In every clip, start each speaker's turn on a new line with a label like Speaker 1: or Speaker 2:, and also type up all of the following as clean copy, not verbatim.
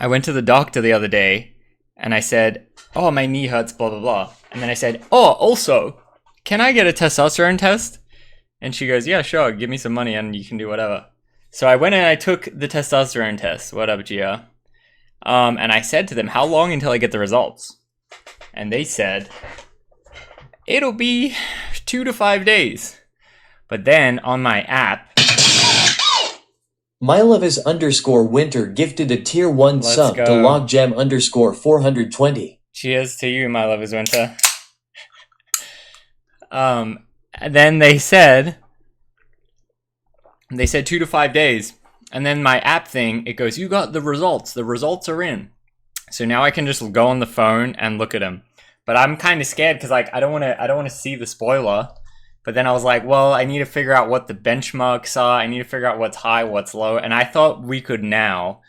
Speaker 1: I went to the doctor the other day and I said, oh, my knee hurts, blah, blah, blah. And then I said, oh, also, can I get a testosterone test? And she goes, yeah, sure, give me some money and you can do whatever. So I went and I took the testosterone test. What up, Gia? And I said to them, how long until I get the results? And they said, it'll be 2 to 5 days. But then on my app,
Speaker 2: MyLoveIs_winter gifted a tier 1
Speaker 1: Let's
Speaker 2: sub
Speaker 1: go.
Speaker 2: to logjam_420.
Speaker 1: cheers to you, my love is winter. And then they said 2 to 5 days. And then my app thing, it goes, you got the results. The results are in. So now I can just go on the phone and look at them. But I'm kind of scared because like I don't want to see the spoiler. But then I was like, well, I need to figure out what the benchmarks are. I need to figure out what's high, what's low. And I thought we could now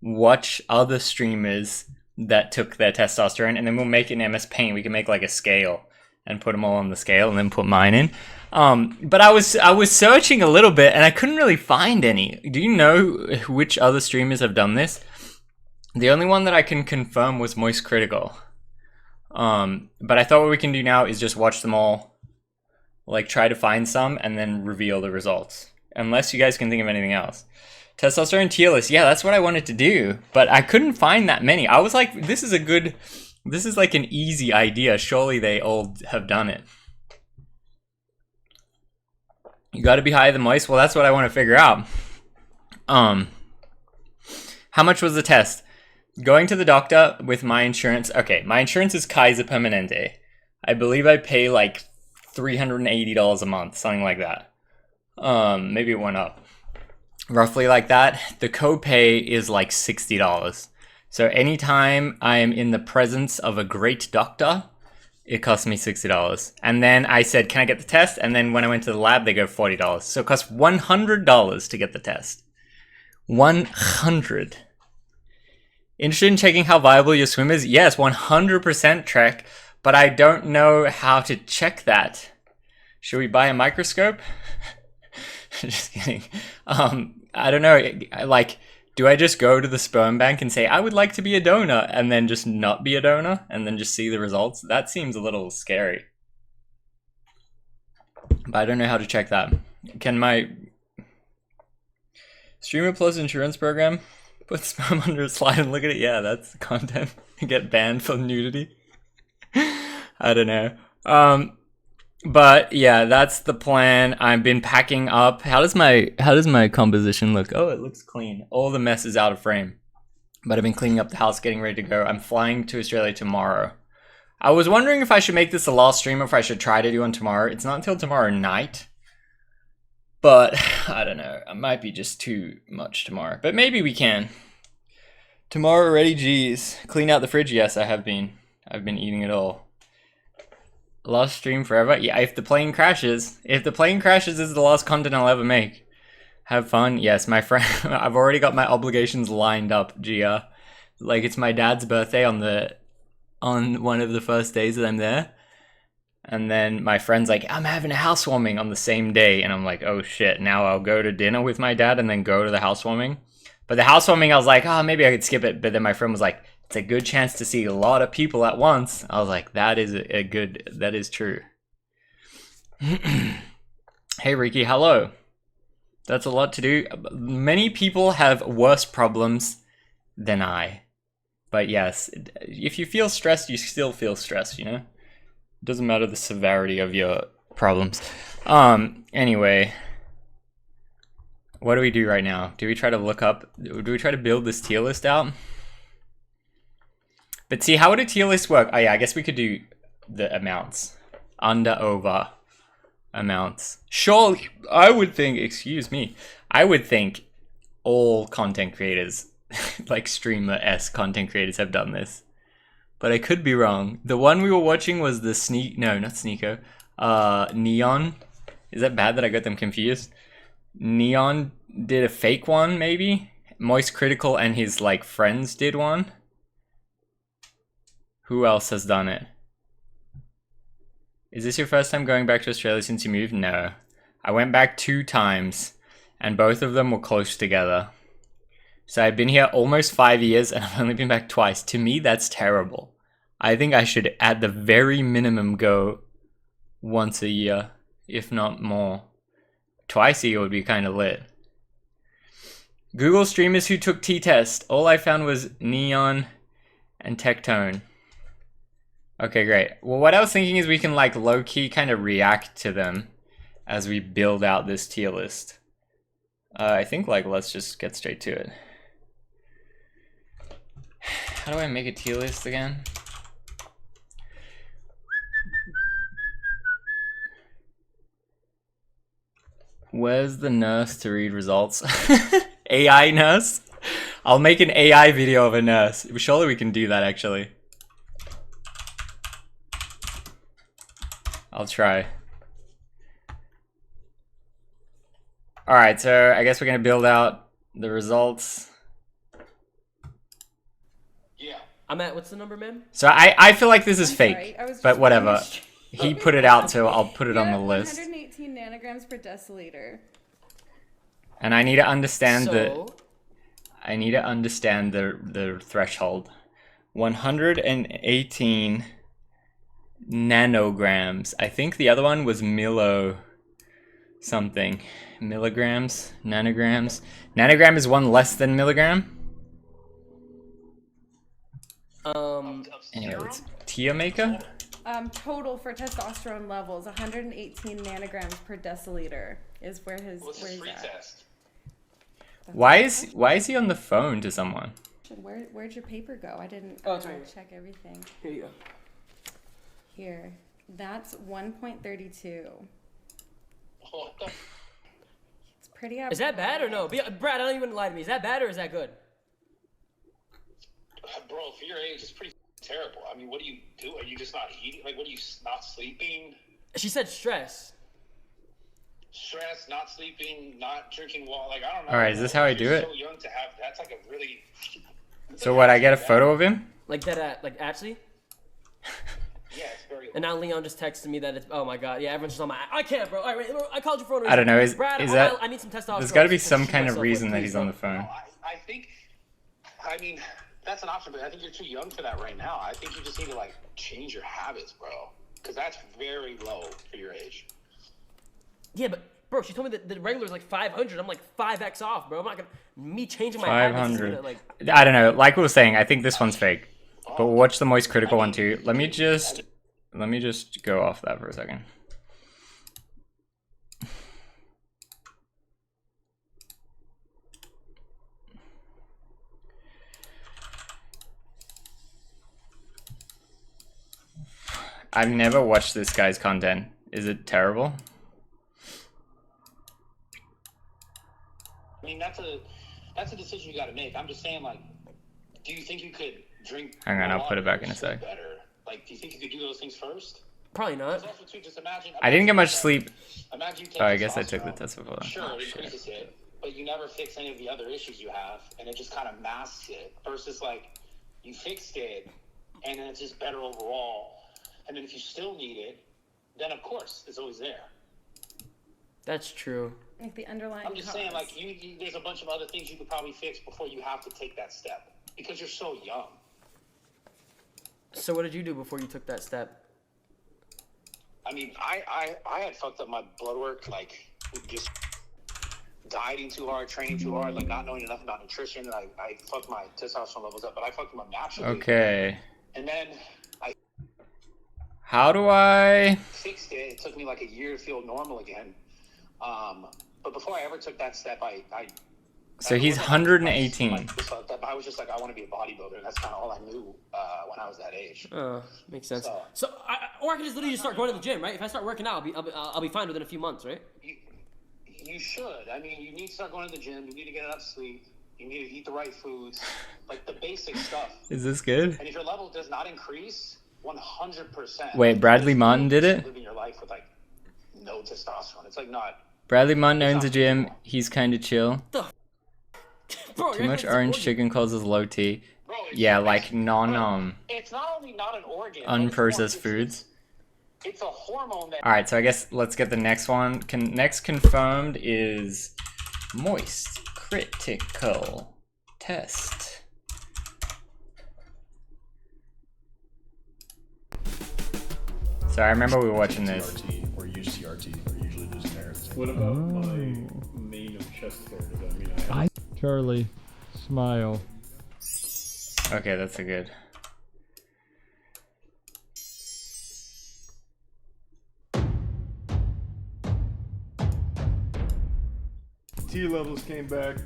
Speaker 1: watch other streamers that took their testosterone, and then we'll make it in MS Paint. We can make like a scale and put them all on the scale and then put mine in. But I was searching a little bit and I couldn't really find any. Do you know which other streamers have done this? The only one that I can confirm was Moist Critical. But I thought what we can do now is just watch them all. Like, try to find some and then reveal the results. Unless you guys can think of anything else. Testosterone tier list. Yeah, that's what I wanted to do. But I couldn't find that many. I was like, this is like an easy idea. Surely they all have done it. You gotta be higher than moist? Well, that's what I want to figure out. How much was the test? Going to the doctor with my insurance. Okay, my insurance is Kaiser Permanente. I believe I pay like $380 a month, something like that. Maybe it went up. Roughly like that. The copay is like $60. So anytime I am in the presence of a great doctor, it costs me $60. And then I said, can I get the test? And then when I went to the lab, they go $40. So it costs $100 to get the test. 100. Interested in checking how viable your swim is? Yes, 100% Trek. But I don't know how to check that. Should we buy a microscope? Just kidding. I don't know. Like, do I just go to the sperm bank and say, I would like to be a donor, and then just not be a donor, and then just see the results? That seems a little scary. But I don't know how to check that. Can my Streamer Plus insurance program put sperm under a slide and look at it? Yeah, that's content. Get banned for nudity. I don't know. But yeah, that's the plan. I've been packing up. How does my composition look? Oh, it looks clean. All the mess is out of frame. But I've been cleaning up the house, getting ready to go. I'm flying to Australia tomorrow. I was wondering if I should make this the last stream or if I should try to do one tomorrow. It's not until tomorrow night. But I don't know. It might be just too much tomorrow. But maybe we can. Tomorrow already, geez. Clean out the fridge? Yes, I have been. I've been eating it all. Last stream forever? Yeah, if the plane crashes. If the plane crashes, this is the last content I'll ever make. Have fun? Yes, my friend. I've already got my obligations lined up, Gia. Like, it's my dad's birthday on one of the first days that I'm there. And then my friend's like, I'm having a housewarming on the same day. And I'm like, oh shit, now I'll go to dinner with my dad and then go to the housewarming. But the housewarming, I was like, oh, maybe I could skip it. But then my friend was like, it's a good chance to see a lot of people at once. I was like, that is true. Hey, Ricky, hello. That's a lot to do. Many people have worse problems than I. But yes, if you feel stressed, you still feel stressed, you know? It doesn't matter the severity of your problems. Anyway. What do we do right now? Do we try to build this tier list out? But see, how would a tier list work? Oh yeah, I guess we could do the amounts. Under, over, amounts. Surely, I would think all content creators, like streamer-esque content creators have done this. But I could be wrong. The one we were watching was the Neon. Is that bad that I got them confused? Neon did a fake one, maybe? Moist Critical and his, like, friends did one. Who else has done it? Is this your first time going back to Australia since you moved? No. I went back 2 times, and both of them were close together. So I've been here almost 5 years and I've only been back twice. To me, that's terrible. I think I should at the very minimum go once a year, if not more. Twice a year would be kind of lit. Google streamers who took T-test. All I found was Neon and Tectone. Okay, great. Well, what I was thinking is we can like low-key kind of react to them as we build out this tier list. I think like let's just get straight to it. How do I make a tier list again? Where's the nurse to read results? AI nurse? I'll make an AI video of a nurse. Surely we can do that actually. I'll try. Alright, so I guess we're gonna build out the results.
Speaker 3: Yeah.
Speaker 4: I'm at, what's the number, man?
Speaker 1: So I feel like this is fake,
Speaker 5: I was
Speaker 1: but
Speaker 5: just
Speaker 1: whatever.
Speaker 5: wondering.
Speaker 1: He put it out, so I'll put it
Speaker 5: You're
Speaker 1: on the
Speaker 5: at
Speaker 1: list.
Speaker 5: 118 nanograms per deciliter.
Speaker 1: And I need to understand
Speaker 4: So,
Speaker 1: the threshold. 118 nanograms. I think the other one was something. Milligrams, nanograms. Nanogram is one less than milligram. Anyway, let's tier maker.
Speaker 5: Total for testosterone levels, 118 nanograms per deciliter is where he's at.
Speaker 3: Test.
Speaker 1: Why is he on the phone to someone?
Speaker 5: Where'd your paper go? I didn't
Speaker 4: Oh, it's right here.
Speaker 5: check everything.
Speaker 4: Here you go.
Speaker 5: Here, that's 1.32.
Speaker 3: What the
Speaker 5: It's pretty.
Speaker 4: Is that bad or no? Brad, I don't even lie to me. Is that bad or is that good?
Speaker 3: Bro, for your age, it's pretty terrible. I mean, what do you do? Are you just not eating? Like, what are you not sleeping?
Speaker 4: She said stress.
Speaker 3: Stress, not sleeping, not drinking water. Like, I don't know.
Speaker 1: All right, is this how I do
Speaker 3: You're
Speaker 1: it?
Speaker 3: So young to have. That's like a really.
Speaker 1: So what? I get a photo of him?
Speaker 4: Like that, like actually?
Speaker 3: Yeah, it's very.
Speaker 4: And now Leon just texted me that it's, oh my god, yeah, everyone's just on my, I can't, bro. All right, wait, I called you for a reason.
Speaker 1: I don't know. Is
Speaker 4: Brad,
Speaker 1: that?
Speaker 4: I need some testosterone.
Speaker 1: There's got to be
Speaker 4: to
Speaker 1: some
Speaker 4: shoot
Speaker 1: kind of
Speaker 4: myself
Speaker 1: reason
Speaker 4: with,
Speaker 1: that
Speaker 4: please,
Speaker 1: he's on
Speaker 4: bro.
Speaker 1: the phone.
Speaker 3: No, I think. I mean, that's an option, but I think you're too young for that right now. I think you just need to like change your habits, bro, because that's very low for your age.
Speaker 4: Yeah, but bro, she told me that the regular is like 500. I'm like 5x off, bro. I'm not gonna me changing my habits. is
Speaker 1: 500.
Speaker 4: gonna, like,
Speaker 1: I don't know. Like we were saying, I think this one's fake. But we'll watch the moist critical one too. Let me just go off that for a second. I've never watched this guy's content. Is it terrible?
Speaker 3: I mean, that's a decision you got to make. I'm just saying, like, do you think you could drink?
Speaker 1: Hang on,
Speaker 3: more
Speaker 1: I'll put it
Speaker 3: water
Speaker 1: back in a
Speaker 3: and sleep
Speaker 1: sec.
Speaker 3: Better? Like, do you think you could do those things first?
Speaker 4: probably not.
Speaker 3: Because also, too, just imagine.
Speaker 1: I didn't get much sleep.
Speaker 3: Imagine you take
Speaker 1: Oh, I guess I took the
Speaker 3: testosterone.
Speaker 1: test before.
Speaker 3: Sure,
Speaker 1: Oh,
Speaker 3: it
Speaker 1: shit.
Speaker 3: increases it, but you never fix any of the other issues you have, and it just kind of masks it. Versus, like, you fixed it, and then it's just better overall. And then if you still need it, then of course it's always there.
Speaker 4: That's true.
Speaker 5: Like the underlying.
Speaker 3: I'm just saying, like, you there's a bunch of other things you could probably fix before you have to take that step because you're so young.
Speaker 4: So what did you do before you took that step?
Speaker 3: I mean, I had fucked up my blood work, like, with just dieting too hard, training too hard, like, not knowing enough about nutrition. I fucked my testosterone levels up, but I fucked them up naturally.
Speaker 1: Okay.
Speaker 3: And then I
Speaker 1: How do I?
Speaker 3: fixed it. It took me like a year to feel normal again. But before I ever took that step,
Speaker 1: So he's 118.
Speaker 3: I was just like, I want to be a bodybuilder. That's kind of all I knew when I was that age.
Speaker 4: Makes sense.
Speaker 3: So-
Speaker 4: So, or I could just literally just start going to the gym, right? If I start working out, I'll be fine within a few months, right?
Speaker 3: You should. I mean, you need to start going to the gym. You need to get enough sleep. You need to eat the right foods, like the basic stuff.
Speaker 1: Is this good?
Speaker 3: And if your level does not increase, 100%.
Speaker 1: Wait, Bradley Martin did it?
Speaker 3: Living your life with like no testosterone. It's like not.
Speaker 1: Bradley Martin owns a gym. He's kind of chill.
Speaker 4: Bro,
Speaker 1: Too much orange chicken causes low T.
Speaker 3: Bro,
Speaker 1: Yeah, like non
Speaker 3: It's not only not an organ. but
Speaker 1: unprocessed
Speaker 3: it's
Speaker 1: foods.
Speaker 3: It's a hormone that.
Speaker 1: All right, so I guess let's get the next one. Next confirmed is moist critical test. So I remember we were watching this.
Speaker 6: CRT or use CRT or usually lose an error.
Speaker 7: What about my main of chest hair? Does that mean I have
Speaker 8: Charlie, smile.
Speaker 1: Okay, that's a good.
Speaker 7: T levels came back.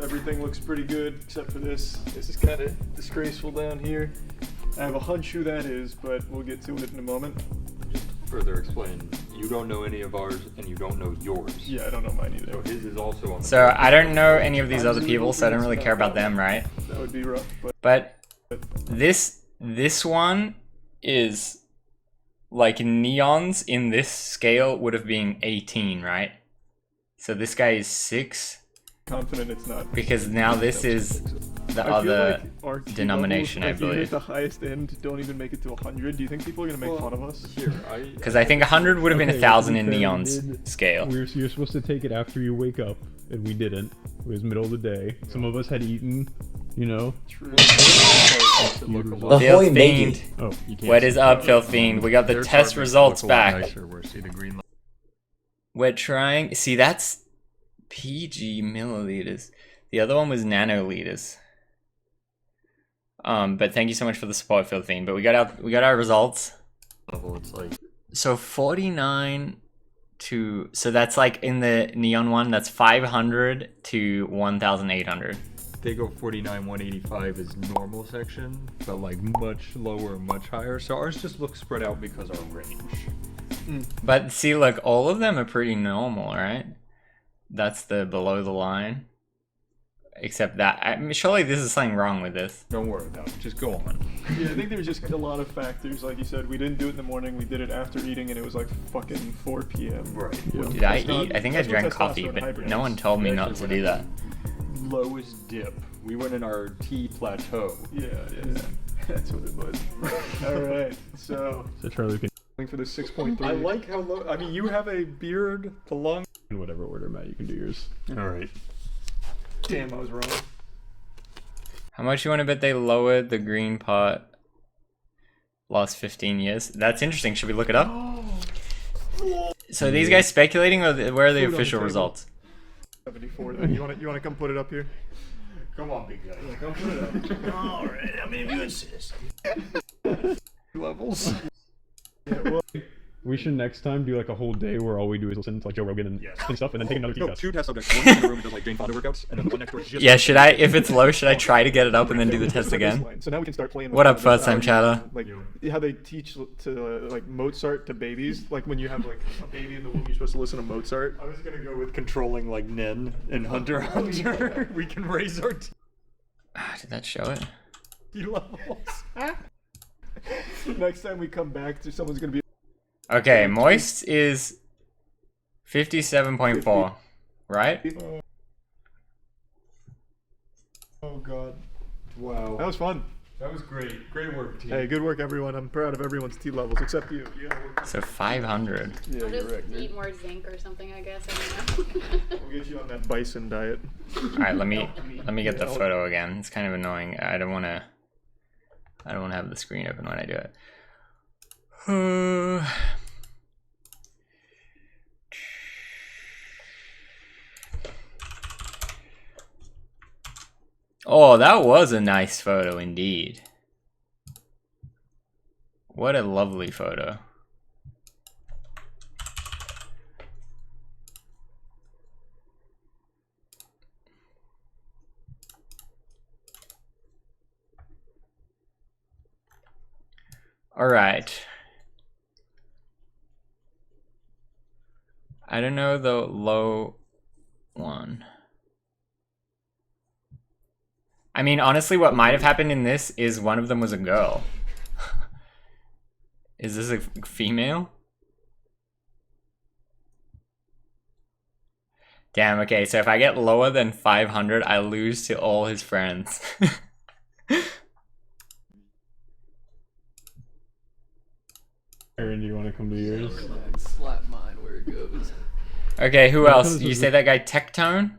Speaker 7: Everything looks pretty good except for this. This is kind of disgraceful down here. I have a hunch who that is, but we'll get to it in a moment.
Speaker 6: Further explain, you don't know any of ours and you don't know yours.
Speaker 7: Yeah, I don't know mine either.
Speaker 6: So his is also on the
Speaker 1: So I don't know any of these other people, so I don't really care about them, right?
Speaker 7: That would be rough, but
Speaker 1: But this one is like neons in this scale would have been 18, right? So this guy is 6
Speaker 7: confident it's not.
Speaker 1: because now this is the
Speaker 7: I feel
Speaker 1: other
Speaker 7: like our T
Speaker 1: denomination, I
Speaker 7: levels, if you hit
Speaker 1: believe.
Speaker 7: the highest end, don't even make it to 100. Do you think people are gonna make fun of us?
Speaker 6: Here,
Speaker 1: Because I think 100 would have been
Speaker 8: Okay,
Speaker 1: 1,000
Speaker 8: to
Speaker 1: in
Speaker 8: be fair,
Speaker 1: Neon's
Speaker 8: we did-
Speaker 1: scale.
Speaker 8: You're supposed to take it after you wake up, and we didn't. It was middle of the day. Some of us had eaten, you know.
Speaker 7: True.
Speaker 1: Filth
Speaker 2: Ahoy,
Speaker 1: Fiend.
Speaker 2: matey.
Speaker 8: Oh,
Speaker 1: What is up, Filth Fiend? We got the test results back.
Speaker 6: Nicer, where see the green line.
Speaker 1: We're trying. See, that's PG milliliters. The other one was nanoliters. But thank you so much for the support, Filth Fiend. But we got our results.
Speaker 6: level. It's like
Speaker 1: So 49 to, so that's like in the Neon one, that's 500 to 1,800.
Speaker 6: they go 49, 185 is normal section, but like much lower, much higher. So ours just looks spread out because our range.
Speaker 1: But see, look, all of them are pretty normal, right? That's the below the line. Except that, I mean, surely this is something wrong with this.
Speaker 6: Don't worry about it. Just go on.
Speaker 7: Yeah, I think there was just a lot of factors. Like you said, we didn't do it in the morning. We did it after eating, and it was like fucking 4 p.m.
Speaker 6: Right.
Speaker 1: Did I
Speaker 7: That's not-
Speaker 1: eat? I think I
Speaker 7: that's what
Speaker 1: drank coffee,
Speaker 7: testosterone
Speaker 1: but
Speaker 7: hibernates.
Speaker 1: no one told me not to do that.
Speaker 6: Lowest dip. We went in our T plateau.
Speaker 7: Yeah. That's what it was. All right, so
Speaker 8: so Charlie can
Speaker 7: going for the 6.3.
Speaker 6: I like how low. I mean, you have a beard. The long.
Speaker 8: in whatever order, Matt. You can do yours.
Speaker 6: All right.
Speaker 7: Damn, I was wrong.
Speaker 1: How much you want to bet they lowered the green part last 15 years? That's interesting. Should we look it up? So are these guys speculating, or where are the
Speaker 7: Food on the
Speaker 1: official
Speaker 7: table.
Speaker 1: results?
Speaker 7: 74. Then you want to come put it up here?
Speaker 6: Come on, big guy.
Speaker 7: Come put it up.
Speaker 6: All right. I mean, if you insist.
Speaker 7: Levels. Yeah, well,
Speaker 8: We should next time do like a whole day where all we do is listen to like Joe Rogan and stuff, and then take another
Speaker 6: No,
Speaker 8: test.
Speaker 6: 2 test subjects. One in the room who does like Jane Fonda workouts, and then the one next door is just.
Speaker 1: Yeah, should I, if it's low, should I try to get it up and then do the test again?
Speaker 7: So now we can start playing. with
Speaker 1: What up,
Speaker 7: this
Speaker 1: first time
Speaker 7: hour,
Speaker 1: chatter?
Speaker 7: Like how they teach to like Mozart to babies. Like when you have like a baby in the womb, you're supposed to listen to Mozart.
Speaker 6: I was gonna go with controlling like Nen and Hunter x Hunter. We can raise our
Speaker 1: Did that show it?
Speaker 6: T levels.
Speaker 7: Next time we come back, someone's gonna be.
Speaker 1: Okay, moist is 57.4, right?
Speaker 7: Oh God.
Speaker 6: Wow.
Speaker 7: That was fun.
Speaker 6: That was great. Great work, team.
Speaker 7: Hey, good work, everyone. I'm proud of everyone's T levels except you. You gotta work.
Speaker 1: So 500.
Speaker 7: Yeah,
Speaker 9: I'll
Speaker 7: you're
Speaker 9: just
Speaker 7: right.
Speaker 9: eat more zinc or something, I guess. I don't know.
Speaker 7: We'll get you on that bison diet.
Speaker 1: All right, let me get the photo again. It's kind of annoying. I don't want to have the screen open when I do it. Oh, that was a nice photo indeed. What a lovely photo. All right. I don't know the low one. I mean, honestly, what might have happened in this is one of them was a girl. Is this a female? Damn, okay, so if I get lower than 500, I lose to all his friends.
Speaker 8: Aaron, do you want to come to yours?
Speaker 4: Slap mine where it goes.
Speaker 1: Okay, who else? You say that guy Tectone?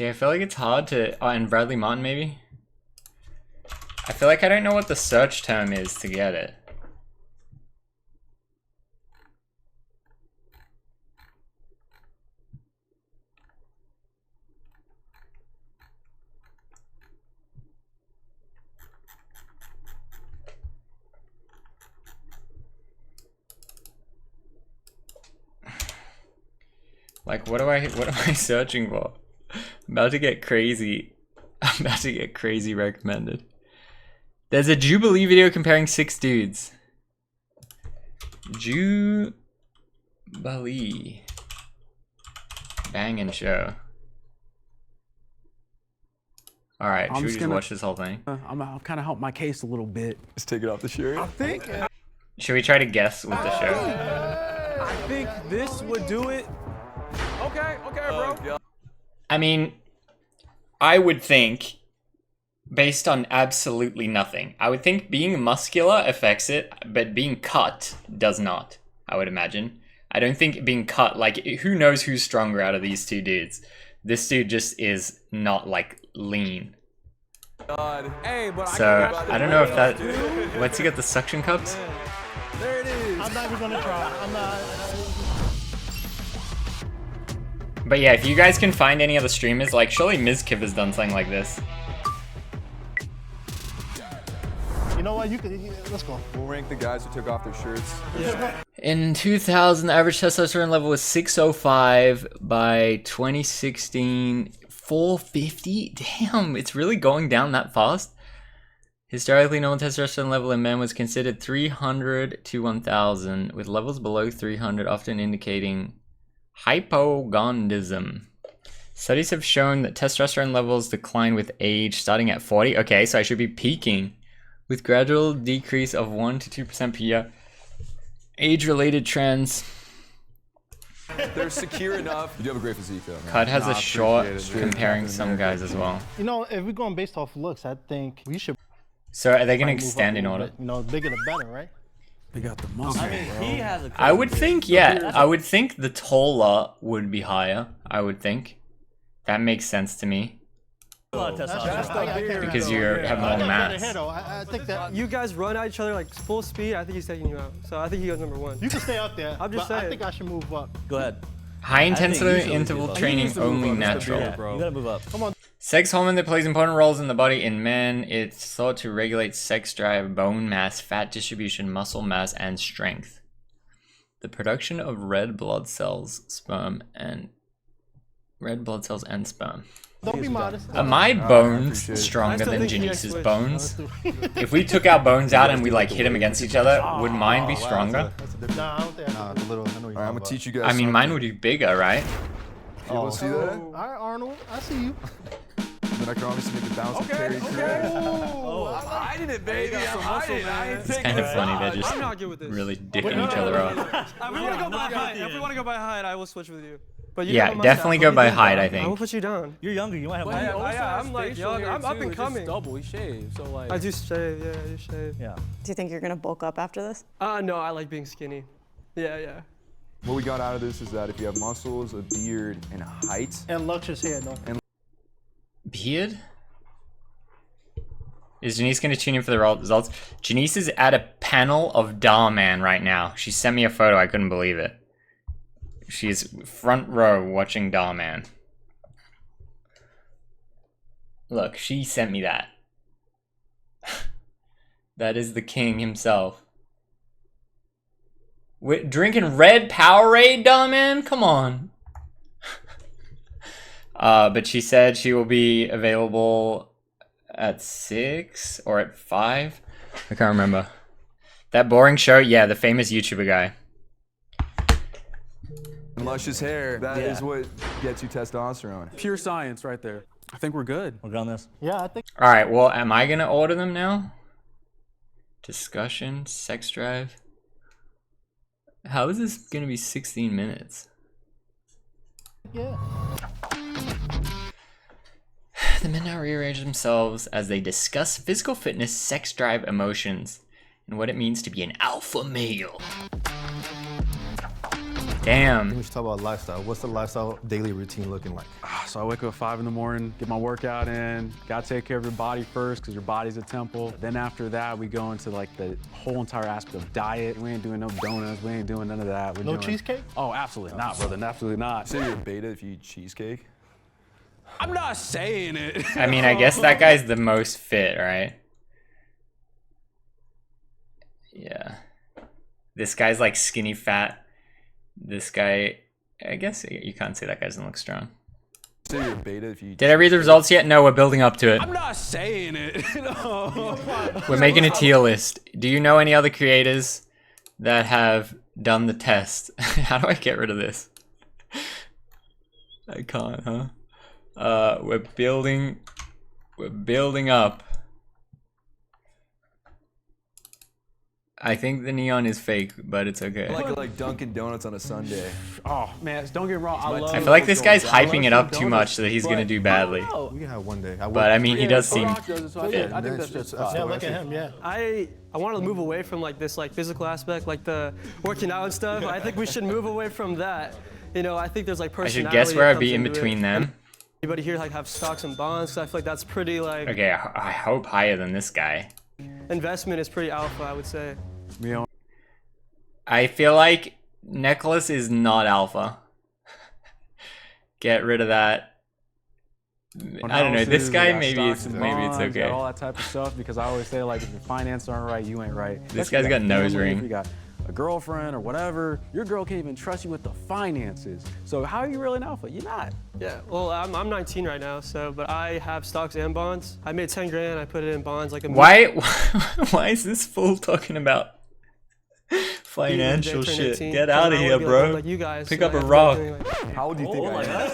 Speaker 1: See, I feel like it's hard to... Oh, and Bradley Martin, maybe? I feel like I don't know what the search term is to get it. Like, what am I searching for? I'm about to get crazy. I'm about to get crazy recommended. There's a Jubilee video comparing 6 dudes. Jubilee. Bangin' show. Alright, should we just watch this whole thing?
Speaker 10: I'll kind of help my case a little bit.
Speaker 11: Just take it off the shirt.
Speaker 10: I think.
Speaker 1: Should we try to guess with the show?
Speaker 10: I think this would do it. Okay, bro.
Speaker 1: I mean, I would think, based on absolutely nothing, I would think being muscular affects it, but being cut does not, I would imagine. I don't think being cut, like, who knows who's stronger out of these two dudes? This dude just is not, like, lean.
Speaker 11: God.
Speaker 10: Hey, but
Speaker 1: So, I don't know if that... What's he got, the suction cups?
Speaker 10: There it is.
Speaker 12: I'm not even gonna try. I'm not.
Speaker 1: But yeah, if you guys can find any other streamers, like, surely Mizkiv has done something like this.
Speaker 12: You know what? You can. Let's go.
Speaker 11: We'll rank the guys who took off their shirts.
Speaker 12: Yeah.
Speaker 1: In 2000, the average testosterone level was 605. By 2016, 450. Damn, it's really going down that fast. Historically, normal testosterone level in men was considered 300 to 1000, with levels below 300 often indicating hypogonadism. Studies have shown that testosterone levels decline with age, starting at 40. Okay, so I should be peaking, with gradual decrease of 1 to 2% per year. Age-related trends.
Speaker 11: They're secure enough. You do have a great physique, though. Man.
Speaker 1: Cut has a short comparing some guys as well.
Speaker 12: You know, if we're going based off looks, I think we should.
Speaker 1: So are they going to extend in order?
Speaker 12: You know, bigger the better, right?
Speaker 10: They got the muscle.
Speaker 12: I mean, he has a.
Speaker 1: I would think, yeah. I would think the taller would be higher. I would think. That makes sense to me. Because you have more mass.
Speaker 12: I think that
Speaker 13: you guys run at each other like full speed. I think he's taking you out. So I think he goes #1.
Speaker 12: You can stay out there.
Speaker 13: I'm just saying.
Speaker 12: I think I should move up.
Speaker 10: Go ahead.
Speaker 1: High intensity interval training only natural.
Speaker 10: You gotta move up.
Speaker 12: Come on.
Speaker 1: Sex hormone that plays important roles in the body in men. It's thought to regulate sex drive, bone mass, fat distribution, muscle mass, and strength. The production of red blood cells, sperm.
Speaker 12: Don't be modest.
Speaker 1: Are my bones stronger than Janice's bones? If we took our bones out and we like hit them against each other, would mine be stronger?
Speaker 12: Nah, I don't think.
Speaker 11: Alright, I'm gonna teach you guys.
Speaker 1: I mean, mine would be bigger, right?
Speaker 11: You able to see that?
Speaker 12: All right, Arnold, I see you.
Speaker 11: Then I can obviously make the bounce and carry through.
Speaker 10: I'm hiding it, baby. I'm hiding it.
Speaker 1: It's kind of funny. They're just really dicking each other off.
Speaker 13: If we want to go by height, I will switch with you. But you
Speaker 1: Yeah, definitely go by height, I think.
Speaker 13: I will put you down.
Speaker 10: You're younger. You might have.
Speaker 13: I'm like young. I'm up and coming.
Speaker 10: Double. He shaved. So like.
Speaker 13: I do shave. Yeah, I do shave.
Speaker 10: Yeah.
Speaker 14: Do you think you're gonna bulk up after this?
Speaker 13: No, I like being skinny. Yeah.
Speaker 11: What we got out of this is that if you have muscles, a beard, and height.
Speaker 12: And luscious hair, though.
Speaker 1: Beard? Is Janice going to tune in for the results? Janice is at a panel of Darman right now. She sent me a photo. I couldn't believe it. She's front row watching Darman. Look, she sent me that. That is the king himself. Drinking red Powerade, Darman? Come on. But she said she will be available at 6 or at 5. I can't remember. That boring show? Yeah, the famous YouTuber guy.
Speaker 11: Luscious hair, that is what gets you testosterone.
Speaker 10: Pure science right there. I think we're good. We're good on this.
Speaker 12: Yeah, I think.
Speaker 1: Alright, well, am I going to order them now? Discussion, sex drive. How is this going to be 16 minutes?
Speaker 12: Yeah.
Speaker 1: The men now rearrange themselves as they discuss physical fitness, sex drive, emotions, and what it means to be an alpha male. Damn.
Speaker 15: We should talk about lifestyle. What's the lifestyle daily routine looking like?
Speaker 10: So I wake up at 5 in the morning, get my workout in. Gotta take care of your body first, because your body's a temple. Then after that, we go into like the whole entire aspect of diet. We ain't doing no donuts. We ain't doing none of that. We're
Speaker 12: No
Speaker 10: doing...
Speaker 12: cheesecake?
Speaker 10: Oh, absolutely not, brother. Absolutely not.
Speaker 11: Say you're a beta if you eat cheesecake.
Speaker 10: I'm not saying it.
Speaker 1: I mean, I guess that guy's the most fit, right? Yeah. This guy's like skinny fat. This guy, I guess you can't say that guy doesn't look strong.
Speaker 11: Say you're a beta if you eat
Speaker 1: Did I read the results yet? No, we're building up to it.
Speaker 10: I'm not saying it. No.
Speaker 1: We're making a tier list. Do you know any other creators that have done the test? How do I get rid of this? I can't, huh? We're building up. I think the neon is fake, but it's okay.
Speaker 11: like Dunkin' Donuts on a Sunday.
Speaker 10: Oh man, don't get me wrong.
Speaker 1: I feel like this guy's hyping it up too much so that he's gonna do badly.
Speaker 15: We can have one day.
Speaker 1: But I mean, he does seem.
Speaker 10: I think that's just
Speaker 12: Yeah, look at him, yeah.
Speaker 13: I want to move away from like this like physical aspect, like the working out and stuff. I think we should move away from that. You know, I think there's like
Speaker 1: I
Speaker 13: personality.
Speaker 1: should guess where I'd
Speaker 13: that
Speaker 1: be
Speaker 13: comes
Speaker 1: in
Speaker 13: into
Speaker 1: between
Speaker 13: it.
Speaker 1: them.
Speaker 13: Anybody here like have stocks and bonds? So I feel like that's pretty like.
Speaker 1: Okay, I hope higher than this guy.
Speaker 13: Investment is pretty alpha, I would say.
Speaker 1: I feel like Necklace is not alpha. Get rid of that. I don't know. This guy maybe it's okay.
Speaker 10: All that type of stuff, because I always say like if your finances aren't right, you ain't right.
Speaker 1: This guy's got nose ring.
Speaker 10: If you got a girlfriend or whatever, your girl can't even trust you with the finances. So how are you really an alpha? You're not.
Speaker 13: Yeah, well, I'm 19 right now, so but I have stocks and bonds. I made 10 grand. I put it in bonds like a.
Speaker 1: Why is this fool talking about financial shit? Get out of here, bro.
Speaker 13: Like you guys,
Speaker 1: Pick up a rock.
Speaker 11: How old do you think I am?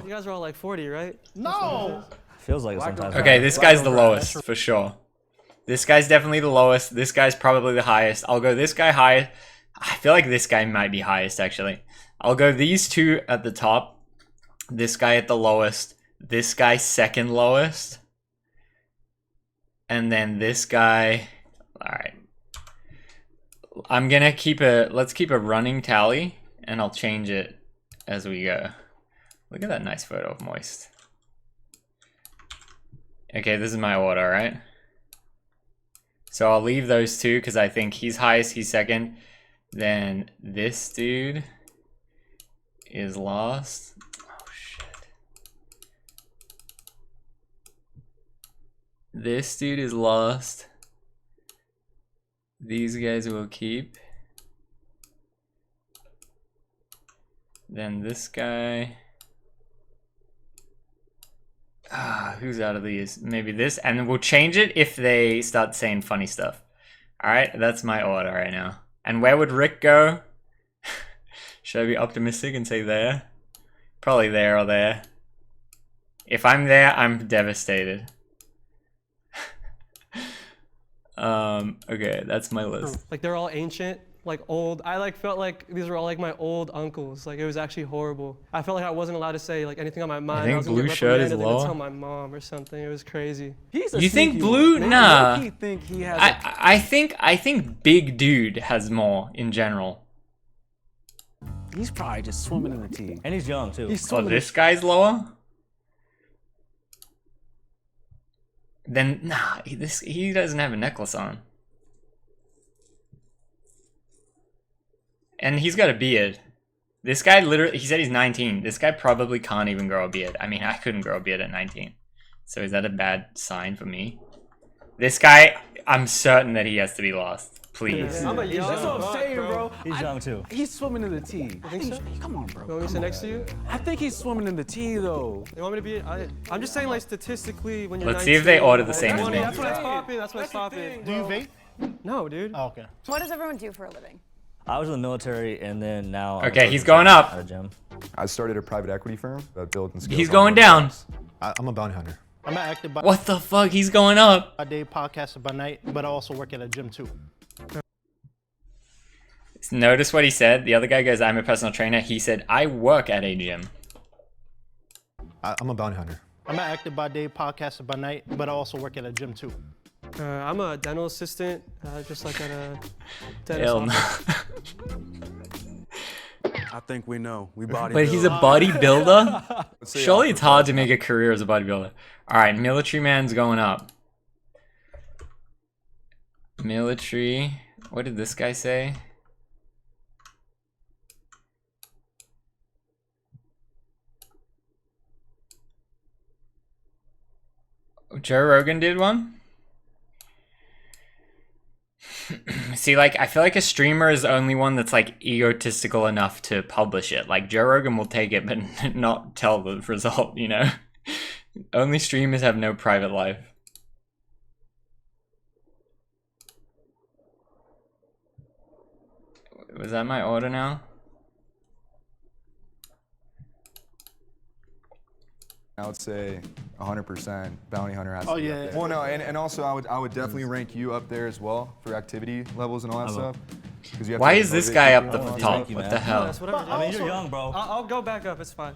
Speaker 13: You guys are all like 40, right?
Speaker 12: No.
Speaker 16: Feels like it sometimes.
Speaker 1: Okay, this guy's the lowest for sure. This guy's definitely the lowest. This guy's probably the highest. I'll go this guy highest. I feel like this guy might be highest actually. I'll go these two at the top. This guy at the lowest. This guy second lowest. And then this guy. All right. I'm gonna let's keep a running tally, and I'll change it as we go. Look at that nice photo of Moist. Okay, this is my order, right? So I'll leave those two because I think he's highest, he's second. Then this dude is last. Oh shit. This dude is lost. These guys will keep. Then this guy. Who's out of these? Maybe this, and then we'll change it if they start saying funny stuff. Alright, that's my order right now. And where would Rick go? Should I be optimistic and say there? Probably there or there. If I'm there, I'm devastated. Okay, that's my list.
Speaker 13: Like they're all ancient, like old. I like felt like these were all like my old uncles. Like it was actually horrible. I felt like I wasn't allowed to say like anything on my mind.
Speaker 1: I think
Speaker 13: was gonna
Speaker 1: blue
Speaker 13: get
Speaker 1: shirt is
Speaker 13: reprimanded. They would
Speaker 1: low.
Speaker 13: tell my mom or something. It was crazy.
Speaker 1: You think blue? Nah.
Speaker 10: Think he has
Speaker 1: I think big dude has more in general.
Speaker 10: He's probably just swimming in the tea.
Speaker 16: And he's young too.
Speaker 1: Oh, this guy's lower? Then nah, he doesn't have a necklace on. And he's got a beard. This guy literally, he said he's 19. This guy probably can't even grow a beard. I mean, I couldn't grow a beard at 19. So is that a bad sign for me? This guy, I'm certain that he has to be lost. Please.
Speaker 10: Yeah. That's what I'm saying, bro.
Speaker 16: He's young too.
Speaker 10: He's swimming in the tea. Come on, bro.
Speaker 13: You want me to sit next to you?
Speaker 10: I think he's swimming in the tea, though.
Speaker 13: You want me to be? I'm just saying, like statistically, when you're.
Speaker 1: Let's
Speaker 13: 19,
Speaker 1: see if they order the same as me.
Speaker 13: That's what it's popping. That's what it's popping.
Speaker 12: Do you vape?
Speaker 13: No, dude.
Speaker 12: Oh, okay.
Speaker 14: What does everyone do for a living?
Speaker 16: I was in the military, and then now.
Speaker 1: Okay, he's going up.
Speaker 16: At a gym.
Speaker 11: I started a private equity firm that built and scaled.
Speaker 1: He's going down.
Speaker 15: I'm a bounty hunter.
Speaker 12: I'm an active by
Speaker 1: What the fuck? He's going up.
Speaker 12: day, podcaster by night, but I also work at a gym too.
Speaker 1: Notice what he said. The other guy goes, I'm a personal trainer. He said, I work at a gym.
Speaker 15: I'm a bounty hunter.
Speaker 12: I'm an active by day, podcaster by night, but I also work at a gym too.
Speaker 13: I'm a dental assistant, just like at a dentist
Speaker 1: Hell no.
Speaker 13: office.
Speaker 10: I think we know. We bodybuild.
Speaker 1: But he's a bodybuilder? Surely it's hard to make a career as a bodybuilder. Alright, military man's going up. Military. What did this guy say? Joe Rogan did one? See, like, I feel like a streamer is the only one that's, like, egotistical enough to publish it. Like, Joe Rogan will take it, but not tell the result, you know? Only streamers have no private life. Was that my order now?
Speaker 11: I would say 100% bounty hunter has
Speaker 12: Oh,
Speaker 11: to be
Speaker 12: yeah.
Speaker 11: up there. Well, no, and also I would definitely rank you up there as well for activity levels and all that stuff. 'Cause you have
Speaker 1: Why
Speaker 11: to
Speaker 1: is this
Speaker 11: motivate
Speaker 1: guy up
Speaker 11: people.
Speaker 1: the top? What the hell?
Speaker 13: That's whatever.
Speaker 16: I mean, you're young, bro.
Speaker 13: I'll go back up. It's fine.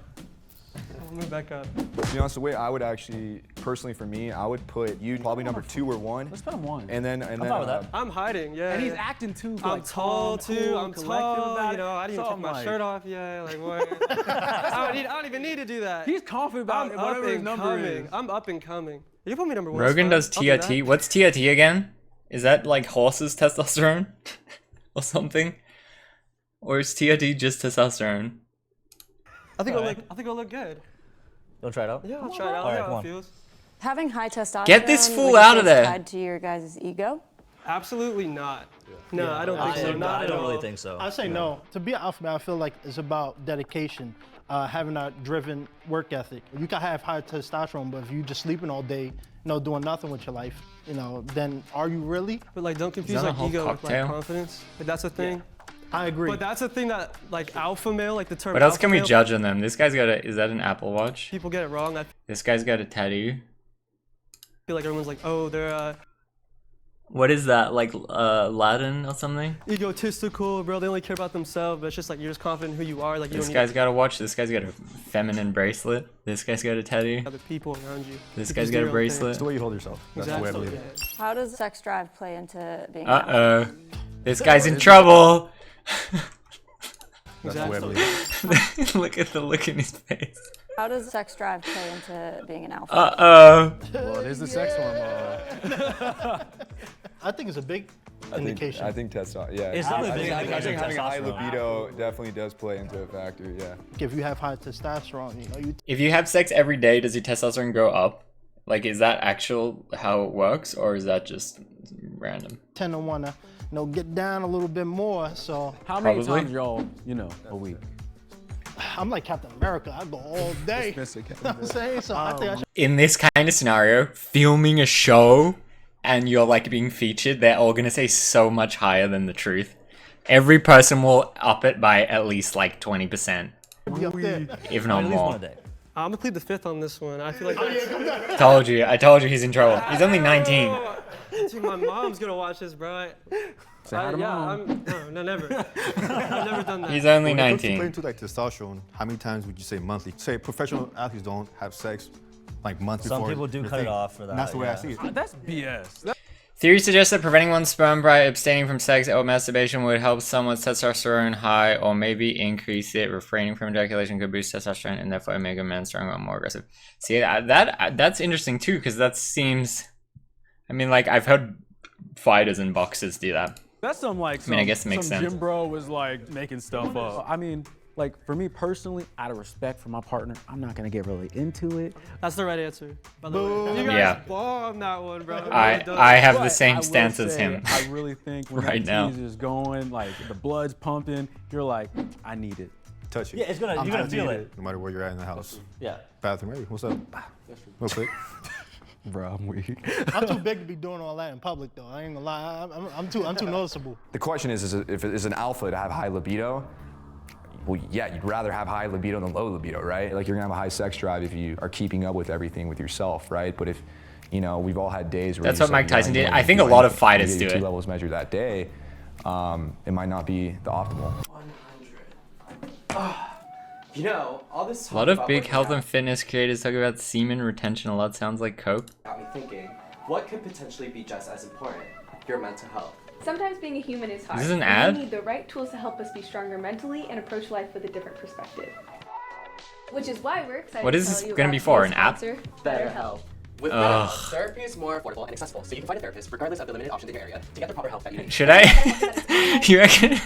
Speaker 13: I'll move back up.
Speaker 11: To be honest, the way I would actually, personally for me, I would put you probably number 2 or 1.
Speaker 10: Let's put him 1.
Speaker 11: And then
Speaker 16: I'm fine with that.
Speaker 13: I'm hiding, yeah.
Speaker 10: And he's
Speaker 13: yeah.
Speaker 10: acting too.
Speaker 13: I'm
Speaker 10: like,
Speaker 13: tall
Speaker 10: calm,
Speaker 13: too.
Speaker 10: cool,
Speaker 13: I'm
Speaker 10: collective
Speaker 13: tall.
Speaker 10: about
Speaker 13: You know, I didn't
Speaker 10: it.
Speaker 13: even take my shirt off yet. Like what? I don't even need to do that.
Speaker 10: He's confident about
Speaker 13: I'm
Speaker 10: whatever
Speaker 13: up
Speaker 10: his
Speaker 13: and
Speaker 10: number
Speaker 13: coming.
Speaker 10: is.
Speaker 13: I'm up and coming. You put me number 1.
Speaker 1: Rogan does
Speaker 13: I'll do that.
Speaker 1: TRT. What's TRT again? Is that like horses testosterone? Or something? Or is TRT just testosterone?
Speaker 13: I think it'll look good.
Speaker 16: Don't try it out?
Speaker 13: Yeah, I'll try it out.
Speaker 16: All right,
Speaker 13: See
Speaker 16: come
Speaker 13: how
Speaker 16: on.
Speaker 13: it feels.
Speaker 14: Having high testosterone.
Speaker 1: Get this
Speaker 14: would
Speaker 1: fool
Speaker 14: you
Speaker 1: out
Speaker 14: say
Speaker 1: of
Speaker 14: it's
Speaker 1: there.
Speaker 14: Tied to your guys' ego.
Speaker 13: Absolutely not. No, I don't think so.
Speaker 16: I don't really think so.
Speaker 12: I say no. To be an alpha male, I feel like it's about dedication, having a driven work ethic. You can have high testosterone, but if you just sleeping all day, doing nothing with your life, then are you really?
Speaker 13: But like, don't confuse
Speaker 1: that a
Speaker 13: like
Speaker 1: whole
Speaker 13: ego
Speaker 1: cocktail?
Speaker 13: with like confidence. Like, that's a thing.
Speaker 12: I agree.
Speaker 13: But that's a thing that like alpha male, like the term.
Speaker 1: What else
Speaker 13: alpha
Speaker 1: can we
Speaker 13: male,
Speaker 1: judge on them? This guy's got a, is that an Apple Watch?
Speaker 13: People get it wrong. I
Speaker 1: This guy's got a tattoo.
Speaker 13: feel like everyone's like, oh, they're
Speaker 1: What is that, like Latin or something?
Speaker 13: egotistical, bro. They only care about themselves. But it's just like you're just confident in who you are. Like you
Speaker 1: This
Speaker 13: don't
Speaker 1: guy's got a watch, this guy's got a feminine bracelet, this guy's got a tattoo,
Speaker 13: need other people around you.
Speaker 1: this
Speaker 13: You
Speaker 1: guy's
Speaker 13: just do
Speaker 1: got a
Speaker 13: your own
Speaker 1: bracelet.
Speaker 15: It's the way you hold yourself. That's the way I believe it.
Speaker 14: How does sex drive play into being an alpha?
Speaker 1: Uh-oh. This guy's in trouble!
Speaker 15: That's the way I believe it.
Speaker 1: Look at the look in his face.
Speaker 14: How does sex drive play into being an alpha?
Speaker 1: Uh-oh.
Speaker 10: Well, there's the sex hormone.
Speaker 12: I think it's a big indication.
Speaker 11: I think testosterone. Yeah.
Speaker 16: It's definitely big
Speaker 11: I
Speaker 16: indication
Speaker 11: think
Speaker 16: of
Speaker 11: having a high
Speaker 16: testosterone.
Speaker 11: libido definitely does play into a factor. Yeah.
Speaker 12: If you have high testosterone, you
Speaker 1: If you have sex every day, does your testosterone go up? Like, is that actual how it works, or is that just random?
Speaker 12: tend to want to, get down a little bit more. So
Speaker 10: How many
Speaker 1: Probably.
Speaker 10: times y'all, a week?
Speaker 12: I'm like Captain America. I go all day. You know what I'm saying? So I think I should.
Speaker 1: In this kind of scenario, filming a show and you're like being featured, they're all gonna say so much higher than the truth. Every person will up it by at least like 20%,
Speaker 12: Be up there.
Speaker 1: if not
Speaker 16: At least one
Speaker 1: more.
Speaker 16: a day.
Speaker 13: I'm gonna plead the 5th on this one. I feel like.
Speaker 1: I told you he's in trouble. He's only 19.
Speaker 13: Dude, my mom's gonna watch this, bro.
Speaker 10: Say hi to mom.
Speaker 13: No, never. I've never done that.
Speaker 1: He's only
Speaker 15: When it comes to
Speaker 1: 19.
Speaker 15: playing to like testosterone, how many times would you say monthly? Say professional athletes don't have sex like months
Speaker 16: Some
Speaker 15: before.
Speaker 16: people do
Speaker 15: their
Speaker 16: cut it
Speaker 15: thing.
Speaker 16: off for that,
Speaker 15: And that's the way I
Speaker 16: yeah.
Speaker 15: see it.
Speaker 10: That's BS.
Speaker 1: Theory suggests that preventing one's sperm by abstaining from sex or masturbation would help someone's testosterone high or maybe increase it. Refraining from ejaculation could boost testosterone and therefore make a man stronger and more aggressive. See, that's interesting too, because that seems... I mean, like, I've heard fighters and boxers do that.
Speaker 10: That's some like
Speaker 1: I mean, I guess it makes
Speaker 10: some
Speaker 1: sense.
Speaker 10: gym bro was like making stuff up. I mean, like for me personally, out of respect for my partner, I'm not gonna get really into it.
Speaker 13: That's the right answer. By the way. You guys
Speaker 1: Yeah.
Speaker 13: bombed that one, bro.
Speaker 1: I have the
Speaker 10: But
Speaker 1: same
Speaker 10: I will
Speaker 1: stance as
Speaker 10: say,
Speaker 1: him.
Speaker 10: I really think when
Speaker 1: Right
Speaker 10: that
Speaker 1: now.
Speaker 10: tease is going, like the blood's pumping, you're like, I need it.
Speaker 15: Touch it.
Speaker 16: Yeah, it's gonna, you're gonna feel it.
Speaker 15: No matter where you're at in the house.
Speaker 16: Yeah.
Speaker 15: Bathroom, hey, what's up? Real quick.
Speaker 10: Bro, I'm weak.
Speaker 12: I'm too big to be doing all that in public, though. I ain't gonna lie. I'm too noticeable.
Speaker 17: The question is if it is an alpha to have high libido, well, yeah, you'd rather have high libido than low libido, right? Like you're gonna have a high sex drive if you are keeping up with everything with yourself, right? But if, we've all had days where
Speaker 1: That's
Speaker 17: you
Speaker 1: what
Speaker 17: just,
Speaker 1: Mike
Speaker 17: like,
Speaker 1: Tyson
Speaker 17: you
Speaker 1: did.
Speaker 17: don't
Speaker 1: I think a
Speaker 17: do
Speaker 1: lot of
Speaker 17: anything.
Speaker 1: fighters
Speaker 17: You
Speaker 1: do
Speaker 17: get your
Speaker 1: it.
Speaker 17: T levels measured that day. It might not be the optimal.
Speaker 18: All this talk
Speaker 1: A lot of
Speaker 18: about
Speaker 1: big
Speaker 18: working
Speaker 1: health
Speaker 18: out
Speaker 1: and fitness creators talk about semen retention a lot. Sounds like coke.
Speaker 18: got me thinking, what could potentially be just as important? Your mental health.
Speaker 19: Sometimes being a human is hard.
Speaker 1: Is this an
Speaker 19: and
Speaker 1: ad?
Speaker 19: We need the right tools to help us be stronger mentally and approach life with a different perspective. Which is why we're excited
Speaker 1: What
Speaker 19: to
Speaker 1: is
Speaker 19: tell
Speaker 1: this
Speaker 19: you
Speaker 1: gonna
Speaker 19: about
Speaker 1: be for,
Speaker 19: today's
Speaker 1: an app?
Speaker 19: sponsor,
Speaker 18: BetterHelp. With
Speaker 1: Ugh.
Speaker 18: BetterHelp, therapy is more affordable and accessible, so you can find a therapist regardless of the limited options in your area to get the proper help that you need.
Speaker 1: Should I? You reckon?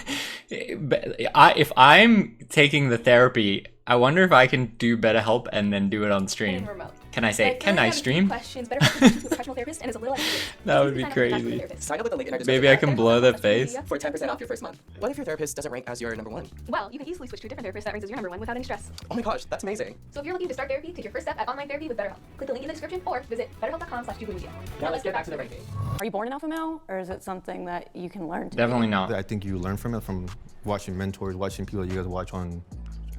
Speaker 1: If I'm taking the therapy, I wonder if I can do BetterHelp and then do it on stream. Can I say, can I stream?
Speaker 19: Questions, BetterHelp is a professional therapist and is a little
Speaker 1: That would be crazy.
Speaker 18: Sign up with the link in our
Speaker 1: Maybe I can blur their face.
Speaker 18: for 10% off your first month. What if your therapist doesn't rank as your number one?
Speaker 19: Well, you can easily switch to a different therapist that ranks as your number one without any stress.
Speaker 18: Oh my gosh, that's amazing.
Speaker 19: So if you're looking to start therapy, take your first step at online therapy with BetterHelp. Click the link in the description or visit betterhelp.com/jubileedia.
Speaker 18: Now let's get back to the ranking.
Speaker 14: Are you born an alpha male, or is it something that you can learn to
Speaker 1: Definitely
Speaker 14: be?
Speaker 1: not.
Speaker 15: I think you learn from it from watching mentors, watching people that you guys watch on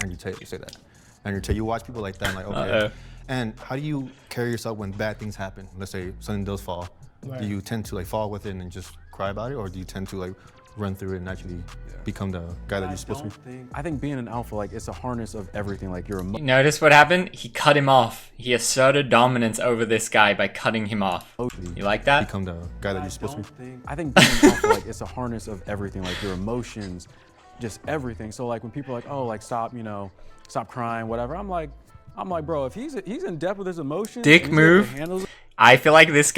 Speaker 15: Andrew Tate. You say that. Andrew Tate, you watch people like that and like, okay.
Speaker 1: Uh-oh.
Speaker 15: And how do you carry yourself when bad things happen? Let's say something does fall.
Speaker 12: Right.
Speaker 15: Do you tend to like fall with it and just cry about it, or do you tend to like run through it and actually become the guy that you're supposed to be?
Speaker 10: I think being an alpha, like, it's a harness of everything. Like, you're a
Speaker 1: You notice what happened? He cut him off. He asserted dominance over this guy by cutting him off. You like that?
Speaker 15: Become the guy that you're supposed to be.
Speaker 10: I think being an alpha, like, it's a harness of everything, like your emotions, just everything. So like when people are like, oh, like stop, you know, stop crying, whatever. I'm like, bro, if he's in depth with his emotions,
Speaker 1: Dick
Speaker 10: and he's able to
Speaker 1: move.
Speaker 10: handle it-
Speaker 1: I feel like this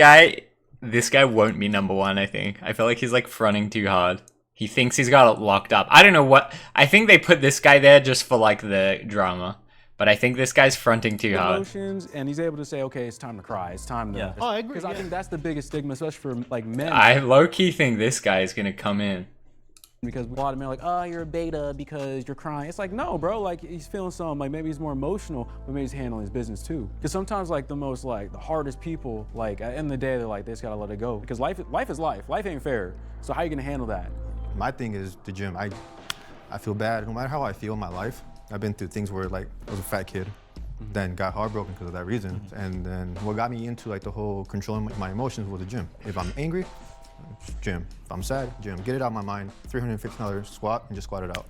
Speaker 1: guy won't be number one, I think. I feel like he's like fronting too hard. He thinks he's got it locked up. I don't know what, I think they put this guy there just for like the drama. But I think this guy's fronting too hard.
Speaker 10: emotions, and he's able to say, okay, it's time to cry. It's time to.
Speaker 1: Yeah.
Speaker 12: Oh, I agree.
Speaker 10: Because I think that's the biggest stigma, especially for like men.
Speaker 1: I low-key think this guy is gonna come in.
Speaker 10: Because a lot of men are like, oh, you're a beta because you're crying. It's like, no, bro, like he's feeling something, like maybe he's more emotional, but maybe he's handling his business too. Because sometimes like the hardest people, like at the end of the day, they're like, they just gotta let it go. Because life is life. Life ain't fair. So how you gonna handle that?
Speaker 15: My thing is the gym. I feel bad no matter how I feel in my life. I've been through things where like I was a fat kid, then got heartbroken because of that reason. And then what got me into like the whole controlling my emotions was the gym. If I'm angry, gym. If I'm sad, gym. Get it out of my mind. $350 squat and just squat it out.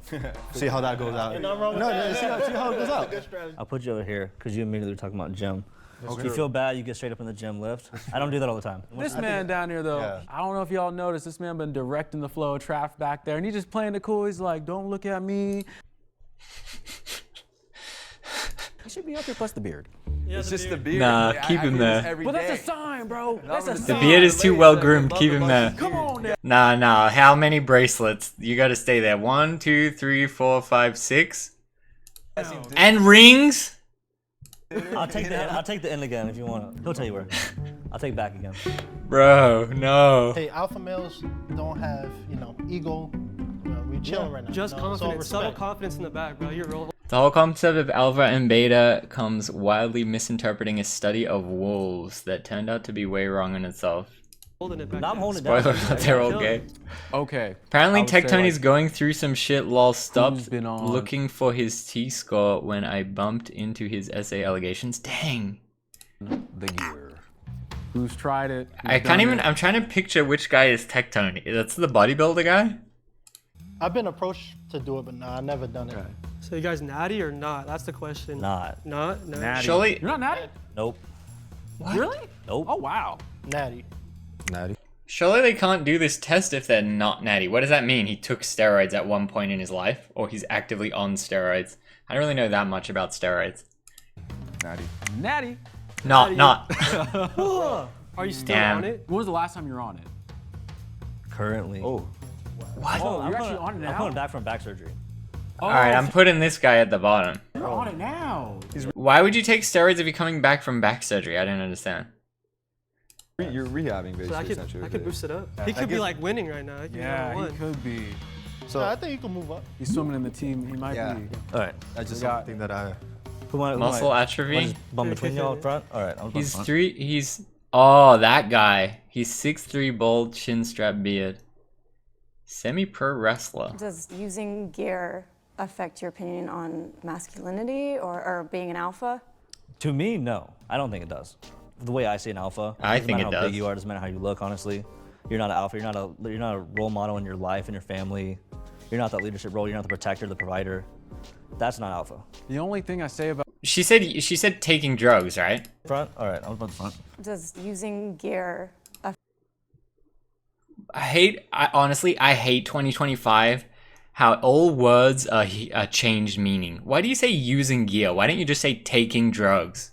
Speaker 15: See how that goes out.
Speaker 12: Ain't nothing wrong with that.
Speaker 15: See how it goes out.
Speaker 16: I'll put you over here because you immediately were talking about gym.
Speaker 15: Okay.
Speaker 16: If you feel bad, you get straight up in the gym lift. I don't do that all the time.
Speaker 10: This man down here though, I don't know if y'all noticed, this man been directing the flow of traffic back there, and he just playing it cool. He's like, don't look at me. He should be up here plus the beard.
Speaker 11: It's just the beard.
Speaker 1: Nah, keep him there.
Speaker 10: But that's a sign, bro. That's a
Speaker 1: The
Speaker 10: sign.
Speaker 1: beard is too well groomed. Keep him there.
Speaker 10: Come on there.
Speaker 1: Nah. How many bracelets? You gotta stay there. 1, 2, 3, 4, 5, 6. And rings?
Speaker 16: I'll take the end again if you want. He'll tell you where. I'll take back again.
Speaker 1: Bro, no.
Speaker 12: Hey, alpha males don't have, ego. We chilling right now.
Speaker 13: Just
Speaker 12: you know? It's all
Speaker 13: confidence, subtle
Speaker 12: respect.
Speaker 13: confidence in the back, bro. You're real.
Speaker 1: The whole concept of alpha and beta comes widely misinterpreting a study of wolves that turned out to be way wrong in itself.
Speaker 13: Holding it back.
Speaker 16: No, I'm holding it down.
Speaker 1: Spoiler alert, they're all gay.
Speaker 10: Okay.
Speaker 1: Apparently
Speaker 10: I would say,
Speaker 1: Tectony's
Speaker 10: like,
Speaker 1: going through some shit lol stopped
Speaker 10: been on?
Speaker 1: looking for his T-score when I bumped into his essay allegations. Dang.
Speaker 10: The year. Who's tried it?
Speaker 1: I can't even, I'm trying to picture which guy is Tectony. That's the bodybuilder guy?
Speaker 12: I've been approached to do it, but nah, I've never done it.
Speaker 13: So you guys natty or not? That's the question.
Speaker 16: Not.
Speaker 13: Not? No.
Speaker 10: Natty.
Speaker 1: Surely-
Speaker 10: You're not natty?
Speaker 16: Nope.
Speaker 1: What?
Speaker 10: Really?
Speaker 16: Nope.
Speaker 10: Oh, wow.
Speaker 12: Natty.
Speaker 15: Natty.
Speaker 1: Surely they can't do this test if they're not natty. What does that mean? He took steroids at one point in his life? Or he's actively on steroids? I don't really know that much about steroids.
Speaker 15: Natty.
Speaker 10: Natty.
Speaker 1: Not.
Speaker 13: Are you still
Speaker 1: Damn.
Speaker 13: on it?
Speaker 10: When was the last time you were on it?
Speaker 16: Currently.
Speaker 10: Oh.
Speaker 1: What?
Speaker 10: Oh,
Speaker 16: I'm
Speaker 10: you're
Speaker 16: coming-
Speaker 10: actually on it now?
Speaker 16: I'm coming back from back surgery.
Speaker 1: Alright, I'm putting this guy at the bottom.
Speaker 10: You're on it now.
Speaker 1: Why would you take steroids if you're coming back from back surgery? I don't understand.
Speaker 11: You're rehabbing basically.
Speaker 13: So I
Speaker 11: essentially.
Speaker 13: could boost it up. He
Speaker 11: I
Speaker 13: could be
Speaker 11: guess-
Speaker 13: like winning right now. He could be
Speaker 10: Yeah,
Speaker 13: number
Speaker 10: he
Speaker 13: one.
Speaker 10: could be.
Speaker 12: So I think you can move up.
Speaker 10: He's swimming in the team. He might
Speaker 15: Yeah.
Speaker 10: be.
Speaker 16: All right.
Speaker 15: That's just
Speaker 10: We got-
Speaker 15: something that I.
Speaker 1: Muscle atrophy?
Speaker 16: Just bum between y'all up front? All right. I'm
Speaker 1: He's
Speaker 16: front.
Speaker 1: oh, that guy. He's 6'3", bald, chin strap beard. Semi-pro wrestler.
Speaker 14: Does using gear affect your opinion on masculinity or being an alpha?
Speaker 16: To me, no. I don't think it does. The way I see an alpha.
Speaker 1: I
Speaker 16: doesn't
Speaker 1: think
Speaker 16: matter
Speaker 1: it
Speaker 16: how
Speaker 1: does.
Speaker 16: big you are, doesn't matter how you look, honestly. You're not an alpha. You're not a role model in your life and your family. You're not that leadership role. You're not the protector, the provider. That's not alpha.
Speaker 10: The only thing I say about
Speaker 1: She said taking drugs, right?
Speaker 16: Front? All right. I'm about the front.
Speaker 14: Does using gear
Speaker 1: honestly, I hate 2025. How all words are changed meaning. Why do you say using gear? Why don't you just say taking drugs?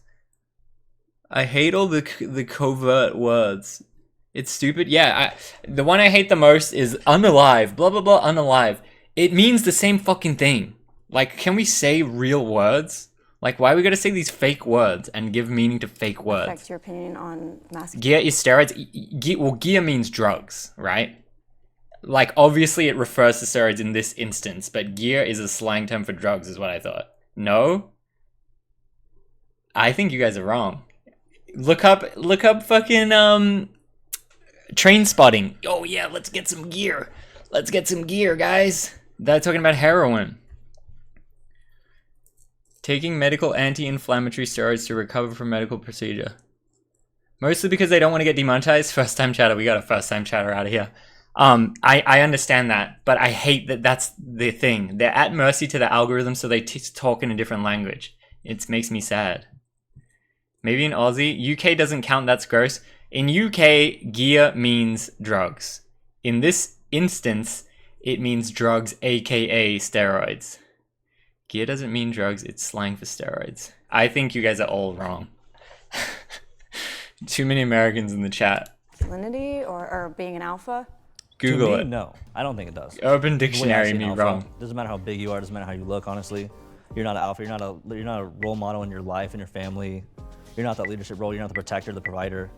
Speaker 1: I hate all the covert words. It's stupid. Yeah, the one I hate the most is unalive. Blah blah blah. Unalive. It means the same fucking thing. Like, can we say real words? Like, why we gotta say these fake words and give meaning to fake words?
Speaker 14: Affect your opinion on masculinity.
Speaker 1: Gear is steroids. Well, gear means drugs, right? Like, obviously it refers to steroids in this instance, but gear is a slang term for drugs, is what I thought. No? I think you guys are wrong. Look up fucking, train spotting. Oh yeah, let's get some gear. Let's get some gear, guys. They're talking about heroin. Taking medical anti-inflammatory steroids to recover from medical procedure. Mostly because they don't want to get demonetized. First time chatter, we got a first time chatter out of here. I understand that, but I hate that that's the thing. They're at mercy to the algorithm, so they talk in a different language. It makes me sad. Maybe in Aussie. UK doesn't count, that's gross. In UK, gear means drugs. In this instance, it means drugs, aka steroids. Gear doesn't mean drugs, it's slang for steroids. I think you guys are all wrong. Too many Americans in the chat.
Speaker 14: Masculinity or being an alpha?
Speaker 1: Google
Speaker 16: to me,
Speaker 1: it.
Speaker 16: No, I don't think it does.
Speaker 1: Urban
Speaker 16: The way I
Speaker 1: Dictionary
Speaker 16: see an
Speaker 1: me
Speaker 16: alpha,
Speaker 1: wrong.
Speaker 16: Doesn't matter how big you are, doesn't matter how you look, honestly. You're not an alpha, you're not a role model in your life and your family. You're not that leadership role, you're not the protector, the provider.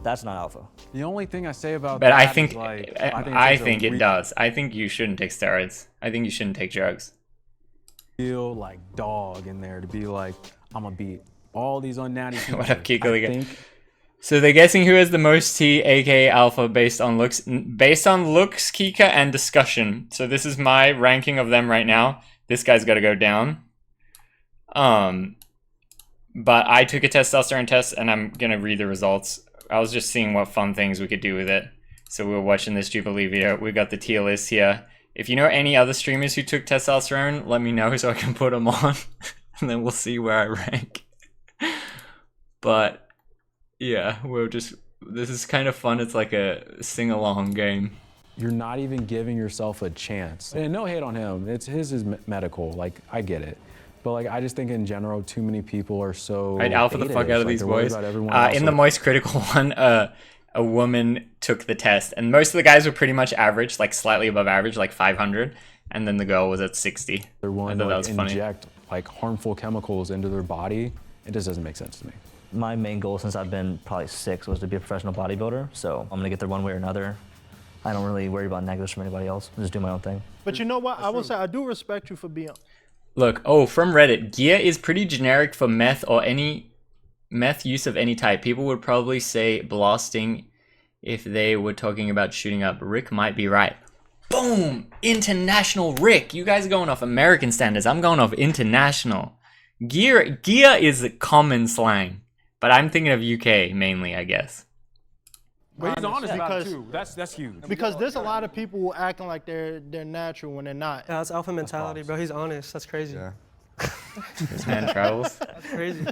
Speaker 16: That's not alpha.
Speaker 10: The only thing I say about
Speaker 1: But
Speaker 10: that
Speaker 1: I think
Speaker 10: is, like,
Speaker 1: I think it does. I think you shouldn't take steroids. I think you shouldn't take drugs.
Speaker 10: Feel like dog in there to be like, I'm gonna beat all these unnatty people.
Speaker 1: What up, Kiko?
Speaker 10: I think
Speaker 1: So they're guessing who has the most T, aka alpha, based on looks. Based on looks, Kika, and discussion. So this is my ranking of them right now. This guy's got to go down. But I took a testosterone test, and I'm gonna read the results. I was just seeing what fun things we could do with it. So we were watching this Jubilee video. We got the tier list here. If you know any other streamers who took testosterone, let me know so I can put them on, and then we'll see where I rank. But yeah, this is kind of fun. It's like a sing-along game.
Speaker 10: you're not even giving yourself a chance. And no hate on him. His is medical. Like, I get it. But like, I just think in general, too many people are so.
Speaker 1: Right, alpha the fuck out of
Speaker 10: like,
Speaker 1: these
Speaker 10: they're worried
Speaker 1: boys.
Speaker 10: about everyone else.
Speaker 1: In the Moist Critical one, a woman took the test, and most of the guys were pretty much average, like slightly above average, like 500, and then the girl was at 60.
Speaker 10: They're willing
Speaker 1: I
Speaker 10: to
Speaker 1: thought that
Speaker 10: like,
Speaker 1: was funny.
Speaker 10: inject like harmful chemicals into their body. It just doesn't make sense to me.
Speaker 16: My main goal since I've been probably 6 was to be a professional bodybuilder. So I'm gonna get there one way or another. I don't really worry about negatives from anybody else. I just do my own thing.
Speaker 12: But you know what? I will say I do respect you for being.
Speaker 1: Look, from Reddit, gear is pretty generic for meth or any meth use of any type. People would probably say blasting if they were talking about shooting up. Rick might be right. Boom! International Rick. You guys are going off American standards. I'm going off international. Gear is common slang, but I'm thinking of UK mainly, I guess.
Speaker 10: But he's honest about it
Speaker 12: Because-
Speaker 10: too. That's huge.
Speaker 12: Because there's a lot of people who acting like they're natural when they're not.
Speaker 13: Yeah, that's alpha mentality, bro. He's honest. That's crazy.
Speaker 17: Yeah.
Speaker 1: This man travels.
Speaker 13: That's crazy.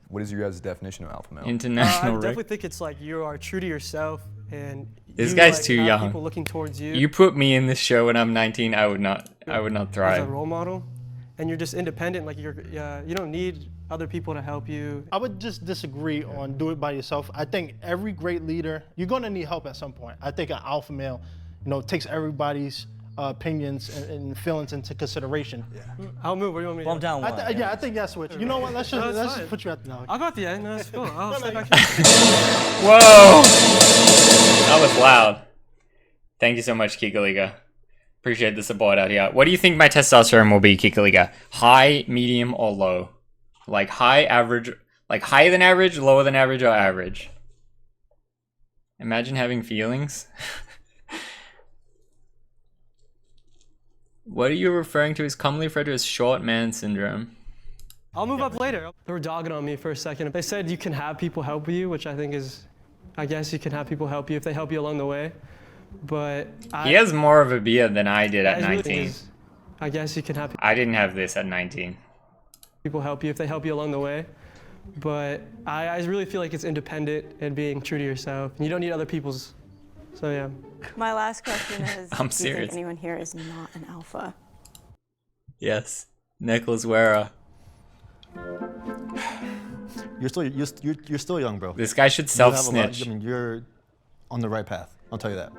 Speaker 17: What is your guys' definition of alpha male?
Speaker 13: I
Speaker 1: International Rick.
Speaker 13: definitely think it's like you are true to yourself and
Speaker 1: This
Speaker 13: you,
Speaker 1: guy's
Speaker 13: like,
Speaker 1: too
Speaker 13: have
Speaker 1: young.
Speaker 13: People looking towards you.
Speaker 1: You put me in this show when I'm 19, I would not
Speaker 13: as a
Speaker 1: thrive.
Speaker 13: role model, and you're just independent. Like you don't need other people to help you.
Speaker 12: I would just disagree on do it by yourself. I think every great leader, you're gonna need help at some point. I think an alpha male, takes everybody's opinions and feelings into consideration. Yeah.
Speaker 13: I'll move. What do you want me to do?
Speaker 16: I'm down one.
Speaker 12: I think that's what. You know what? Let's
Speaker 13: No,
Speaker 12: just
Speaker 13: fine.
Speaker 12: put you at the. No.
Speaker 13: I'll go at the end. No, that's cool. I'll stay back
Speaker 1: Whoa! That was loud. Thank you so much, Kikaliga. Appreciate the support out here. What do you think my testosterone will be, Kikaliga? High, medium, or low? Like high, average, like higher than average, lower than average, or average? Imagine having feelings. What are you referring to as commonly referred to as short man syndrome?
Speaker 13: I'll move up later. They were dogging on me for a second. They said you can have people help you, which I think is, I guess you can have people help you if they help you along the way. But
Speaker 1: He has more of a beard than I did at
Speaker 13: I really
Speaker 1: 19.
Speaker 13: think is- I guess you can have
Speaker 1: I didn't have this at 19.
Speaker 13: people help you if they help you along the way. But I really feel like it's independent and being true to yourself. And you don't need other people's So yeah.
Speaker 14: My last question is,
Speaker 1: I'm
Speaker 14: do you
Speaker 1: serious.
Speaker 14: think anyone here is not an alpha?
Speaker 1: Yes. Necklace wearer.
Speaker 15: You're still young, bro.
Speaker 1: This guy should
Speaker 15: You have a lot-
Speaker 1: self-snitch.
Speaker 15: I mean, you're on the right path. I'll tell you that.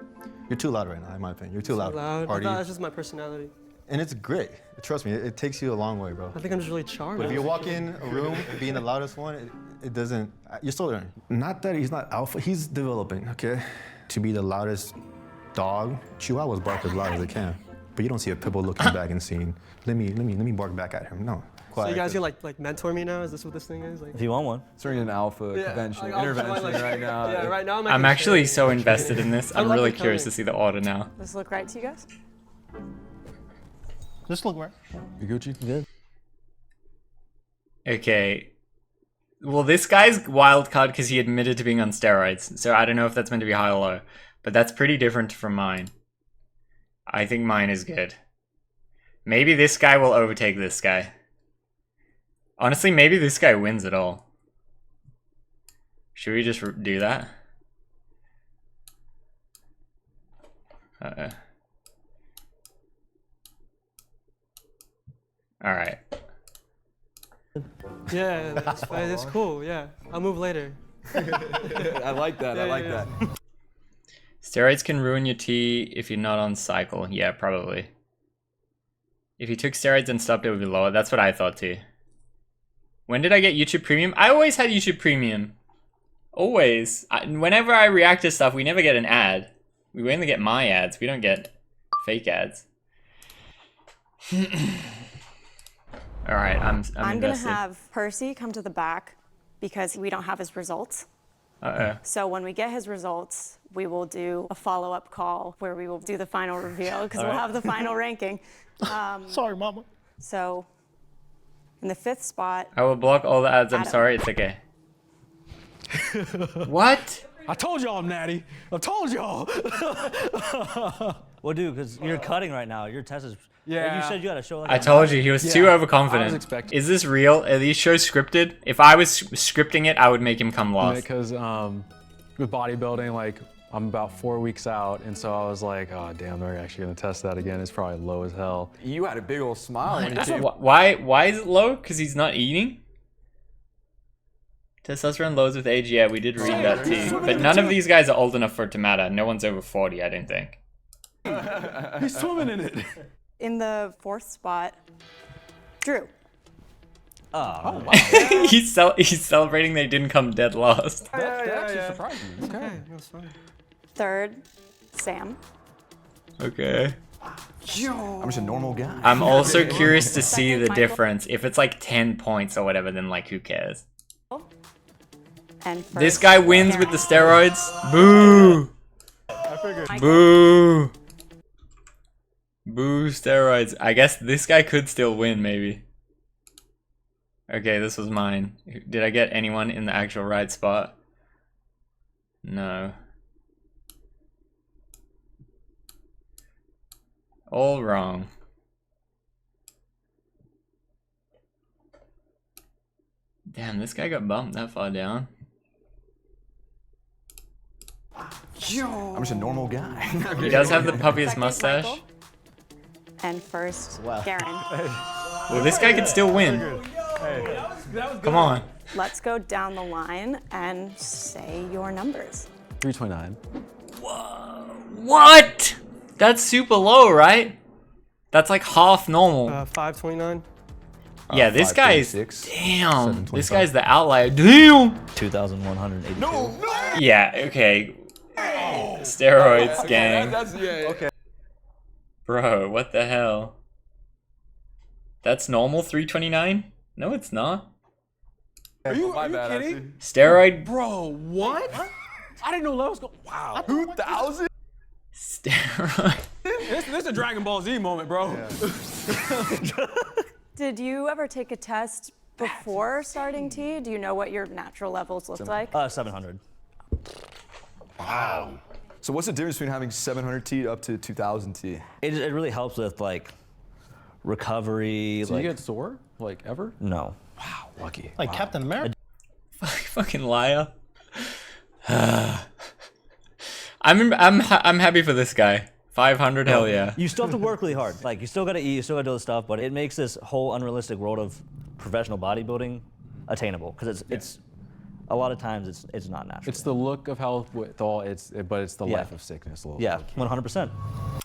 Speaker 15: You're too loud right now, in my opinion. You're too loud.
Speaker 13: I
Speaker 15: Party.
Speaker 13: thought that's just my personality.
Speaker 15: And it's great. Trust me, it takes you a long way, bro.
Speaker 13: I think I'm just really charming.
Speaker 15: But if you walk in a room being the loudest one, it doesn't. You're still learning. Not that he's not alpha. He's developing. Okay. To be the loudest dog, Chihuahuas bark as loud as they can. But you don't see a pit bull looking back and saying, "Let me bark back at him." No.
Speaker 13: So you guys gonna like mentor me now? Is this what this thing is? Like,
Speaker 16: If you want one.
Speaker 17: It's during an alpha convention, intervention right now.
Speaker 13: Yeah, right now
Speaker 1: I'm actually so invested in this. I'm
Speaker 13: love
Speaker 1: really
Speaker 13: the
Speaker 1: curious to
Speaker 13: coloring.
Speaker 1: see the order now.
Speaker 14: Does this look right to you guys?
Speaker 12: Just look right.
Speaker 17: You Gucci?
Speaker 16: Good.
Speaker 1: Okay. Well, this guy's wild card because he admitted to being on steroids. So I don't know if that's meant to be high or low. But that's pretty different from mine. I think mine is good. Maybe this guy will overtake this guy. Honestly, maybe this guy wins it all. Should we just do that? Uh-oh. Alright.
Speaker 13: yeah, that's cool. Yeah, I'll move later.
Speaker 17: I like that. I like that.
Speaker 1: Steroids can ruin your T if you're not on cycle. Yeah, probably. If you took steroids and stopped, it would be lower. That's what I thought too. When did I get YouTube Premium? I always had YouTube Premium. Always. Whenever I react to stuff, we never get an ad. We only get my ads. We don't get fake ads. Alright, I'm
Speaker 14: gonna
Speaker 1: invested.
Speaker 14: have Percy come to the back because we don't have his results.
Speaker 1: Uh-oh.
Speaker 14: So when we get his results, we will do a follow-up call where we will do the final reveal because we'll have the final ranking.
Speaker 12: Sorry, mama.
Speaker 14: So in the 5th spot,
Speaker 1: I will block all the ads. I'm
Speaker 14: Adam.
Speaker 1: sorry. It's okay. What?
Speaker 10: I told y'all I'm natty. I told y'all.
Speaker 16: Well, dude, because you're cutting right now. Your test is.
Speaker 10: Yeah.
Speaker 16: You said you had to show. Like,
Speaker 1: I told you he was too overconfident.
Speaker 10: I was expecting.
Speaker 1: Is this real? Are these shows scripted? If I was scripting it, I would make him come last.
Speaker 10: Because with bodybuilding, like I'm about 4 weeks out, and so I was like, oh damn, they're actually gonna test that again. It's probably low as hell.
Speaker 17: You had a big old smile when you came.
Speaker 1: Why is it low? Because he's not eating? Testosterone lows with age. Yeah, we did read that too. But none of these guys are old enough for it to matter. No one's over 40, I don't think.
Speaker 10: He's swimming in it.
Speaker 14: in the 4th spot, Drew.
Speaker 16: Oh,
Speaker 10: wow.
Speaker 1: he's celebrating they didn't come dead last.
Speaker 10: That actually surprised me.
Speaker 13: Okay, that's fine.
Speaker 14: 3rd, Sam.
Speaker 1: Okay.
Speaker 17: I'm just a normal guy.
Speaker 1: I'm also curious to see the difference. If it's like 10 points or whatever, then like who cares?
Speaker 14: And
Speaker 1: This guy wins with the steroids. Boo! Boo! Boo steroids. I guess this guy could still win, maybe. Okay, this was mine. Did I get anyone in the actual right spot? No. All wrong. Damn, this guy got bumped that far down.
Speaker 17: I'm just a normal guy.
Speaker 1: He does have the puppiest mustache.
Speaker 14: Michael. And first, Garen.
Speaker 1: Well, this guy could still win. Come on.
Speaker 14: Let's go down the line and say your numbers.
Speaker 10: 329.
Speaker 1: What? That's super low, right? That's like half normal.
Speaker 13: 529.
Speaker 1: Yeah, this guy is.
Speaker 17: 536,
Speaker 1: Damn. This
Speaker 17: 725.
Speaker 1: guy's the outlier. Damn.
Speaker 16: 2,182.
Speaker 17: No.
Speaker 1: Yeah, okay. Steroids, gang.
Speaker 17: Okay.
Speaker 1: Bro, what the hell? That's normal 329? No, it's not.
Speaker 10: Are you kidding?
Speaker 1: Steroid.
Speaker 10: Bro, what? I didn't know levels go. Wow.
Speaker 17: 2,000?
Speaker 1: Steroid.
Speaker 10: This is a Dragon Ball Z moment, bro.
Speaker 14: Did you ever take a test before starting T? Do you know what your natural levels look like?
Speaker 16: 700.
Speaker 17: Wow. So what's the difference between having 700 T up to 2,000 T?
Speaker 16: It really helps with like recovery.
Speaker 10: So
Speaker 16: like,
Speaker 10: you get sore, like ever?
Speaker 16: No.
Speaker 10: Wow, lucky.
Speaker 12: Like Captain America.
Speaker 1: Fucking liar. I'm happy for this guy. 500, hell yeah.
Speaker 16: You still have to work really hard. Like, you still gotta eat, you still gotta do this stuff, but it makes this whole unrealistic world of professional bodybuilding attainable. Because it's a lot of times it's not natural.
Speaker 10: It's the look of health with all, but it's the
Speaker 16: Yeah.
Speaker 10: life of sickness. A little
Speaker 16: Yeah,
Speaker 10: bit.
Speaker 16: 100%.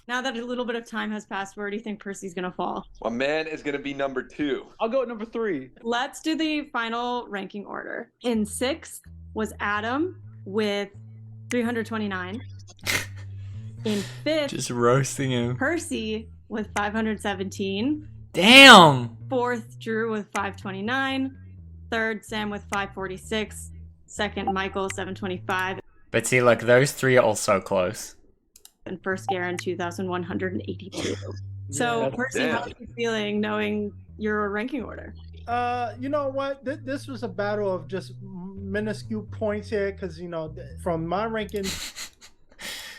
Speaker 14: Now that a little bit of time has passed, where do you think Percy's gonna fall?
Speaker 20: My man is going to be number 2.
Speaker 8: I'll go at number 3.
Speaker 14: Let's do the final ranking order. In 6th was Adam with 329. In 5th,
Speaker 1: Just roasting him.
Speaker 14: Percy with 517.
Speaker 1: Damn!
Speaker 14: 4th, Drew with 529. 3rd, Sam with 546. 2nd, Michael 725.
Speaker 1: But see, look, those 3 are all so close.
Speaker 14: And first, Garen 2,182. So,
Speaker 12: Yeah.
Speaker 14: Percy, how are you feeling knowing your ranking order?
Speaker 12: You know what? This was a battle of just minuscule points here, because you know, from my ranking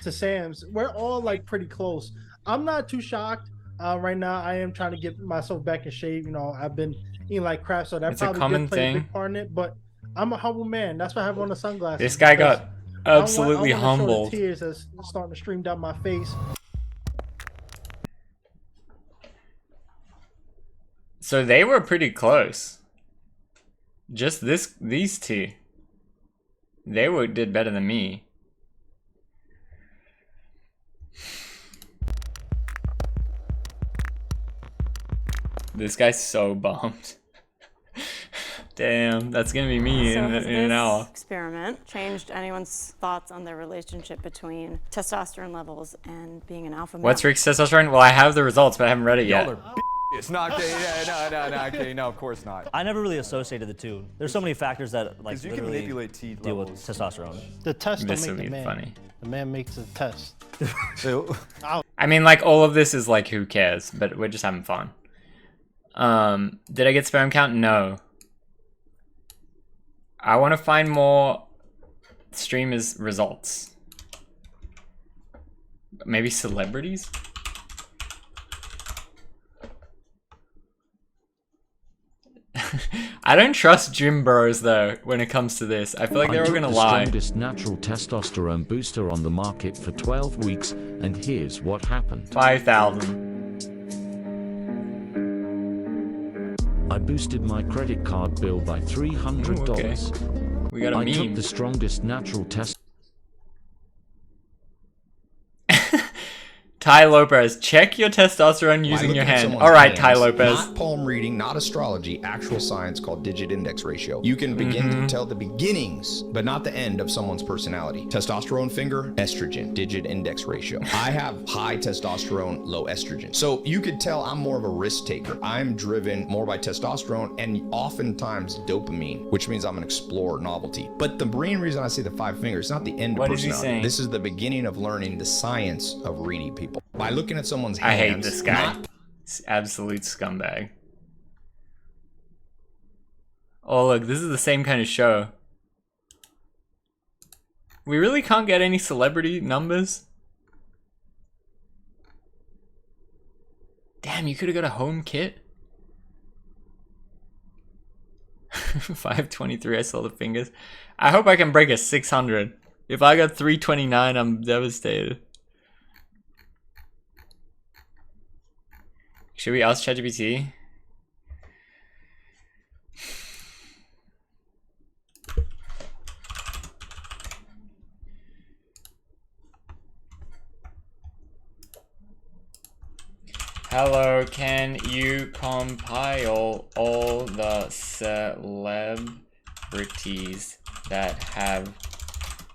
Speaker 12: to Sam's, we're all like pretty close. I'm not too shocked right now. I am trying to get myself back in shape. You know, I've been eating like crap, so that
Speaker 1: It's a
Speaker 12: probably
Speaker 1: common
Speaker 12: did play a
Speaker 1: thing.
Speaker 12: big part in it. But I'm a humble man. That's why I have on the sunglasses.
Speaker 1: This guy
Speaker 12: because
Speaker 1: got
Speaker 12: I
Speaker 1: absolutely
Speaker 12: wanna show the
Speaker 1: humbled.
Speaker 12: tears that's starting to stream down my face.
Speaker 1: So they were pretty close. Just these 2. They did better than me. This guy's so bummed. Damn, that's gonna be me
Speaker 14: So
Speaker 1: in
Speaker 14: has
Speaker 1: an
Speaker 14: this
Speaker 1: hour.
Speaker 14: experiment changed anyone's thoughts on the relationship between testosterone levels and being an alpha male?
Speaker 1: What's Rick's testosterone? Well, I have the results, but I haven't read it yet.
Speaker 17: It's not okay. No, of course not.
Speaker 16: I never really associated the two. There's so many factors that like
Speaker 17: 'Cause you can
Speaker 16: literally
Speaker 17: manipulate T
Speaker 16: deal with
Speaker 17: levels.
Speaker 16: testosterone.
Speaker 12: The test
Speaker 1: This
Speaker 12: don't
Speaker 1: would
Speaker 12: make the
Speaker 1: be
Speaker 12: man.
Speaker 1: funny.
Speaker 12: The man makes the test.
Speaker 1: I mean, like, all of this is like, who cares? But we're just having fun. Did I get sperm count? No. I want to find more streamers' results. Maybe celebrities? I don't trust gym bros though when it comes to this. I feel like they're all gonna lie.
Speaker 21: I took the strongest natural testosterone booster on the market for 12 weeks, and here's what happened.
Speaker 1: 5,000.
Speaker 21: I boosted my credit card bill by $300.
Speaker 1: We got a
Speaker 21: I
Speaker 1: meme.
Speaker 21: took the strongest natural test.
Speaker 1: Ty Lopez, check your testosterone using your hand. All right, Ty Lopez.
Speaker 22: Not palm reading, not astrology, actual science called digit index ratio. You can begin to tell the beginnings, but not the end of someone's personality. Testosterone finger, estrogen, digit index ratio. I have high testosterone, low estrogen. So you could tell I'm more of a risk taker. I'm driven more by testosterone and oftentimes dopamine, which means I'm an explorer, novelty. But the main reason I say the 5 fingers, it's not the end
Speaker 1: What
Speaker 22: of
Speaker 1: is he
Speaker 22: personality.
Speaker 1: saying?
Speaker 22: This is the beginning of learning the science of reading people. By looking at someone's
Speaker 1: I
Speaker 22: hands,
Speaker 1: hate this guy.
Speaker 22: not
Speaker 1: It's absolute scumbag. Oh look, this is the same kind of show. We really can't get any celebrity numbers? Damn, you could have got a home kit? 523, I saw the fingers. I hope I can break a 600. If I got 329, I'm devastated. Should we ask ChatGPT? Hello, can you compile all the celebrities that have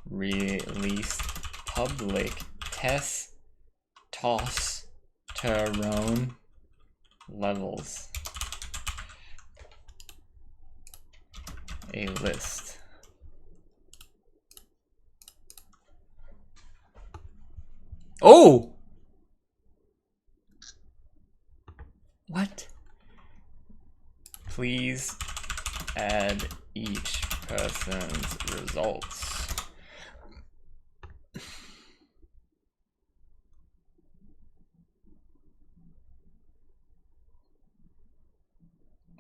Speaker 1: released public testosterone levels? A list. Oh! What? Please add each person's results.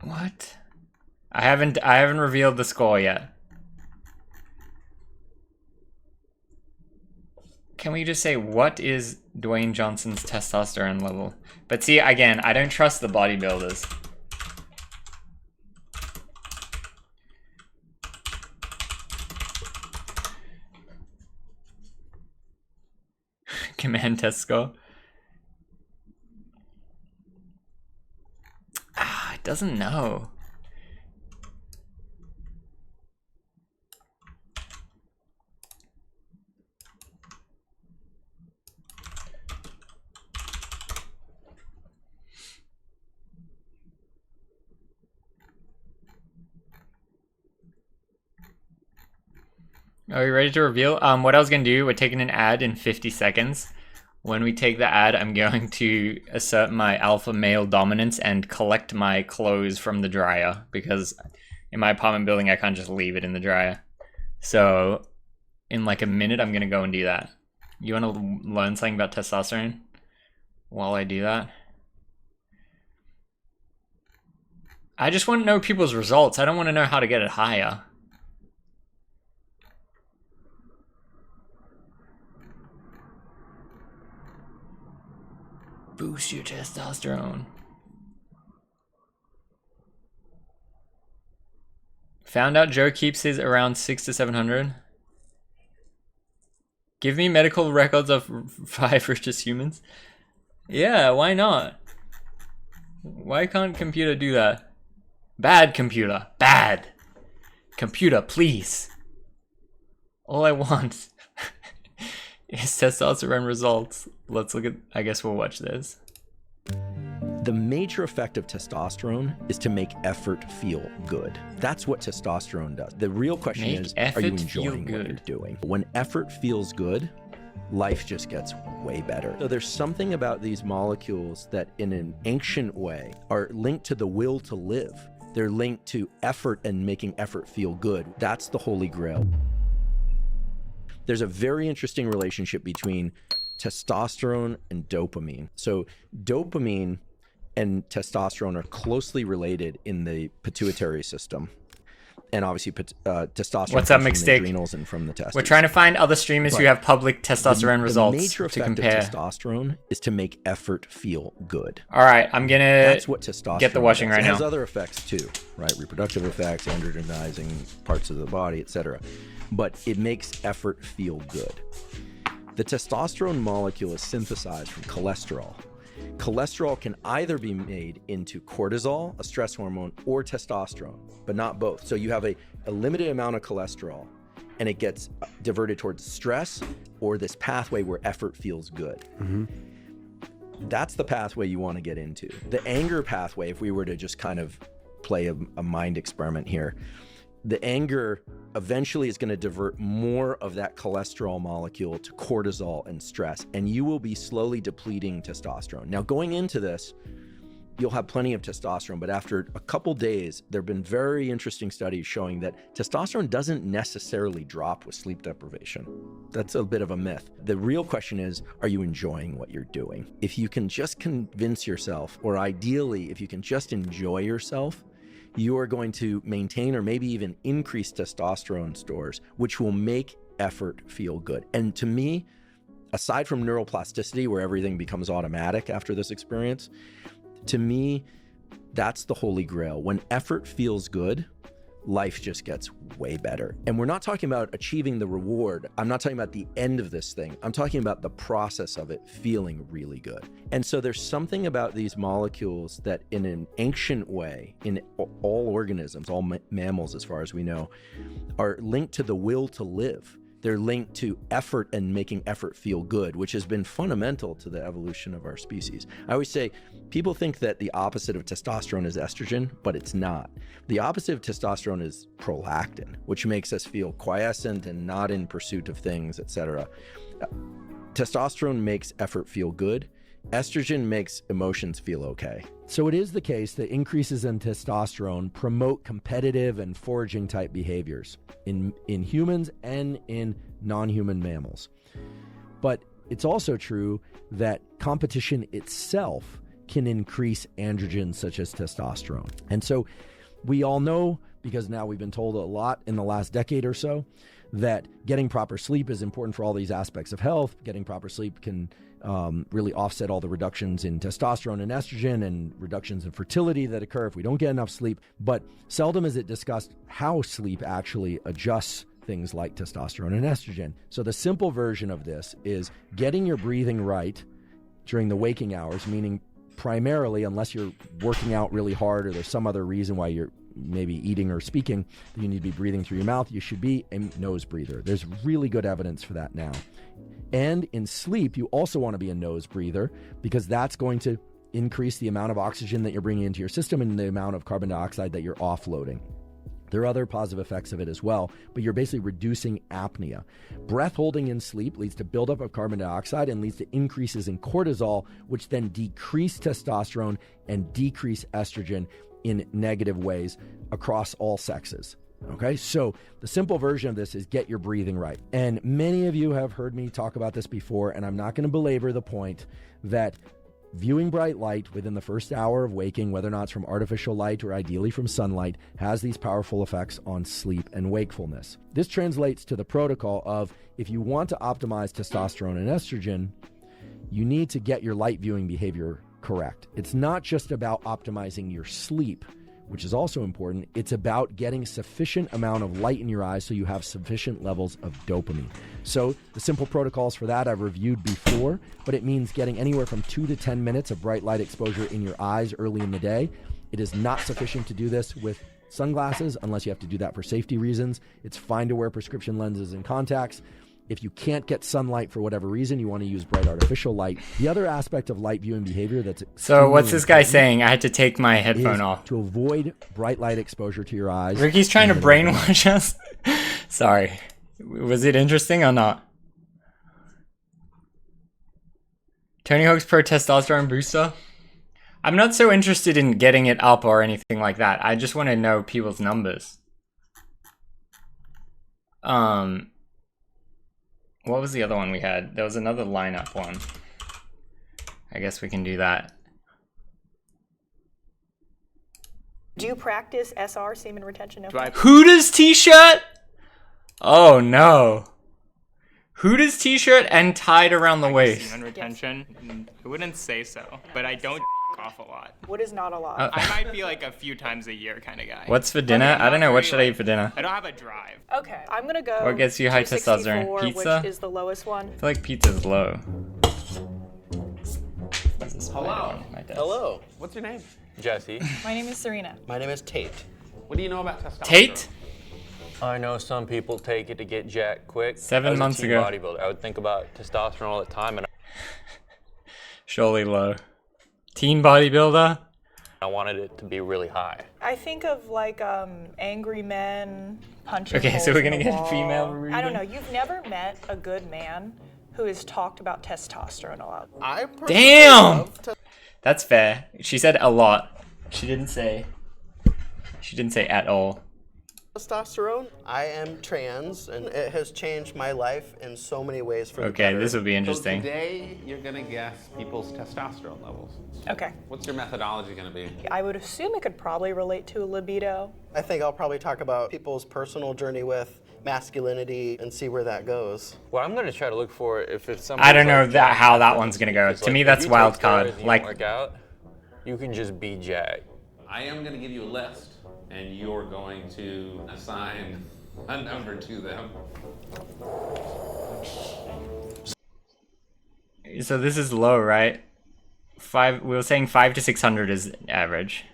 Speaker 1: What? I haven't revealed the score yet. Can we just say, what is Dwayne Johnson's testosterone level? But see, again, I don't trust the bodybuilders. Command test score. It doesn't know. Are we ready to reveal? What I was going to do, we're taking an ad in 50 seconds. When we take the ad, I'm going to assert my alpha male dominance and collect my clothes from the dryer, because in my apartment building, I can't just leave it in the dryer. So in like a minute, I'm going to go and do that. You want to learn something about testosterone while I do that? I just want to know people's results. I don't want to know how to get it higher. Boost your testosterone. Found out Joe keeps his around 600 to 700. Give me medical records of 5 richest humans. Yeah, why not? Why can't computer do that? Bad computer. Bad. Computer, please. All I want is testosterone results. Let's look at, I guess we'll watch this.
Speaker 3: The major effect of testosterone is to make effort feel good. That's what testosterone does. The real question is, are you enjoying what you're doing? When effort feels good, life just gets way better. So there's something about these molecules that in an ancient way are linked to the will to live. They're linked to effort and making effort feel good. That's the holy grail. There's a very interesting relationship between testosterone and dopamine. So dopamine and testosterone are closely related in the pituitary system. And obviously testosterone
Speaker 1: What's up,
Speaker 3: comes from the
Speaker 1: Mixtape?
Speaker 3: adrenals and from the testes.
Speaker 1: We're trying to find other streamers who have public testosterone results
Speaker 3: The major
Speaker 1: to
Speaker 3: effect
Speaker 1: compare.
Speaker 3: of testosterone is to make effort feel good.
Speaker 1: All right, I'm gonna
Speaker 3: That's what testosterone
Speaker 1: get the washing
Speaker 3: does.
Speaker 1: right
Speaker 3: It has
Speaker 1: now.
Speaker 3: other effects too, right? Reproductive effects, androgenizing parts of the body, etc. But it makes effort feel good. The testosterone molecule is synthesized from cholesterol. Cholesterol can either be made into cortisol, a stress hormone, or testosterone, but not both. So you have a limited amount of cholesterol and it gets diverted towards stress or this pathway where effort feels good. That's the pathway you want to get into. The anger pathway, if we were to just kind of play a mind experiment here, the anger eventually is going to divert more of that cholesterol molecule to cortisol and stress, and you will be slowly depleting testosterone. Now, going into this, you'll have plenty of testosterone, but after a couple days, there have been very interesting studies showing that testosterone doesn't necessarily drop with sleep deprivation. That's a bit of a myth. The real question is, are you enjoying what you're doing? If you can just convince yourself, or ideally, if you can just enjoy yourself, you are going to maintain or maybe even increase testosterone stores, which will make effort feel good. And to me, aside from neuroplasticity, where everything becomes automatic after this experience, to me, that's the holy grail. When effort feels good, life just gets way better. And we're not talking about achieving the reward. I'm not talking about the end of this thing. I'm talking about the process of it feeling really good. And so there's something about these molecules that in an ancient way, in all organisms, all mammals as far as we know, are linked to the will to live. They're linked to effort and making effort feel good, which has been fundamental to the evolution of our species. I always say, people think that the opposite of testosterone is estrogen, but it's not. The opposite of testosterone is prolactin, which makes us feel quiescent and not in pursuit of things, etc. Testosterone makes effort feel good. Estrogen makes emotions feel okay. So it is the case that increases in testosterone promote competitive and foraging type behaviors in humans and in non-human mammals. But it's also true that competition itself can increase androgens such as testosterone. And so we all know, because now we've been told a lot in the last decade or so, that getting proper sleep is important for all these aspects of health. Getting proper sleep can really offset all the reductions in testosterone and estrogen and reductions in fertility that occur if we don't get enough sleep. But seldom is it discussed how sleep actually adjusts things like testosterone and estrogen. So the simple version of this is getting your breathing right during the waking hours, meaning primarily, unless you're working out really hard or there's some other reason why you're maybe eating or speaking, you need to be breathing through your mouth, you should be a nose breather. There's really good evidence for that now. And in sleep, you also want to be a nose breather because that's going to increase the amount of oxygen that you're bringing into your system and the amount of carbon dioxide that you're offloading. There are other positive effects of it as well, but you're basically reducing apnea. Breath holding in sleep leads to buildup of carbon dioxide and leads to increases in cortisol, which then decrease testosterone and decrease estrogen in negative ways across all sexes. Okay, so the simple version of this is get your breathing right. And many of you have heard me talk about this before, and I'm not going to belabor the point that viewing bright light within the first hour of waking, whether or not it's from artificial light or ideally from sunlight, has these powerful effects on sleep and wakefulness. This translates to the protocol of if you want to optimize testosterone and estrogen, you need to get your light viewing behavior correct. It's not just about optimizing your sleep, which is also important. It's about getting sufficient amount of light in your eyes so you have sufficient levels of dopamine. So the simple protocols for that I've reviewed before, but it means getting anywhere from 2 to 10 minutes of bright light exposure in your eyes early in the day. It is not sufficient to do this with sunglasses unless you have to do that for safety reasons. It's fine to wear prescription lenses and contacts. If you can't get sunlight for whatever reason, you want to use bright artificial light. The other aspect of light viewing behavior that's
Speaker 1: So what's this guy saying? I had to take my headphone off.
Speaker 3: To avoid bright light exposure to your eyes.
Speaker 1: Ricky's trying to brainwash us. Sorry. Was it interesting or not? Tony Hawk's Pro Testosterone Booster? I'm not so interested in getting it up or anything like that. I just want to know people's numbers. What was the other one we had? There was another lineup one. I guess we can do that.
Speaker 2: Do you practice SR, semen retention?
Speaker 1: Hooters t-shirt? Oh no. Hooters t-shirt and tied around the waist.
Speaker 5: Semen retention? I wouldn't say so, but I don't off a lot.
Speaker 2: What is not a lot?
Speaker 5: I might be like a few times a year kind of guy.
Speaker 1: What's for dinner? I don't know. What should I eat for dinner?
Speaker 5: I don't have a drive.
Speaker 2: Okay, I'm gonna go.
Speaker 1: What gets you high testosterone? Pizza?
Speaker 2: Which is the lowest one.
Speaker 1: I feel like pizza's low.
Speaker 23: Hello.
Speaker 5: Hello.
Speaker 23: What's your name? Jesse.
Speaker 2: My name is Serena.
Speaker 23: My name is Tate. What do you know about testosterone?
Speaker 1: Tate?
Speaker 23: I know some people take it to get jacked quick.
Speaker 1: 7 months ago.
Speaker 23: Bodybuilder. I would think about testosterone all the time, and
Speaker 1: surely low. Teen bodybuilder?
Speaker 23: I wanted it to be really high.
Speaker 2: I think of like angry men punching.
Speaker 1: Okay, so we're gonna get
Speaker 2: wall.
Speaker 1: female reading?
Speaker 2: I don't know. You've never met a good man who has talked about testosterone a lot.
Speaker 1: Damn! That's fair. She said a lot. She didn't say at all.
Speaker 23: Testosterone. I am trans, and it has changed my life in so many ways for the
Speaker 1: Okay,
Speaker 23: better.
Speaker 1: this will be interesting.
Speaker 23: So today, you're gonna guess people's testosterone levels.
Speaker 2: Okay.
Speaker 23: What's your methodology gonna be?
Speaker 2: I would assume it could probably relate to libido. I think I'll probably talk about people's personal journey with masculinity and see where that goes.
Speaker 23: Well, I'm gonna try to look for if it's something.
Speaker 1: I don't know how that one's gonna go. To me, that's wild card. Like,
Speaker 23: work out, you can just be jacked.
Speaker 24: I am going to give you a list, and you're going to assign a number to them.
Speaker 1: so this is low, right? We were saying 500 to 600 is average.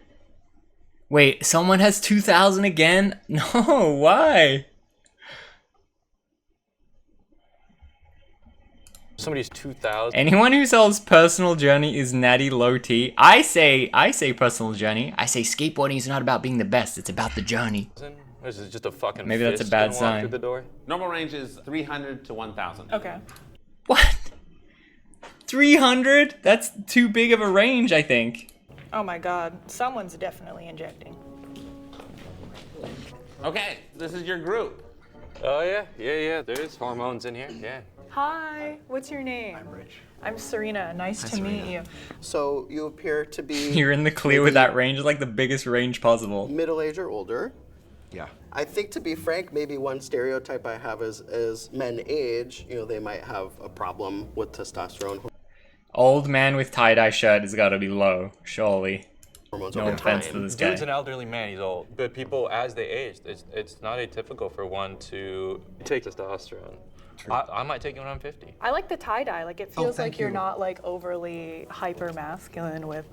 Speaker 1: Wait, someone has 2,000 again? No, why?
Speaker 23: Somebody's 2,000.
Speaker 1: Anyone who sells personal journey is natty low T. I say personal journey. I say skateboarding is not about being the best. It's about the journey.
Speaker 23: This is just a fucking.
Speaker 1: Maybe that's a
Speaker 23: fist
Speaker 1: bad
Speaker 23: gonna walk
Speaker 1: sign.
Speaker 23: through the door.
Speaker 24: Normal range is 300 to 1,000.
Speaker 2: Okay.
Speaker 1: 300? That's too big of a range, I think.
Speaker 2: Oh my God, someone's definitely injecting.
Speaker 24: Okay, this is your group.
Speaker 23: Oh yeah. There's hormones in here. Yeah.
Speaker 2: Hi, what's your name? I'm Rich. I'm Serena. Nice to meet you.
Speaker 23: So you appear to be.
Speaker 1: You're in the clear with that range, like the biggest range possible.
Speaker 23: Middle age or older.
Speaker 3: Yeah.
Speaker 2: I think, to be frank, maybe one stereotype I have is as men age, they might have a problem with testosterone.
Speaker 1: Old man with tie-dye shirt has got to be low, surely.
Speaker 2: Hormones
Speaker 1: No
Speaker 2: over
Speaker 1: offense
Speaker 2: time.
Speaker 1: to this guy.
Speaker 4: Dude's an elderly man, he's old. But people, as they age, it's not atypical for one to take testosterone. I might take it when I'm 50.
Speaker 6: I like the tie-dye. Like, it feels
Speaker 4: thank
Speaker 6: like you're
Speaker 4: you.
Speaker 6: not like overly hyper masculine with.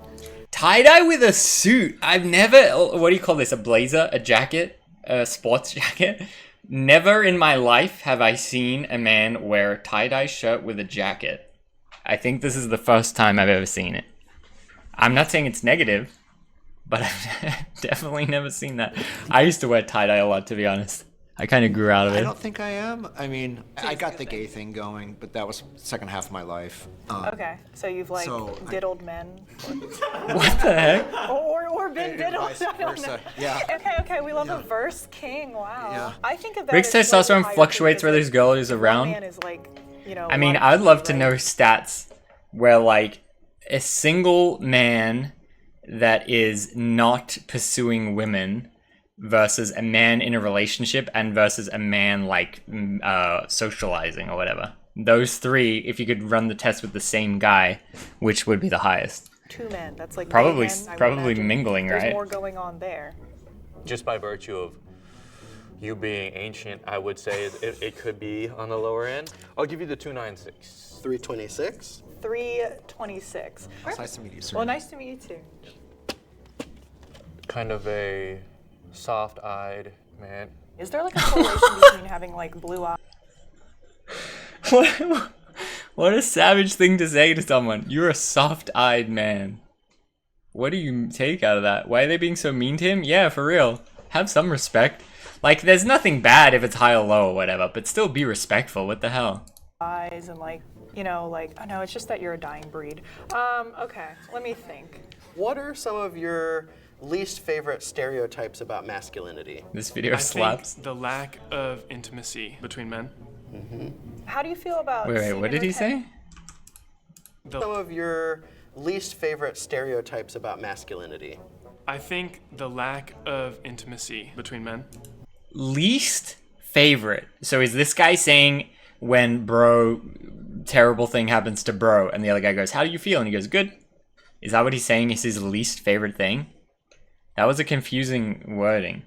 Speaker 1: Tie-dye with a suit. I've never, what do you call this, a blazer, a jacket, a sports jacket? Never in my life have I seen a man wear a tie-dye shirt with a jacket. I think this is the first time I've ever seen it. I'm not saying it's negative, but I've definitely never seen that. I used to wear tie-dye a lot, to be honest. I kind of grew out of it.
Speaker 7: I don't think I am. I mean, I got the gay thing going, but that was the second half of my life.
Speaker 6: Okay, so you've like diddled men.
Speaker 1: What the heck?
Speaker 6: Or been diddled.
Speaker 7: vice
Speaker 6: I don't know.
Speaker 7: versa, yeah.
Speaker 6: Okay, we love a verse king. Wow.
Speaker 7: Yeah.
Speaker 6: I think of that.
Speaker 1: Rick's
Speaker 6: as slightly
Speaker 1: testosterone
Speaker 6: higher
Speaker 1: fluctuates
Speaker 6: because,
Speaker 1: whether his girl is
Speaker 6: one
Speaker 1: around.
Speaker 6: man is like,
Speaker 1: I mean, I'd love to know stats where, like, a single man that is not pursuing women versus a man in a relationship and versus a man, like, socializing or whatever. Those three, if you could run the test with the same guy, which would be the highest?
Speaker 6: 2 men. That's like
Speaker 1: Probably,
Speaker 6: gay men, I would
Speaker 1: probably
Speaker 6: imagine.
Speaker 1: mingling,
Speaker 6: There's
Speaker 1: right?
Speaker 6: more going on there.
Speaker 4: Just by virtue of you being ancient, I would say it could be on the lower end. I'll give you the 296.
Speaker 2: 326?
Speaker 6: 326.
Speaker 7: It's nice to meet you, sir.
Speaker 6: Well, nice to meet you too.
Speaker 4: Kind of a soft-eyed man.
Speaker 6: Is there like a correlation between having like blue eyes?
Speaker 1: What a savage thing to say to someone. You're a soft-eyed man. What do you take out of that? Why are they being so mean to him? Yeah, for real. Have some respect. Like, there's nothing bad if it's high or low or whatever, but still be respectful. What the hell?
Speaker 6: Eyes and like, oh no, it's just that you're a dying breed. Okay, let me think.
Speaker 2: What are some of your least favorite stereotypes about masculinity?
Speaker 1: This video slaps.
Speaker 9: The lack of intimacy between men.
Speaker 6: How do you feel about
Speaker 1: Wait, what did he say?
Speaker 2: Some of your least favorite stereotypes about masculinity.
Speaker 9: I think the lack of intimacy between men.
Speaker 1: Least favorite. So is this guy saying when bro, terrible thing happens to bro, and the other guy goes, how do you feel? And he goes, good. Is that what he's saying is his least favorite thing? That was a confusing wording.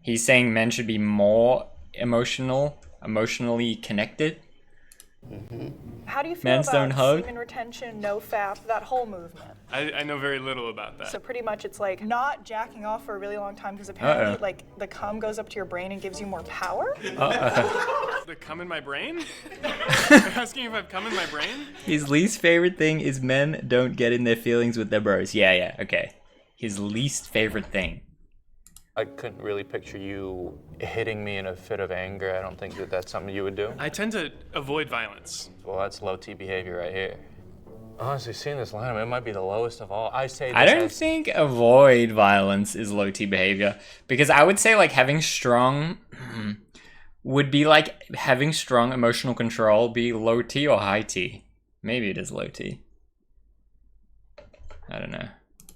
Speaker 1: He's saying men should be more emotionally connected.
Speaker 6: How do you feel
Speaker 1: Men's don't
Speaker 6: about
Speaker 1: hug?
Speaker 6: semen retention, no fap, that whole movement?
Speaker 9: I know very little about that.
Speaker 6: So pretty much it's like not jacking off for a really long time because apparently
Speaker 1: Uh-oh.
Speaker 6: like the cum goes up to your brain and gives you more power.
Speaker 9: The cum in my brain? You're asking if I've cum in my brain?
Speaker 1: His least favorite thing is men don't get in their feelings with their bros. Yeah, okay. His least favorite thing.
Speaker 4: I couldn't really picture you hitting me in a fit of anger. I don't think that that's something you would do.
Speaker 9: I tend to avoid violence.
Speaker 4: Well, that's low T behavior right here. Honestly, seeing this lineup, it might be the lowest of all. I say this
Speaker 1: I don't
Speaker 4: as-
Speaker 1: think avoid violence is low T behavior, because I would say like having strong would be like having strong emotional control be low T or high T. Maybe it is low T. I don't know.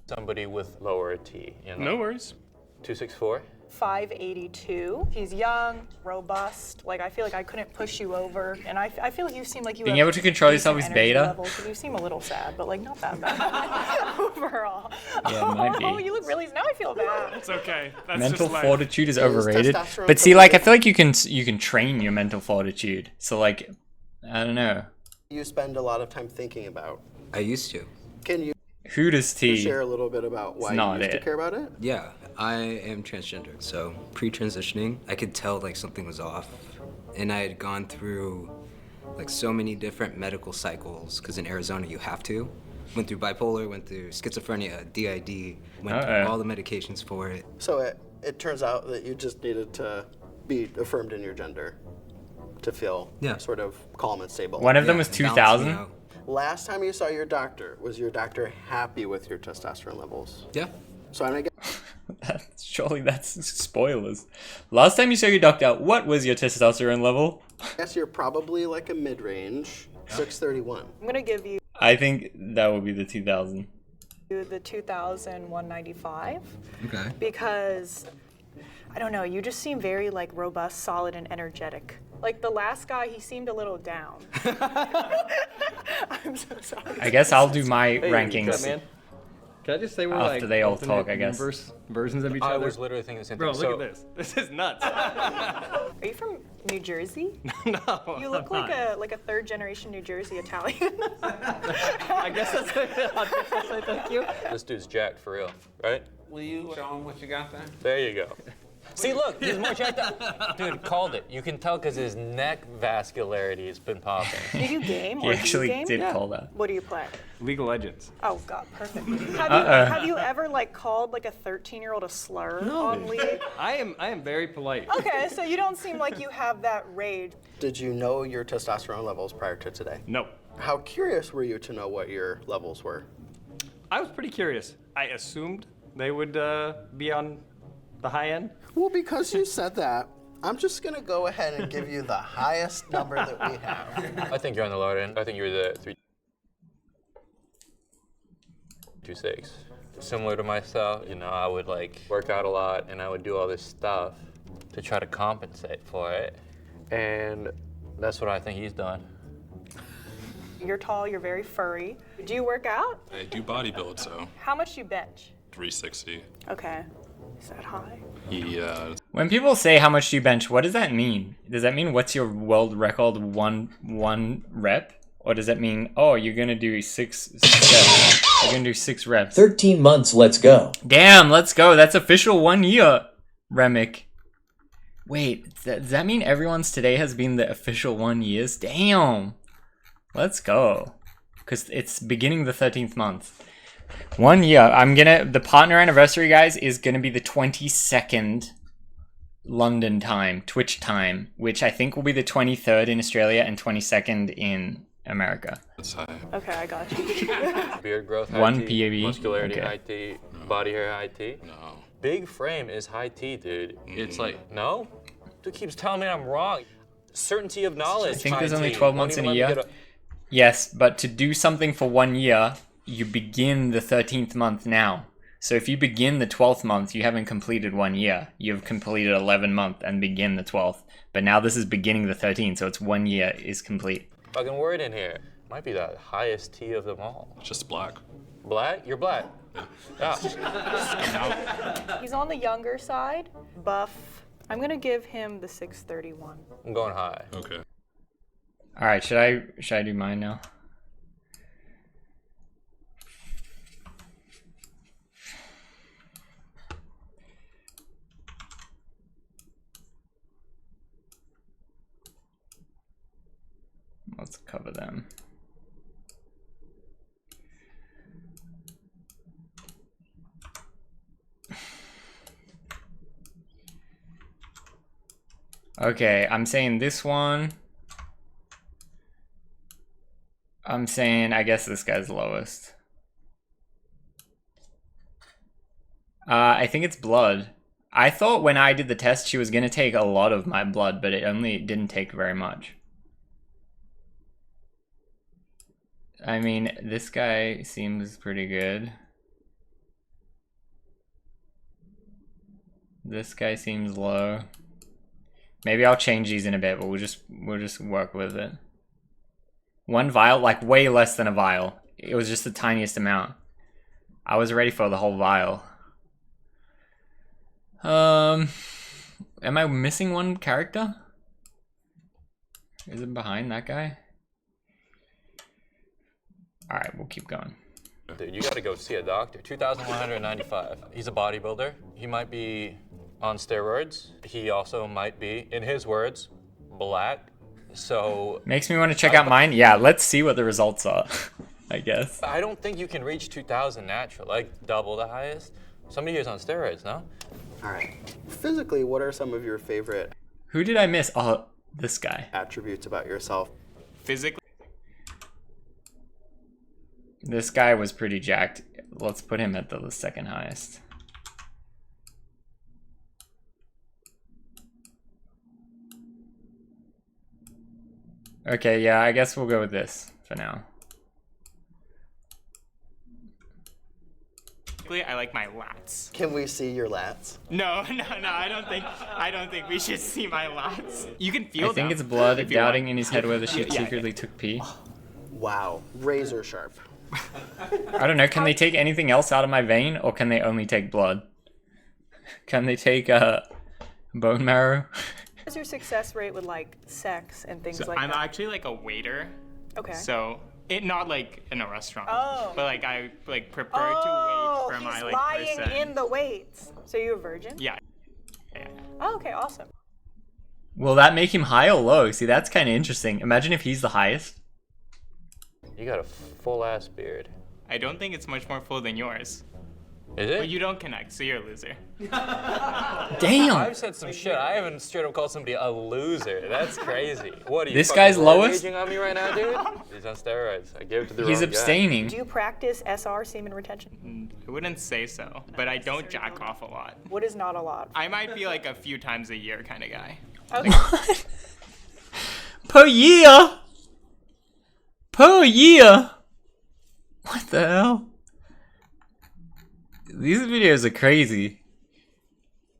Speaker 4: somebody with lower T. You know?
Speaker 9: No worries.
Speaker 4: 264.
Speaker 6: 582. He's young, robust. Like, I feel like I couldn't push you over. And I feel like you seem like you
Speaker 1: Being
Speaker 6: have
Speaker 1: able to control
Speaker 6: decent
Speaker 1: yourself is
Speaker 6: energy
Speaker 1: beta?
Speaker 6: levels, but you seem a little sad, but like not that bad overall.
Speaker 1: Yeah, it might be.
Speaker 6: Oh, you look really, now I feel bad.
Speaker 9: It's okay. That's
Speaker 1: Mental
Speaker 9: just life.
Speaker 1: fortitude is
Speaker 6: Is
Speaker 1: overrated.
Speaker 6: testosterone
Speaker 1: But see, like, I
Speaker 6: overrated?
Speaker 1: feel like you can train your mental fortitude. So, like, I don't know.
Speaker 2: You spend a lot of time thinking about.
Speaker 25: I used to.
Speaker 2: Can you
Speaker 1: Who does T?
Speaker 2: share a little bit about why you used to care about it?
Speaker 25: Yeah, I am transgender. So pre-transitioning, I could tell like something was off, and I had gone through like so many different medical cycles because in Arizona you have to. Went through bipolar, went through schizophrenia, DID, went through all the medications for it.
Speaker 2: So it turns out that you just needed to be affirmed in your gender to feel sort of calm and stable.
Speaker 1: One of them was 2000.
Speaker 2: Last time you saw your doctor, was your doctor happy with your testosterone levels?
Speaker 25: Yeah.
Speaker 2: So I'm gonna
Speaker 1: Surely that's spoilers. Last time you saw your doctor, what was your testosterone level?
Speaker 2: guess you're probably like a mid-range, 631.
Speaker 6: I'm gonna give you
Speaker 1: I think that would be the 2000.
Speaker 6: the 2,195.
Speaker 25: Okay.
Speaker 6: Because I don't know, you just seem very like robust, solid, and energetic. Like the last guy, he seemed a little down. I'm so sorry.
Speaker 1: I guess I'll do my
Speaker 11: Hey,
Speaker 1: rankings
Speaker 11: what's up, man? Can I just say we're
Speaker 1: after
Speaker 11: like
Speaker 1: they all
Speaker 11: alternate
Speaker 1: talk, I guess.
Speaker 11: universe versions of each
Speaker 4: I
Speaker 11: other?
Speaker 4: was literally thinking the same
Speaker 11: Bro,
Speaker 4: thing.
Speaker 11: look
Speaker 4: So-
Speaker 11: at this. This is nuts.
Speaker 6: Are you from New Jersey?
Speaker 11: No,
Speaker 6: You look
Speaker 11: I'm
Speaker 6: like a third generation New Jersey Italian.
Speaker 11: I guess that's I'll say thank you.
Speaker 4: This dude's jacked for real, right?
Speaker 24: Will you show him what you got there?
Speaker 4: There you go. See, look, he's more jacked up. Dude, called it. You can tell because his neck vascularity has been popping.
Speaker 6: Do you game?
Speaker 1: He
Speaker 6: Or
Speaker 1: actually
Speaker 6: do you game?
Speaker 1: did call that.
Speaker 6: What do you play?
Speaker 11: League of Legends.
Speaker 6: Oh God, perfect.
Speaker 1: Uh-oh.
Speaker 6: Have you ever like called like a 13-year-old a slur on League?
Speaker 11: I am very polite.
Speaker 6: Okay, so you don't seem like you have that rage.
Speaker 2: Did you know your testosterone levels prior to today?
Speaker 11: No.
Speaker 2: How curious were you to know what your levels were?
Speaker 11: I was pretty curious. I assumed they would be on the high end.
Speaker 2: Well, because you said that, I'm just gonna go ahead and give you the highest number that we have.
Speaker 4: I think you're on the lower end. I think you're the 326. Similar to myself, you know, I would like work out a lot and I would do all this stuff to try to compensate for it. And that's what I think he's done.
Speaker 6: You're tall, you're very furry. Do you work out?
Speaker 13: I do bodybuild, so
Speaker 6: How much do you bench?
Speaker 13: 360.
Speaker 6: Okay. Is that high?
Speaker 13: Yeah.
Speaker 1: When people say how much do you bench, what does that mean? Does that mean what's your world record one rep? Or does that mean, oh, you're gonna do 6 steps? You're gonna do 6 reps.
Speaker 15: 13 months, let's go.
Speaker 1: Damn, let's go. That's official 1 year, Remick. Wait, does that mean everyone's today has been the official 1 years? Damn. Let's go. Because it's beginning the 13th month. 1 year. The partner anniversary, guys, is gonna be the 22nd London time, Twitch time, which I think will be the 23rd in Australia and 22nd in America.
Speaker 13: That's high.
Speaker 6: Okay, I got you.
Speaker 4: Beard growth, high
Speaker 1: 1
Speaker 4: T.
Speaker 1: PAB.
Speaker 4: Muscularity,
Speaker 1: Okay.
Speaker 4: high T. Body hair, high T.
Speaker 13: No.
Speaker 4: Big frame is high T, dude.
Speaker 24: It's like,
Speaker 4: No? Dude keeps telling me I'm wrong. Certainty of knowledge.
Speaker 1: I think
Speaker 4: high
Speaker 1: there's only
Speaker 4: T.
Speaker 1: 12
Speaker 4: Won't
Speaker 1: months in
Speaker 4: even
Speaker 1: a
Speaker 4: let me
Speaker 1: year.
Speaker 4: get
Speaker 1: Yes, but to do something for 1 year, you begin the 13th month now. So if you begin the 12th month, you haven't completed 1 year. You've completed 11 month and begin the 12th. But now this is beginning the 13th, so it's 1 year is complete.
Speaker 4: Fucking word in here. Might be the highest T of them all.
Speaker 13: Just black.
Speaker 4: Black? You're black. Yeah.
Speaker 6: He's on the younger side, buff. I'm gonna give him the 631.
Speaker 4: I'm going high.
Speaker 13: Okay.
Speaker 1: All right, should I do mine now? Let's cover them. Okay, I'm saying this one. I'm saying, I guess this guy's lowest. I think it's blood. I thought when I did the test she was gonna take a lot of my blood, but it only didn't take very much. I mean, this guy seems pretty good. This guy seems low. Maybe I'll change these in a bit, but we'll just work with it. 1 vial, like way less than a vial. It was just the tiniest amount. I was ready for the whole vial. Am I missing one character? Is it behind that guy? All right, we'll keep going.
Speaker 4: Dude, you gotta go see a doctor. 2,195. He's a bodybuilder. He might be on steroids. He also might be, in his words, black. So
Speaker 1: Makes me want to check out mine. Yeah, let's see what the results are, I guess.
Speaker 4: I don't think you can reach 2,000 natural, like double the highest. Somebody here's on steroids, no?
Speaker 2: All right. Physically, what are some of your favorite
Speaker 1: Who did I miss? Oh, this guy.
Speaker 2: attributes about yourself?
Speaker 5: Physically.
Speaker 1: This guy was pretty jacked. Let's put him at the second highest. Okay, yeah, I guess we'll go with this for now.
Speaker 5: I like my lats.
Speaker 2: Can we see your lats?
Speaker 5: No, I don't think we should see my lats. You can feel
Speaker 1: I think
Speaker 5: them
Speaker 1: it's blood
Speaker 5: if you
Speaker 1: doubting
Speaker 5: want.
Speaker 1: in his head whether she
Speaker 5: Yeah.
Speaker 1: secretly took pee.
Speaker 2: Wow, razor sharp.
Speaker 1: I don't know, can they take anything else out of my vein, or can they only take blood? Can they take bone marrow?
Speaker 6: What's your success rate with like sex and things
Speaker 5: So
Speaker 6: like
Speaker 5: I'm
Speaker 6: that?
Speaker 5: actually like a waiter.
Speaker 6: Okay.
Speaker 5: So not like in a restaurant.
Speaker 6: Oh.
Speaker 5: But like I like prefer to wait for my
Speaker 6: he's
Speaker 5: like
Speaker 6: lying
Speaker 5: person.
Speaker 6: in the weights. So you a virgin?
Speaker 5: Yeah.
Speaker 6: Oh, okay, awesome.
Speaker 1: Will that make him high or low? See, that's kind of interesting. Imagine if he's the highest.
Speaker 4: You got a full ass beard.
Speaker 5: I don't think it's much more full than yours.
Speaker 4: Is it?
Speaker 5: But you don't connect, so you're a loser.
Speaker 1: Damn.
Speaker 4: I've said some shit. I haven't straight up called somebody a loser. That's crazy. What are you?
Speaker 1: This
Speaker 4: fucking
Speaker 1: guy's
Speaker 4: road
Speaker 1: lowest?
Speaker 4: raging on me right now, dude? He's on steroids. I gave it to the
Speaker 1: He's
Speaker 4: wrong guy.
Speaker 1: abstaining.
Speaker 6: Do you practice SR, semen retention?
Speaker 5: I wouldn't say so, but I don't jack off a lot.
Speaker 6: What is not a lot?
Speaker 5: I might be like a few times a year kind of guy.
Speaker 6: Okay.
Speaker 1: Per year? Per year? What the hell? These videos are crazy.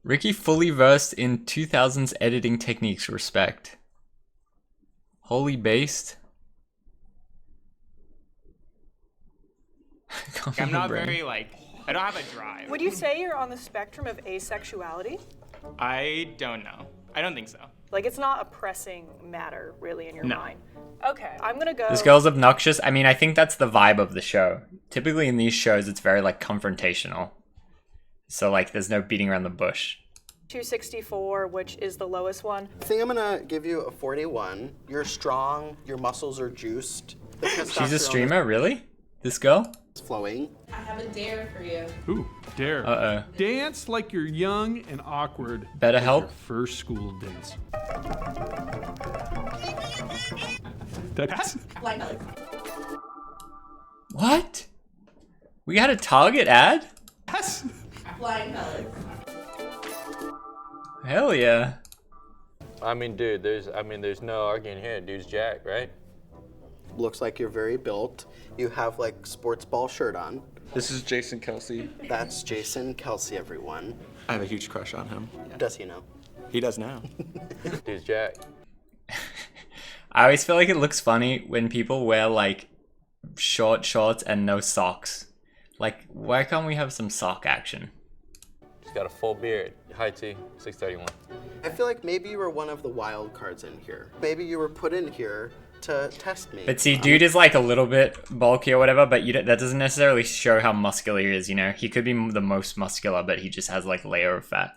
Speaker 1: Ricky fully versed in 2000s editing techniques, respect. Wholly based.
Speaker 5: I'm not very like, I don't have a drive.
Speaker 6: Would you say you're on the spectrum of asexuality?
Speaker 5: I don't know. I don't think so.
Speaker 6: Like it's not a pressing matter really in your
Speaker 5: No.
Speaker 6: mind. Okay, I'm gonna go.
Speaker 1: This girl's obnoxious. I mean, I think that's the vibe of the show. Typically in these shows, it's very like confrontational. So like, there's no beating around the bush.
Speaker 6: 264, which is the lowest one.
Speaker 2: I think I'm gonna give you a 41. You're strong, your muscles are juiced. The
Speaker 1: She's a
Speaker 2: testosterone
Speaker 1: streamer, really? This girl?
Speaker 2: is flowing.
Speaker 10: I have a dare for you.
Speaker 8: Ooh, dare.
Speaker 1: Uh-oh.
Speaker 8: Dance like you're young and awkward.
Speaker 1: Better
Speaker 8: like
Speaker 1: help?
Speaker 8: Your first school dance. That's
Speaker 10: Like
Speaker 1: What? We got a Target ad?
Speaker 8: yes.
Speaker 10: flying colors.
Speaker 1: Hell yeah.
Speaker 4: I mean, dude, there's no arguing here. Dude's Jack, right?
Speaker 2: Looks like you're very built. You have like sports ball shirt on.
Speaker 15: This is Jason Kelsey.
Speaker 2: That's Jason Kelsey, everyone.
Speaker 15: I have a huge crush on him.
Speaker 2: Does he know?
Speaker 15: He does now.
Speaker 4: Dude's Jack.
Speaker 1: I always feel like it looks funny when people wear like short shorts and no socks. Like, why can't we have some sock action?
Speaker 4: He's got a full beard. Hi, T. 631.
Speaker 2: I feel like maybe you were one of the wild cards in here. Maybe you were put in here to test me.
Speaker 1: But see, dude is like a little bit bulky or whatever, but that doesn't necessarily show how muscular he is, you know? He could be the most muscular, but he just has like a layer of fat.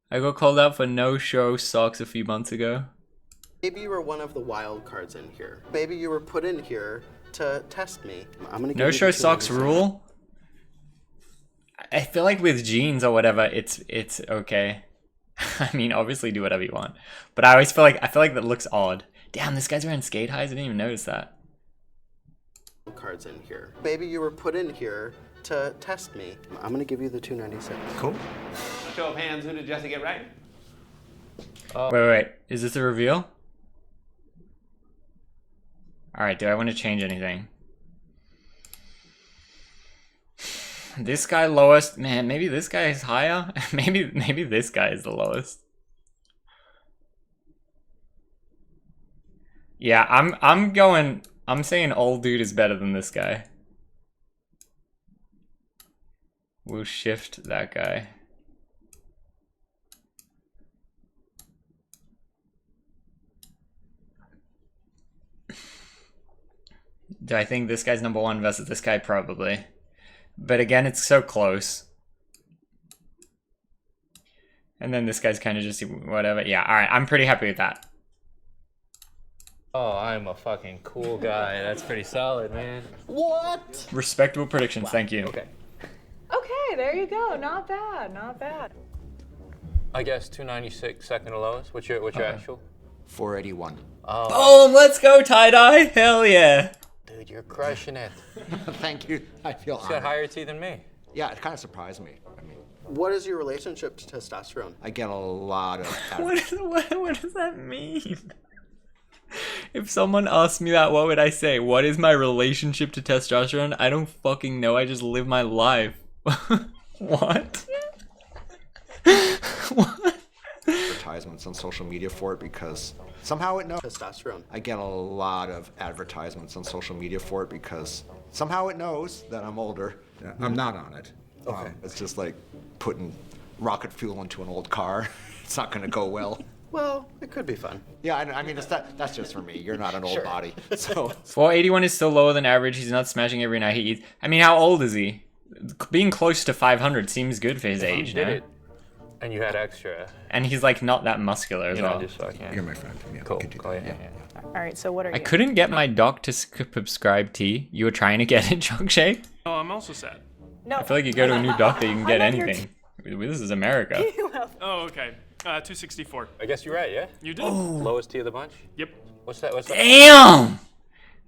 Speaker 1: I got called out for no-show socks a few months ago.
Speaker 2: Maybe you were one of the wild cards in here. Maybe you were put in here to test me. I'm gonna give you
Speaker 1: No-show
Speaker 2: the
Speaker 1: socks
Speaker 2: 296.
Speaker 1: rule? I feel like with jeans or whatever, it's okay. I mean, obviously do whatever you want. But I feel like that looks odd. Damn, this guy's wearing skate highs. I didn't even notice that.
Speaker 2: Cards in here. Maybe you were put in here to test me. I'm gonna give you the 296.
Speaker 15: Cool.
Speaker 18: Show of hands, who did Jesse get right?
Speaker 1: Wait. Is this a reveal? Alright, do I want to change anything? This guy lowest. Man, maybe this guy is higher? maybe this guy is the lowest. Yeah, I'm saying old dude is better than this guy. We'll shift that guy. Do I think this guy's number one versus this guy? Probably. But again, it's so close. And then this guy's kind of just whatever. Yeah, alright, I'm pretty happy with that.
Speaker 4: Oh, I'm a fucking cool guy. That's pretty solid, man.
Speaker 2: What?
Speaker 1: Respectable predictions, thank you.
Speaker 4: Okay.
Speaker 6: Okay, there you go. Not bad, not bad.
Speaker 4: I guess 296, second to lowest. What's your actual?
Speaker 7: 481.
Speaker 4: Oh.
Speaker 1: Boom, let's go, tie-dye. Hell yeah.
Speaker 4: Dude, you're crushing it.
Speaker 7: Thank you. I feel
Speaker 4: He's got higher T than me.
Speaker 7: Yeah, it kind of surprised me. I mean,
Speaker 2: What is your relationship to testosterone?
Speaker 7: I get a lot of.
Speaker 1: What does that mean? If someone asked me that, what would I say? What is my relationship to testosterone? I don't fucking know. I just live my life. What? What?
Speaker 7: Advertisements on social media for it because somehow it knows.
Speaker 2: Testosterone.
Speaker 7: I get a lot of advertisements on social media for it because somehow it knows that I'm older. I'm not on it. Okay. It's just like putting rocket fuel into an old car. It's not going to go well.
Speaker 2: Well, it could be fun.
Speaker 7: Yeah, I mean, that's just for me. You're not an old body, so.
Speaker 1: 481 is still lower than average. He's not smashing every night he eats. I mean, how old is he? Being close to 500 seems good for his age,
Speaker 4: You did
Speaker 1: no?
Speaker 4: it, and you had extra.
Speaker 1: And he's like not that muscular as well.
Speaker 4: Just fucking.
Speaker 7: You're my friend. Yeah,
Speaker 4: Cool.
Speaker 7: we could do
Speaker 4: Cool.
Speaker 7: that,
Speaker 4: Yeah.
Speaker 6: All right, so what are you?
Speaker 1: I couldn't get my doc to subscribe tea. You were trying to get it, Jogshay?
Speaker 9: Oh, I'm also sad.
Speaker 6: No.
Speaker 1: I feel like you go to a new doctor, you can get anything. This is America.
Speaker 9: Oh, okay. 264.
Speaker 4: I guess you're right. Yeah.
Speaker 9: You did.
Speaker 4: Lowest T of the bunch.
Speaker 9: Yep.
Speaker 4: What's that? What's that?
Speaker 1: Damn!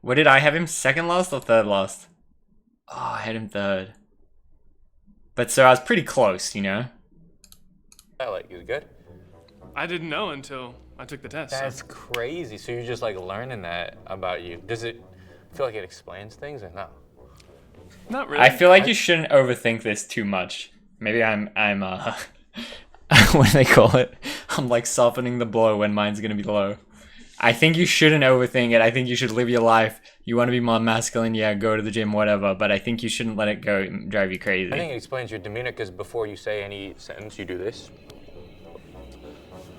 Speaker 1: What did I have him? Second last or third last? Oh, I had him third. But so I was pretty close, you know?
Speaker 4: I like you. Good.
Speaker 9: I didn't know until I took the test.
Speaker 4: That's crazy. So you're just like learning that about you. Does it feel like it explains things or no?
Speaker 9: Not really.
Speaker 1: I feel like you shouldn't overthink this too much. Maybe I'm what do they call it? I'm like softening the blow when mine's gonna be low. I think you shouldn't overthink it. I think you should live your life. You want to be more masculine, yeah, go to the gym, whatever. But I think you shouldn't let it go drive you crazy.
Speaker 4: I think it explains your demeanor because before you say any sentence, you do this.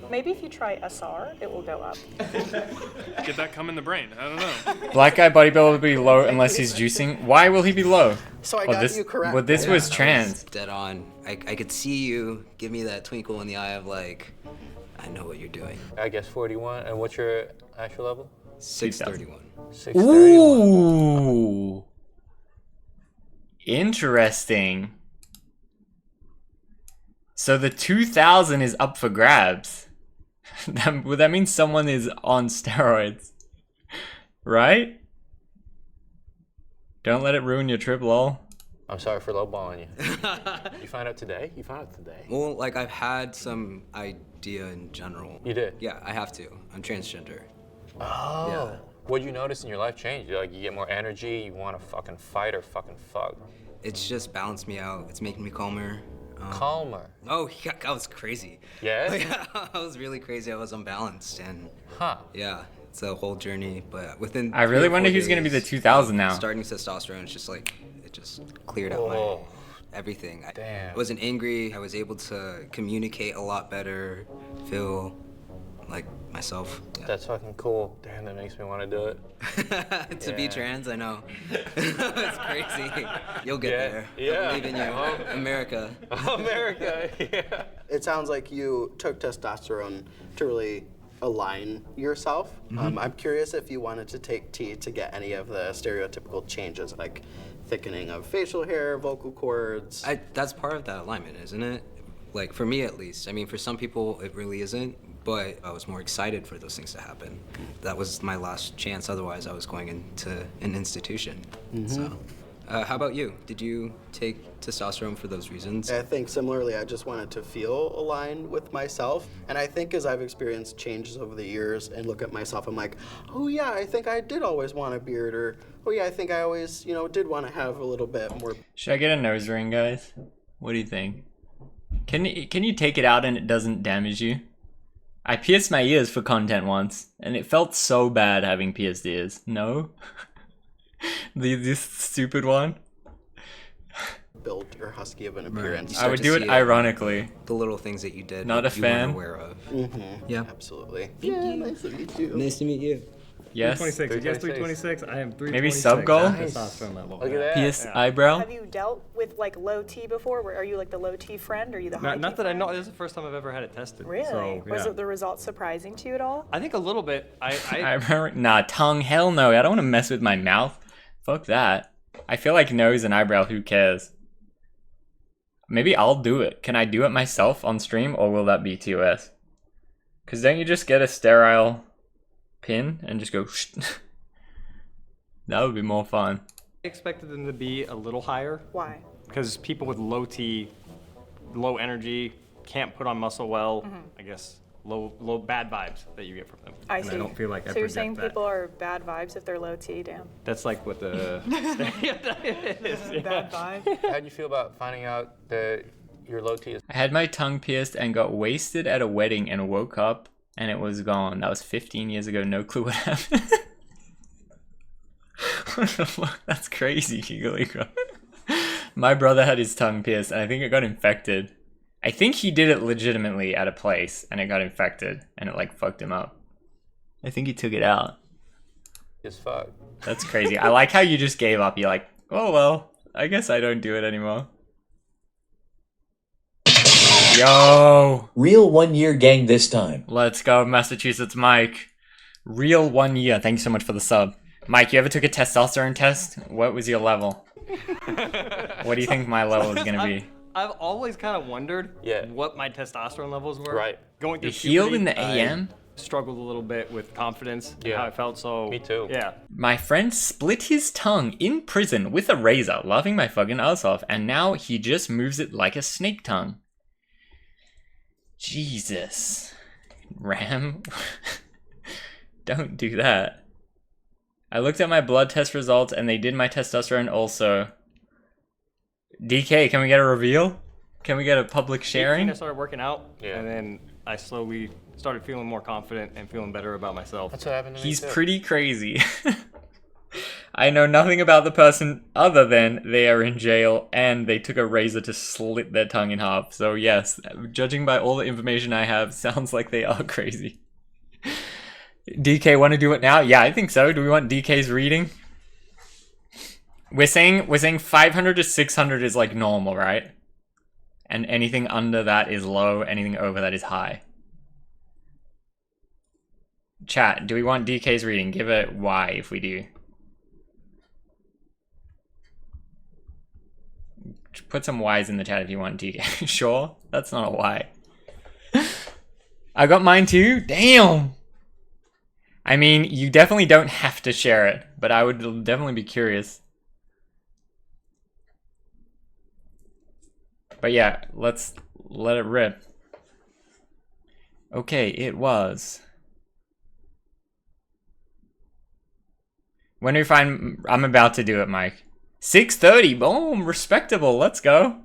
Speaker 6: Maybe if you try SR, it will go up.
Speaker 9: Get that cum in the brain. I don't know.
Speaker 1: Black guy bodybuilder will be low unless he's juicing. Why will he be low?
Speaker 2: So I got you correct.
Speaker 1: Well, this was trans.
Speaker 25: Dead on. I could see you give me that twinkle in the eye of like, I know what you're doing.
Speaker 4: I guess 41. And what's your actual level?
Speaker 25: 631.
Speaker 4: 631.
Speaker 1: Ooh. Interesting. So the 2000 is up for grabs. Would that mean someone is on steroids? Right? Don't let it ruin your trip, lol.
Speaker 4: I'm sorry for lowballing you. You found out today? You found out today?
Speaker 25: Well, like I've had some idea in general.
Speaker 4: You did?
Speaker 25: Yeah, I have to. I'm transgender.
Speaker 4: Oh.
Speaker 25: Yeah.
Speaker 4: What'd you notice in your life change? Like you get more energy, you want to fucking fight or fucking fuck?
Speaker 25: It's just balanced me out. It's making me calmer.
Speaker 4: Calmer?
Speaker 25: Oh, yeah, I was crazy.
Speaker 4: Yeah?
Speaker 25: Yeah, I was really crazy. I was unbalanced and yeah, it's a whole journey. But within
Speaker 1: I really wonder who's gonna be the 2000 now.
Speaker 25: Starting testosterone, it's just like it just cleared out my everything. I wasn't angry. I was able to communicate a lot better, feel like myself. Yeah.
Speaker 4: That's fucking cool. Damn, that makes me want to do it.
Speaker 25: To be trans, I know. It's crazy. You'll get there.
Speaker 4: Yeah.
Speaker 25: I believe in you. America.
Speaker 4: America, yeah.
Speaker 2: It sounds like you took testosterone to really align yourself. I'm curious if you wanted to take T to get any of the stereotypical changes, like thickening of facial hair, vocal cords.
Speaker 25: That's part of that alignment, isn't it? Like, for me at least. I mean, for some people, it really isn't. But I was more excited for those things to happen. That was my last chance. Otherwise, I was going into an institution. So, how about you? Did you take testosterone for those reasons?
Speaker 2: I think similarly, I just wanted to feel aligned with myself. And I think as I've experienced changes over the years and look at myself, I'm like, oh yeah, I think I did always want a beard, or oh yeah, I think I always, did want to have a little bit more.
Speaker 1: Should I get a nose ring, guys? What do you think? Can you take it out and it doesn't damage you? I pierced my ears for content once, and it felt so bad having pierced ears. No? This stupid one?
Speaker 2: Built or husky of an appearance.
Speaker 1: I would do it ironically.
Speaker 25: The little things that you did.
Speaker 1: Not a
Speaker 25: you
Speaker 1: fan.
Speaker 25: weren't aware of.
Speaker 2: Yeah, absolutely.
Speaker 25: Yeah,
Speaker 2: nice to meet you.
Speaker 25: Nice to meet you.
Speaker 1: Yes.
Speaker 11: 326. You guess 326. I am 326.
Speaker 1: Maybe sub goal?
Speaker 11: Testosterone level.
Speaker 4: Look at that.
Speaker 1: Pierced eyebrow?
Speaker 6: Have you dealt with like low T before? Are you like the low T friend? Or are you the high T
Speaker 11: Not that I
Speaker 6: friend?
Speaker 11: know. This is the first time I've ever had it tested.
Speaker 6: Really?
Speaker 11: So,
Speaker 6: Was
Speaker 11: yeah.
Speaker 6: it the results surprising to you at all?
Speaker 11: I think a little bit. I
Speaker 1: remember, nah, tongue, hell no. I don't want to mess with my mouth. Fuck that. I feel like nose and eyebrow, who cares? Maybe I'll do it. Can I do it myself on stream, or will that be TOS? Because don't you just get a sterile pin and just go That would be more fun.
Speaker 11: I expected them to be a little higher.
Speaker 6: Why?
Speaker 11: Because people with low T, low energy, can't put on muscle well. I guess low bad vibes that you get from them.
Speaker 6: I
Speaker 11: And
Speaker 6: see.
Speaker 11: I don't feel like I
Speaker 6: so you're
Speaker 11: project
Speaker 6: saying
Speaker 11: that.
Speaker 6: people are bad vibes if they're low T, damn.
Speaker 11: That's like what the stereotype is.
Speaker 6: Bad vibe.
Speaker 4: How'd you feel about finding out that your low T is?
Speaker 1: I had my tongue pierced and got wasted at a wedding and woke up and it was gone. That was 15 years ago. No clue what happened. What the fuck? That's crazy, Giggly. My brother had his tongue pierced and I think it got infected. I think he did it legitimately at a place and it got infected and it like fucked him up. I think he took it out.
Speaker 4: As fuck.
Speaker 1: That's crazy. I like how you just gave up. You're like, oh well, I guess I don't do it anymore. Yo!
Speaker 14: Real 1 year gang this time.
Speaker 1: Let's go, Massachusetts Mike. Real 1 year. Thank you so much for the sub. Mike, you ever took a testosterone test? What was your level? What do you think my level is gonna be?
Speaker 11: I've always kind of wondered what my testosterone levels were.
Speaker 4: Right.
Speaker 11: Going through
Speaker 1: You healed in
Speaker 11: puberty,
Speaker 1: the AM?
Speaker 11: I struggled a little bit with confidence and how I felt, so...
Speaker 4: Me too.
Speaker 11: Yeah.
Speaker 1: My friend split his tongue in prison with a razor, laughing my fucking ass off, and now he just moves it like a snake tongue. Jesus. Ram? Don't do that. I looked at my blood test results and they did my testosterone also. DK, can we get a reveal? Can we get a public sharing?
Speaker 11: I started working out, and then I slowly started feeling more confident and feeling better about myself.
Speaker 4: That's what happened to me
Speaker 1: He's
Speaker 4: too.
Speaker 1: pretty crazy. I know nothing about the person other than they are in jail and they took a razor to slit their tongue in half. So yes, judging by all the information I have, sounds like they are crazy. DK, want to do it now? Yeah, I think so. Do we want DK's reading? We're saying 500 to 600 is like normal, right? And anything under that is low, anything over that is high. Chat, do we want DK's reading? Give it Y if we do. Put some Y's in the chat if you want, DK. Sure? That's not a Y. I got mine too? Damn! I mean, you definitely don't have to share it, but I would definitely be curious. But yeah, let's let it rip. Okay, it was. When do we find... I'm about to do it, Mike. 6:30, boom, respectable, let's go.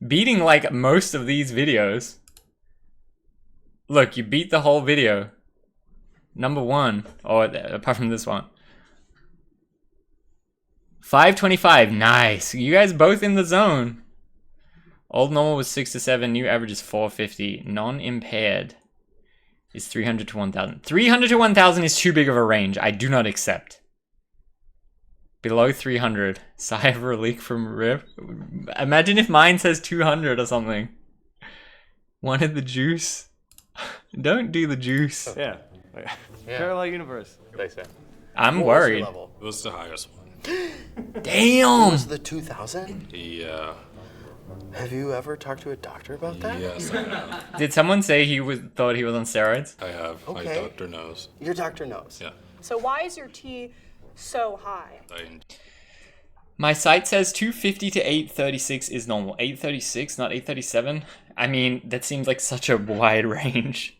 Speaker 1: Beating like most of these videos. Look, you beat the whole video. Number one, or apart from this one. 525, nice. You guys both in the zone. Old normal was 6 to 7, new average is 450. Non-impaired is 300 to 1,000. 300 to 1,000 is too big of a range. I do not accept. Below 300. Sigh of relief from Rip. Imagine if mine says 200 or something. Wanted the juice? Don't do the juice.
Speaker 11: Yeah. Parallel universe.
Speaker 4: They say.
Speaker 1: I'm
Speaker 2: What was your
Speaker 1: worried.
Speaker 2: level?
Speaker 13: It was the highest one.
Speaker 1: Damn!
Speaker 2: Was the 2000?
Speaker 13: Yeah.
Speaker 2: Have you ever talked to a doctor about that?
Speaker 13: Yes, I have.
Speaker 1: Did someone say thought he was on steroids?
Speaker 13: I have. My
Speaker 2: Okay.
Speaker 13: doctor knows.
Speaker 2: Your doctor knows.
Speaker 13: Yeah.
Speaker 6: So why is your T so high?
Speaker 1: My site says 250 to 836 is normal. 836, not 837? I mean, that seems like such a wide range.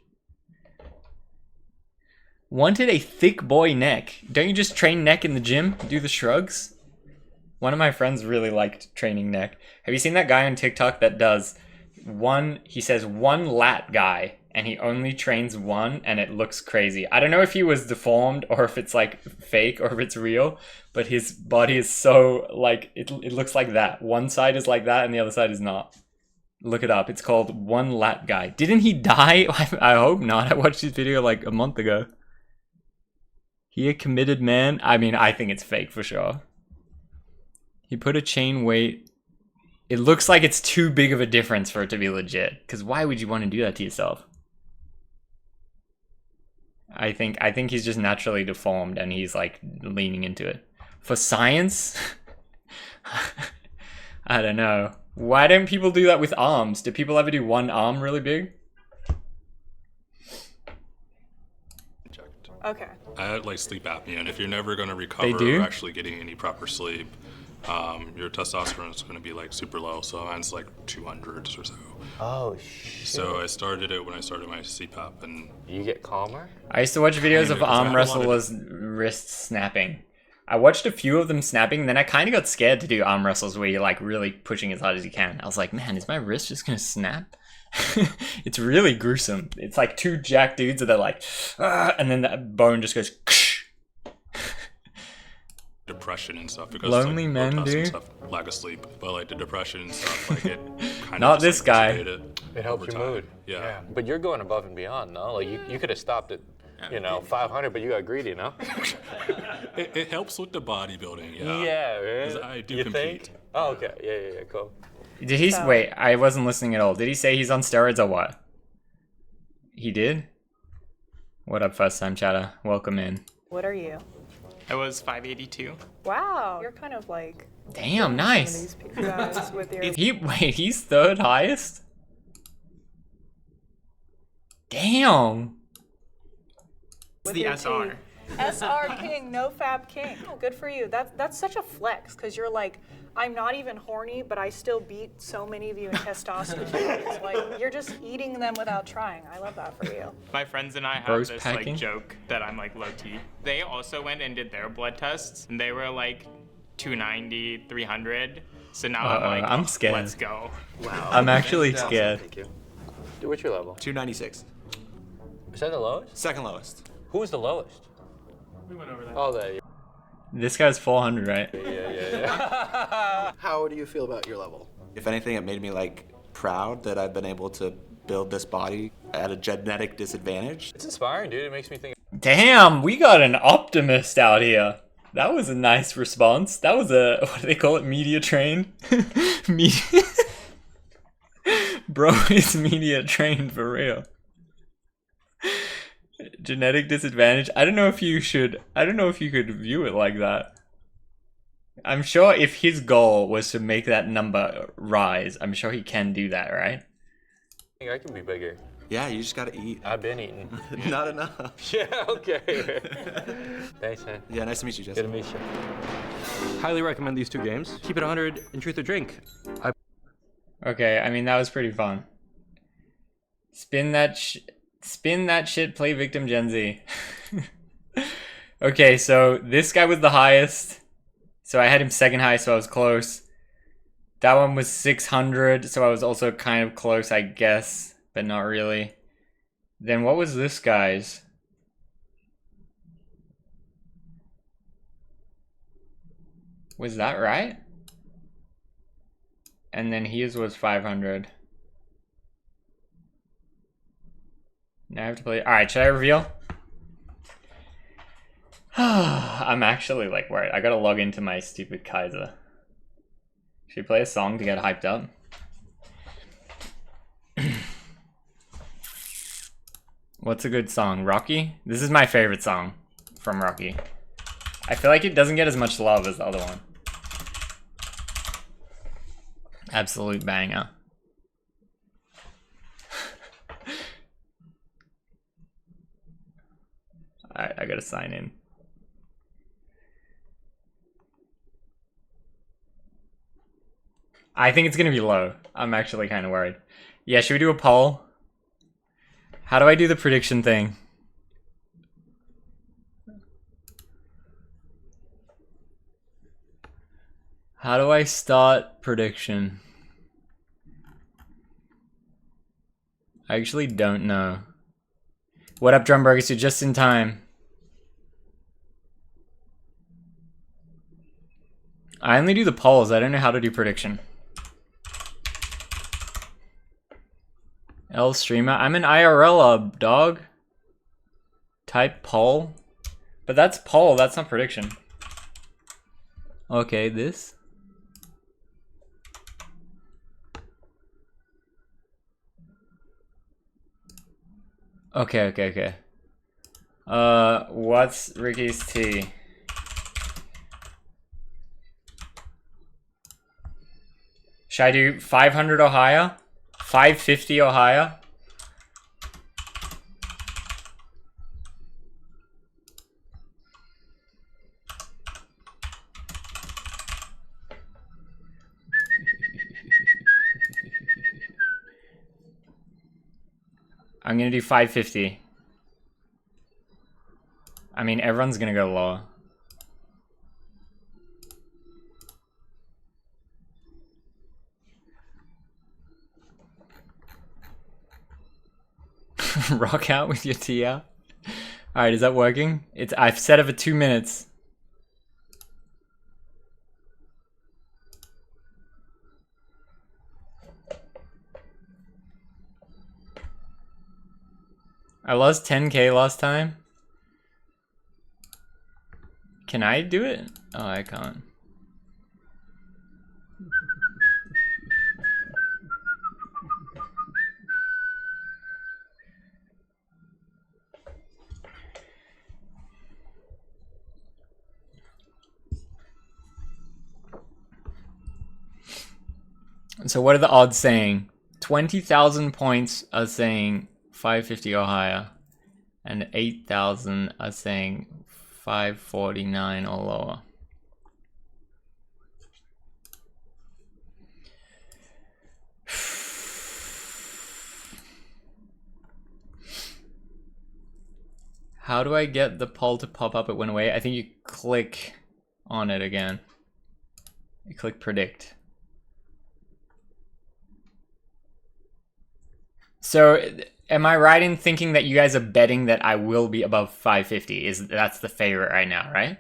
Speaker 1: Wanted a thick boy neck. Don't you just train neck in the gym? Do the shrugs? One of my friends really liked training neck. Have you seen that guy on TikTok that does he says one lat guy, and he only trains one, and it looks crazy. I don't know if he was deformed, or if it's like fake, or if it's real, but his body is so like, it looks like that. One side is like that, and the other side is not. Look it up. It's called One Lat Guy. Didn't he die? I hope not. I watched his video like a month ago. He a committed man? I mean, I think it's fake for sure. He put a chain weight. It looks like it's too big of a difference for it to be legit. Because why would you want to do that to yourself? I think he's just naturally deformed and he's like leaning into it. For science? I don't know. Why don't people do that with arms? Do people ever do one arm really big?
Speaker 6: Okay.
Speaker 13: I had like sleep apnea, and if you're never going to recover
Speaker 1: do?
Speaker 13: or actually getting any proper sleep, your testosterone is going to be like super low. So mine's like 200s or so.
Speaker 4: Oh shit.
Speaker 13: So I started it when I started my CPAP, and
Speaker 4: you get calmer.
Speaker 1: I used to watch videos of
Speaker 13: Kinda, 'cause I had
Speaker 1: arm
Speaker 13: a lot
Speaker 1: wrestlers' wrists snapping. I watched a few of them snapping, then I kind of got scared to do arm wrestles where you're like really pushing as hard as you can. I was like, man, is my wrist just gonna snap? It's really gruesome. It's like two jack dudes that are like, and then that bone just goes.
Speaker 13: depression and stuff because
Speaker 1: Lonely
Speaker 13: like,
Speaker 1: men
Speaker 13: protests and
Speaker 1: do?
Speaker 13: stuff, lack of sleep, but like the depression and stuff, like it kind
Speaker 1: Not
Speaker 13: of
Speaker 1: this guy.
Speaker 4: It helps
Speaker 13: over
Speaker 4: your
Speaker 13: time.
Speaker 4: mood.
Speaker 13: Yeah.
Speaker 4: But you're going above and beyond, no? Like you could have stopped at, 500, but you got greedy, no?
Speaker 13: It helps with the bodybuilding. Yeah.
Speaker 4: Yeah, man.
Speaker 13: 'Cause I do
Speaker 4: You
Speaker 13: compete.
Speaker 4: think? Oh, okay. Yeah, cool.
Speaker 1: Did he wait? I wasn't listening at all. Did he say he's on steroids or what? He did. What up, first time chatter? Welcome in.
Speaker 6: What are you?
Speaker 5: I was 582.
Speaker 6: Wow, you're kind of like.
Speaker 1: Damn, nice.
Speaker 6: These guys with your.
Speaker 1: He's third highest. Damn.
Speaker 5: It's the SR.
Speaker 6: SR King, no Fab King. Oh, good for you. That's such a flex because you're like, I'm not even horny, but I still beat so many of you in testosterone. It's like you're just eating them without trying. I love that for you.
Speaker 5: My friends and I have
Speaker 1: Bros
Speaker 5: this
Speaker 1: packing?
Speaker 5: like joke that I'm like low key. They also went and did their blood tests, and they were like 290, 300. So now I'm like,
Speaker 1: I'm scared.
Speaker 5: Let's go.
Speaker 2: Wow.
Speaker 1: I'm actually
Speaker 2: Awesome,
Speaker 1: scared.
Speaker 2: Thank you.
Speaker 4: Dude, what's your level?
Speaker 15: 296.
Speaker 4: Is that the lowest?
Speaker 15: Second lowest.
Speaker 4: Who's the lowest?
Speaker 5: We went over that.
Speaker 4: Oh, there.
Speaker 1: This guy's 400, right?
Speaker 4: Yeah.
Speaker 2: How do you feel about your level?
Speaker 15: If anything, it made me like proud that I've been able to build this body at a genetic disadvantage.
Speaker 4: It's inspiring, dude. It makes me think.
Speaker 1: Damn, we got an optimist out here. That was a nice response. That was a, what do they call it, media trained? Media. Bro is media trained for real. Genetic disadvantage. I don't know if you could view it like that. I'm sure if his goal was to make that number rise, I'm sure he can do that, right?
Speaker 4: I think I can be bigger.
Speaker 15: Yeah, you just gotta eat.
Speaker 4: I've been eating.
Speaker 15: Not enough.
Speaker 4: Yeah, okay. Thanks, man.
Speaker 15: Yeah, nice to meet you, Jesse.
Speaker 4: Good to meet you.
Speaker 12: Highly recommend these two games. Keep it 100 in Truth or Drink.
Speaker 1: Okay, I mean, that was pretty fun. Spin that shit, play Victim Gen Z. Okay, so this guy was the highest. So I had him second highest, so I was close. That one was 600, so I was also kind of close, I guess, but not really. Then what was this guy's? Was that right? And then his was 500. Now I have to play. Alright, should I reveal? I'm actually like worried. I gotta log into my stupid Kaiser. Should we play a song to get hyped up? What's a good song? Rocky? This is my favorite song from Rocky. I feel like it doesn't get as much love as the other one. Absolute banger. Alright, I gotta sign in. I think it's gonna be low. I'm actually kind of worried. Yeah, should we do a poll? How do I do the prediction thing? How do I start prediction? I actually don't know. What up, Drumburgers? You're just in time. I only do the polls. I don't know how to do prediction. L streamer. I'm an IRL dog. Type poll. But that's poll. That's not prediction. Okay, this. Okay. What's Ricky's tea? Should I do 500 or higher? 550 or higher? I'm gonna do 550. I mean, everyone's gonna go lower. Rock out with your tea out. Alright, is that working? I've set it for 2 minutes. I lost 10k last time. Can I do it? Oh, I can't. So what are the odds saying? 20,000 points are saying 550 or higher, and 8,000 are saying 549 or lower. How do I get the poll to pop up? It went away. I think you click on it again. You click predict. So, am I right in thinking that you guys are betting that I will be above 550? That's the favorite right now, right?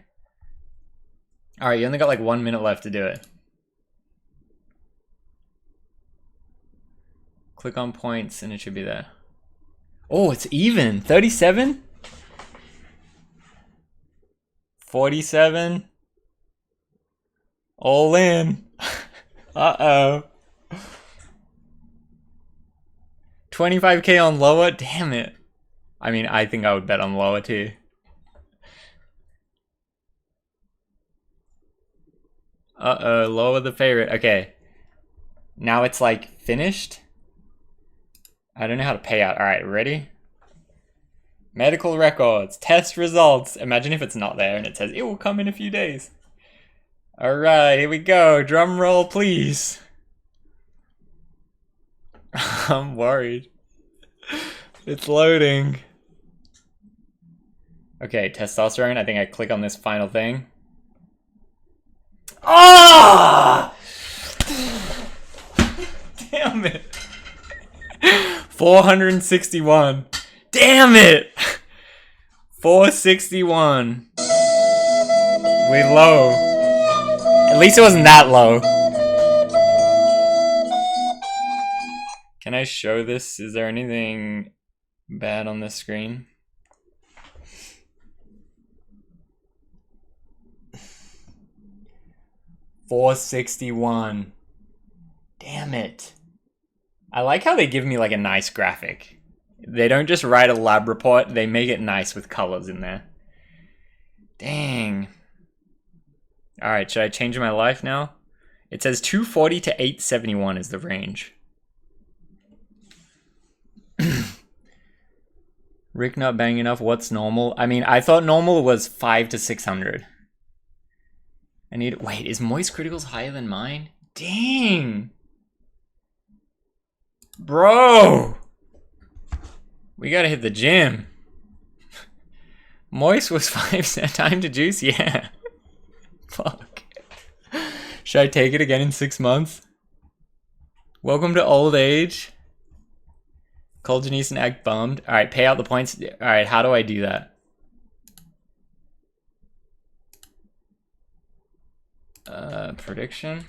Speaker 1: Alright, you only got like 1 minute left to do it. Click on points and it should be there. Oh, it's even. 37? 47? All in. Uh-oh. 25k on lower? Damn it. I mean, I think I would bet on lower too. Uh-oh, lower the favorite. Okay. Now it's like finished. I don't know how to pay out. Alright, ready? Medical records, test results. Imagine if it's not there and it says it will come in a few days. Alright, here we go. Drum roll, please. I'm worried. It's loading. Okay, testosterone. I think I click on this final thing. Ah! Damn it. 461. Damn it. 461. We low. At least it wasn't that low. Can I show this? Is there anything bad on this screen? $461. Damn it. I like how they give me like a nice graphic. They don't just write a lab report, they make it nice with colors in there. Dang. Alright, should I change my life now? It says 240 to 871 is the range. Rick not banging enough, what's normal? I mean, I thought normal was 5 to 600. I need, wait, is Moist Criticals higher than mine? Dang! Bro! We gotta hit the gym. Moist was 5 time to juice? Yeah. Fuck. Should I take it again in 6 months? Welcome to old age. Call Janice and act bummed. Alright, pay out the points. Alright, how do I do that? Prediction.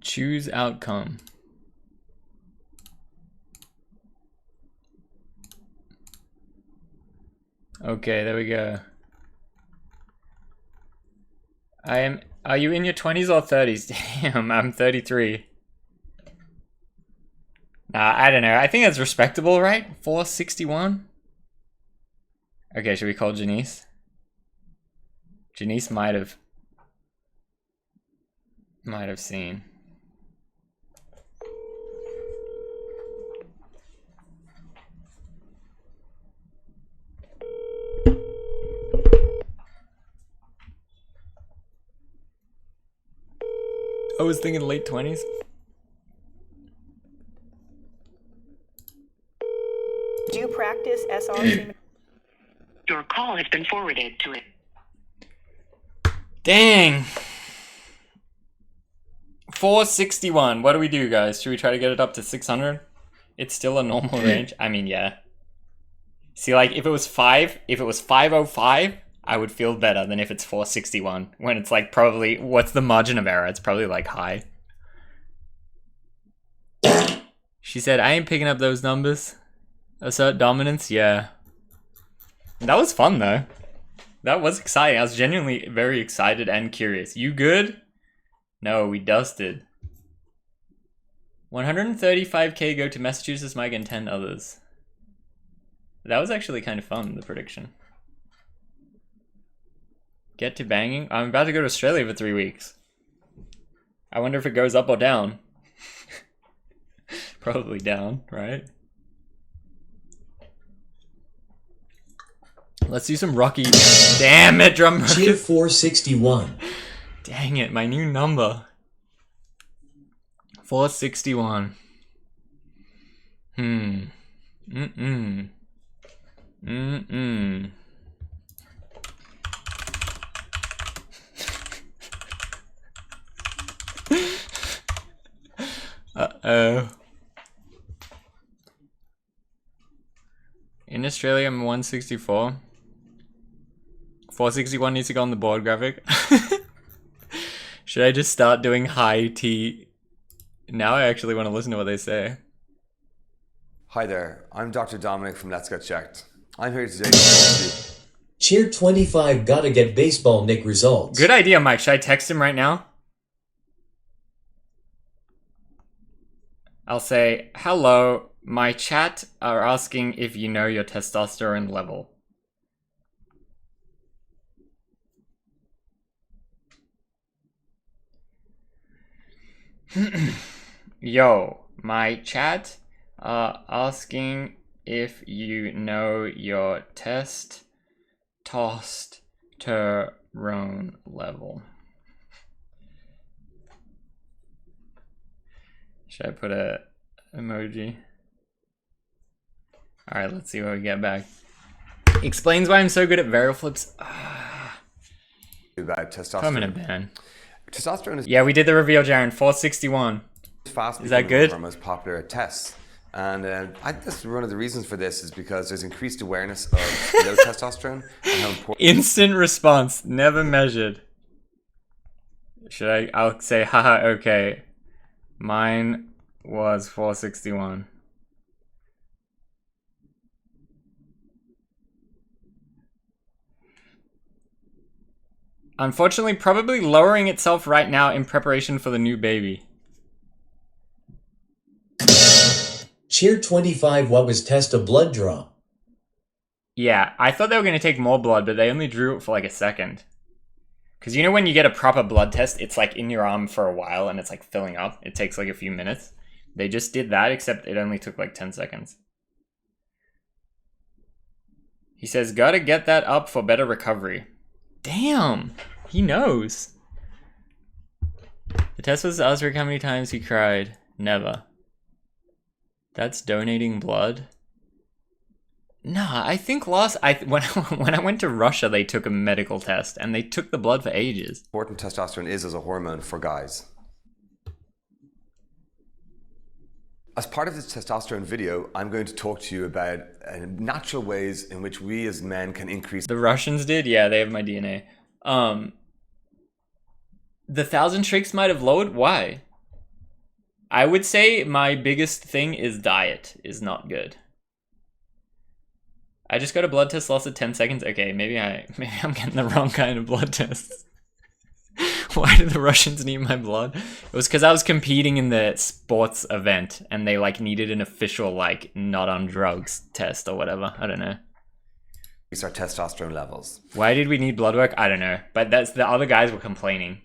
Speaker 1: Choose outcome. Okay, there we go. Are you in your 20s or 30s? Damn, I'm 33. Nah, I don't know. I think that's respectable, right? 461? Okay, should we call Janice? Janice might have seen. I was thinking late 20s.
Speaker 6: Do you practice SR?
Speaker 16: Your call has been forwarded to it.
Speaker 1: Dang. 461. What do we do, guys? Should we try to get it up to 600? It's still a normal range. I mean, yeah. See, like, if it was 505, I would feel better than if it's 461. When it's like probably, what's the margin of error? It's probably like high. She said, I ain't picking up those numbers. Assert dominance? Yeah. That was fun, though. That was exciting. I was genuinely very excited and curious. You good? No, we dusted. 135k go to Massachusetts, Mike, and 10 others. That was actually kind of fun, the prediction. Get to banging? I'm about to go to Australia for 3 weeks. I wonder if it goes up or down. Probably down, right? Let's do some Rocky. Damn it, drum.
Speaker 14: Cheer 461.
Speaker 1: Dang it, my new number. 461. Uh-oh. In Australia, I'm 164. 461 needs to go on the board graphic. Should I just start doing high T? Now I actually want to listen to what they say.
Speaker 17: Hi there, I'm Dr. Dominic from Let's Get Checked. I'm here today to talk to you.
Speaker 14: Cheer 25 gotta get baseball Nick results.
Speaker 1: Good idea, Mike. Should I text him right now? I'll say, hello, my chat are asking if you know your testosterone level. Yo, my chat are asking if you know your testosterone level. Should I put a emoji? Alright, let's see what we get back. Explains why I'm so good at varial flips.
Speaker 17: About testosterone.
Speaker 1: I'm in a ban.
Speaker 17: Testosterone is
Speaker 1: yeah, we did the reveal, Jaren. 461.
Speaker 17: Fast.
Speaker 1: Is that good?
Speaker 17: One of our most popular tests. And I guess one of the reasons for this is because there's increased awareness of low testosterone and how important.
Speaker 1: Instant response, never measured. Should I? I'll say, haha, okay. Mine was 461. Unfortunately, probably lowering itself right now in preparation for the new baby.
Speaker 14: Cheer 25, what was test a blood draw?
Speaker 1: Yeah, I thought they were going to take more blood, but they only drew it for like a second. Because you know when you get a proper blood test, it's like in your arm for a while and it's like filling up. It takes like a few minutes. They just did that, except it only took like 10 seconds. He says, gotta get that up for better recovery. Damn, he knows. The test was asked Rick how many times he cried. Never. That's donating blood? Nah, I think when I went to Russia, they took a medical test and they took the blood for ages.
Speaker 17: Important testosterone is as a hormone for guys. As part of this testosterone video, I'm going to talk to you about natural ways in which we as men can increase.
Speaker 1: The Russians did? Yeah, they have my DNA. The 1,000 tricks might have lowered? Why? I would say my biggest thing is diet is not good. I just got a blood test, lasted 10 seconds. Okay, maybe I'm getting the wrong kind of blood tests. Why did the Russians need my blood? It was because I was competing in the sports event and they like needed an official like not on drugs test or whatever. I don't know.
Speaker 17: Increase our testosterone levels.
Speaker 1: Why did we need blood work? I don't know. But that's the other guys were complaining.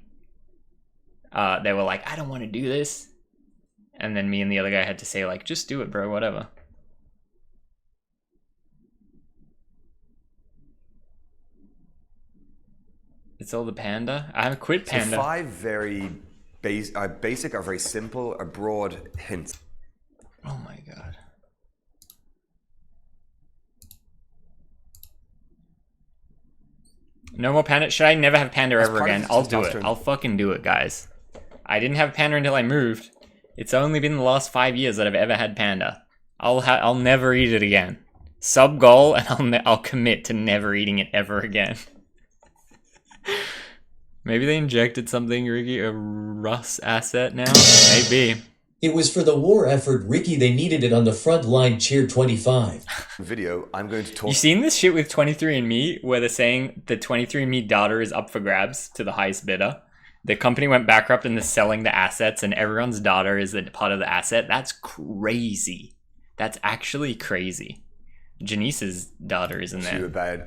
Speaker 1: They were like, I don't want to do this. And then me and the other guy had to say like, just do it, bro, whatever. It's all the panda? I quit panda.
Speaker 17: So 5 very basic, are very simple, are broad hints.
Speaker 1: Oh my god. No more panda. Should I never have panda ever again? I'll do it. I'll fucking do it, guys. I didn't have panda until I moved. It's only been the last 5 years that I've ever had panda. I'll never eat it again. Sub goal, and I'll commit to never eating it ever again. Maybe they injected something, Ricky, a Russ asset now? Maybe.
Speaker 14: It was for the war effort, Ricky. They needed it on the front line. Cheer 25.
Speaker 17: Video, I'm going to talk.
Speaker 1: You seen this shit with 23andMe where they're saying the 23andMe data is up for grabs to the highest bidder? The company went bankrupt and they're selling the assets and everyone's data is a part of the asset. That's crazy. That's actually crazy. Janice's daughter is in there.
Speaker 17: About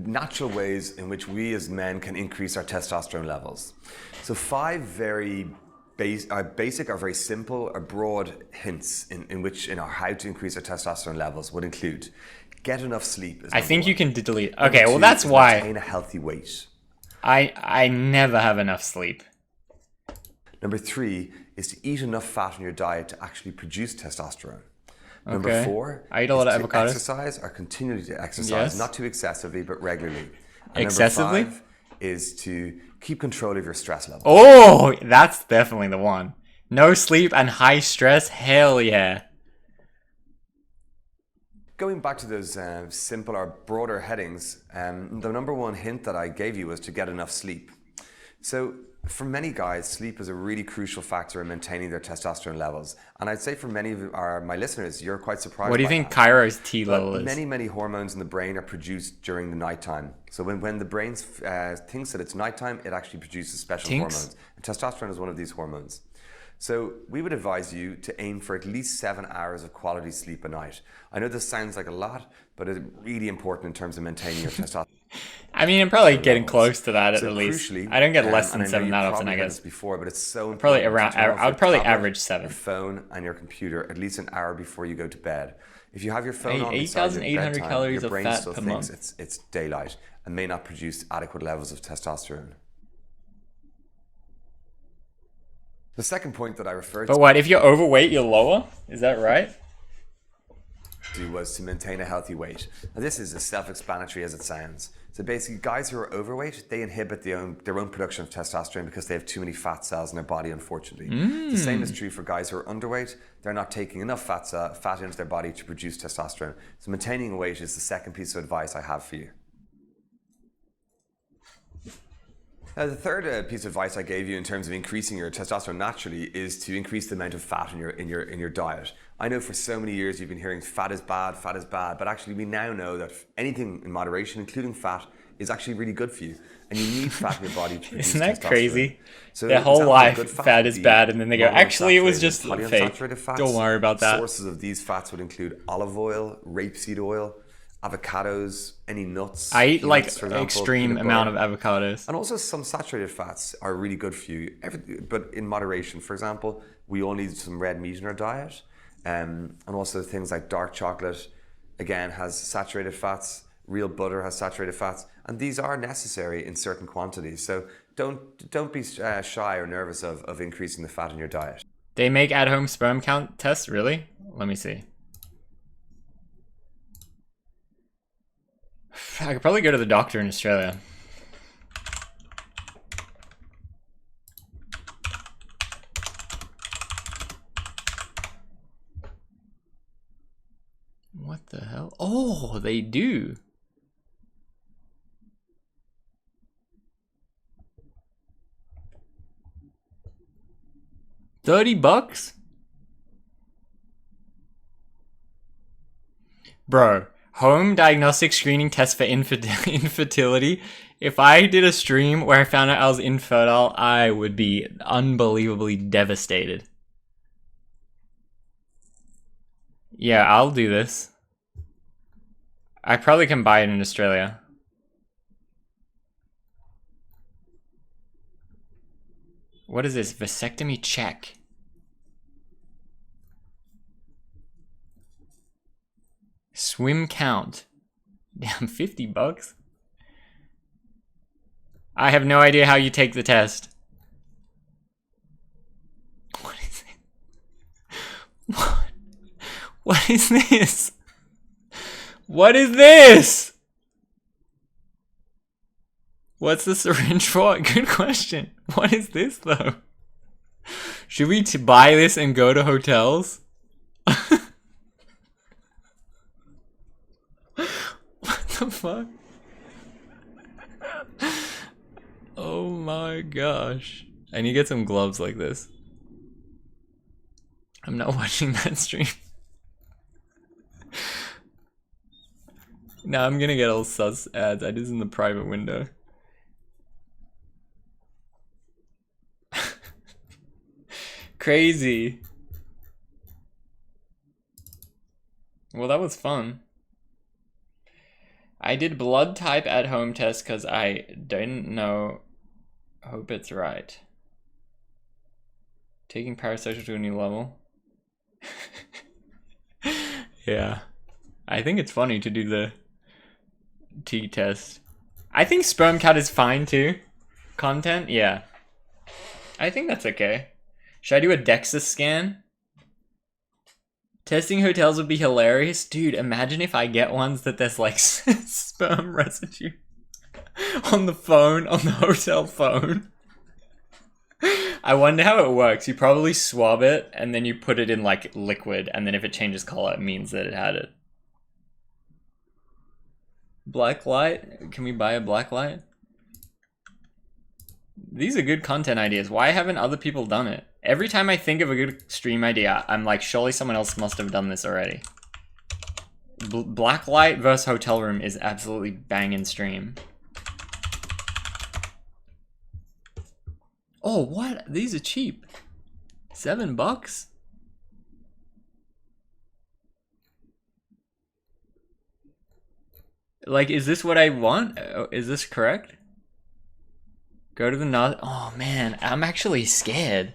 Speaker 17: natural ways in which we as men can increase our testosterone levels. So 5 very basic, are very simple, are broad hints in how to increase our testosterone levels would include: get enough sleep.
Speaker 1: I think you can delete.
Speaker 17: Number
Speaker 1: Okay, well
Speaker 17: 2
Speaker 1: that's
Speaker 17: is
Speaker 1: why
Speaker 17: maintain a healthy weight.
Speaker 1: I never have enough sleep.
Speaker 17: Number 3 is to eat enough fat in your diet to actually produce testosterone. Number
Speaker 1: Okay.
Speaker 17: 4
Speaker 1: I eat a lot of
Speaker 17: is to
Speaker 1: avocados.
Speaker 17: exercise or continually to exercise,
Speaker 1: Yes.
Speaker 17: not too excessively, but regularly. And
Speaker 1: Excessively?
Speaker 17: Number 5 is to keep control of your stress level.
Speaker 1: Oh, that's definitely the one. No sleep and high stress, hell yeah.
Speaker 17: Going back to those simple or broader headings, the number 1 hint that I gave you was to get enough sleep. So for many guys, sleep is a really crucial factor in maintaining their testosterone levels. And I'd say for many of my listeners, you're quite surprised.
Speaker 1: What do you
Speaker 17: by
Speaker 1: think
Speaker 17: that.
Speaker 1: Cairo's T
Speaker 17: But
Speaker 1: level is?
Speaker 17: Many hormones in the brain are produced during the nighttime. So when the brain thinks that it's nighttime, it actually produces special
Speaker 1: Tinks?
Speaker 17: hormones. And testosterone is one of these hormones. So we would advise you to aim for at least 7 hours of quality sleep a night. I know this sounds like a lot, but it's really important in terms of maintaining your testosterone.
Speaker 1: I mean, I'm probably getting close to that at
Speaker 17: So
Speaker 1: least.
Speaker 17: crucially,
Speaker 1: I don't get less
Speaker 17: and
Speaker 1: than
Speaker 17: I know
Speaker 1: 7
Speaker 17: you've
Speaker 1: that often,
Speaker 17: probably
Speaker 1: I
Speaker 17: heard
Speaker 1: guess.
Speaker 17: this before, but it's so
Speaker 1: Probably
Speaker 17: important
Speaker 1: around.
Speaker 17: to turn off
Speaker 1: I would
Speaker 17: your
Speaker 1: probably
Speaker 17: tablet,
Speaker 1: average 7.
Speaker 17: Your phone and your computer at least an hour before you go to bed. If you have your phone
Speaker 1: Hey,
Speaker 17: on beside your
Speaker 1: 8,800
Speaker 17: bedtime,
Speaker 1: calories
Speaker 17: your
Speaker 1: of
Speaker 17: brain
Speaker 1: fat
Speaker 17: still
Speaker 1: per
Speaker 17: thinks
Speaker 1: month.
Speaker 17: it's daylight and may not produce adequate levels of testosterone. The second point that I referred
Speaker 1: But
Speaker 17: to.
Speaker 1: what, if you're overweight, you're lower? Is that right?
Speaker 17: Was to maintain a healthy weight. Now, this is as self-explanatory as it sounds. So basically, guys who are overweight, they inhibit their own production of testosterone because they have too many fat cells in their body, unfortunately. The same is true for guys who are underweight. They're not taking enough fat into their body to produce testosterone. So maintaining a weight is the second piece of advice I have for you. Now, the third piece of advice I gave you in terms of increasing your testosterone naturally is to increase the amount of fat in your diet. I know for so many years you've been hearing fat is bad, but actually we now know that anything in moderation, including fat, is actually really good for you. And you need fat in your body to produce
Speaker 1: Isn't that
Speaker 17: testosterone.
Speaker 1: crazy?
Speaker 17: So
Speaker 1: Their whole
Speaker 17: examples of
Speaker 1: life,
Speaker 17: good
Speaker 1: fat
Speaker 17: would
Speaker 1: is
Speaker 17: be
Speaker 1: bad, and then they go, actually, it was
Speaker 17: monounsaturated
Speaker 1: just
Speaker 17: and
Speaker 1: fake.
Speaker 17: polyunsaturated fats.
Speaker 1: Don't worry about that.
Speaker 17: Sources of these fats would include olive oil, rapeseed oil, avocados, any nuts.
Speaker 1: I eat like
Speaker 17: peanuts, for example,
Speaker 1: extreme
Speaker 17: peanut
Speaker 1: amount
Speaker 17: butter.
Speaker 1: of avocados.
Speaker 17: And also some saturated fats are really good for you, but in moderation. For example, we all need some red meat in our diet. And also things like dark chocolate, again, has saturated fats. Real butter has saturated fats. And these are necessary in certain quantities. So don't be shy or nervous of increasing the fat in your diet.
Speaker 1: They make at-home sperm count tests, really? Let me see. I could probably go to the doctor in Australia. What the hell? Oh, they do. $30? Bro, home diagnostic screening test for infertility. If I did a stream where I found out I was infertile, I would be unbelievably devastated. Yeah, I'll do this. I probably can buy it in Australia. What is this? Vasectomy check. Swim count. Damn, $50? I have no idea how you take the test. What is this? What is this? What's the syringe for? Good question. What is this though? Should we buy this and go to hotels? What the fuck? Oh my gosh. I need to get some gloves like this. I'm not watching that stream. Now I'm gonna get all sus ads. I did this in the private window. Crazy. Well, that was fun. I did blood type at home test because I didn't know. Hope it's right. Taking parasocial to a new level. Yeah. I think it's funny to do the T test. I think sperm count is fine too. Content? Yeah. I think that's okay. Should I do a DEXA scan? Testing hotels would be hilarious. Dude, imagine if I get ones that there's like sperm residue on the phone, on the hotel phone. I wonder how it works. You probably swab it and then you put it in like liquid, and then if it changes color, it means that it had it. Black light? Can we buy a black light? These are good content ideas. Why haven't other people done it? Every time I think of a good stream idea, I'm like, surely someone else must have done this already. Black light versus hotel room is absolutely banging stream. Oh, what? These are cheap. $7? Like, is this what I want? Is this correct? Go to the north. Oh man, I'm actually scared.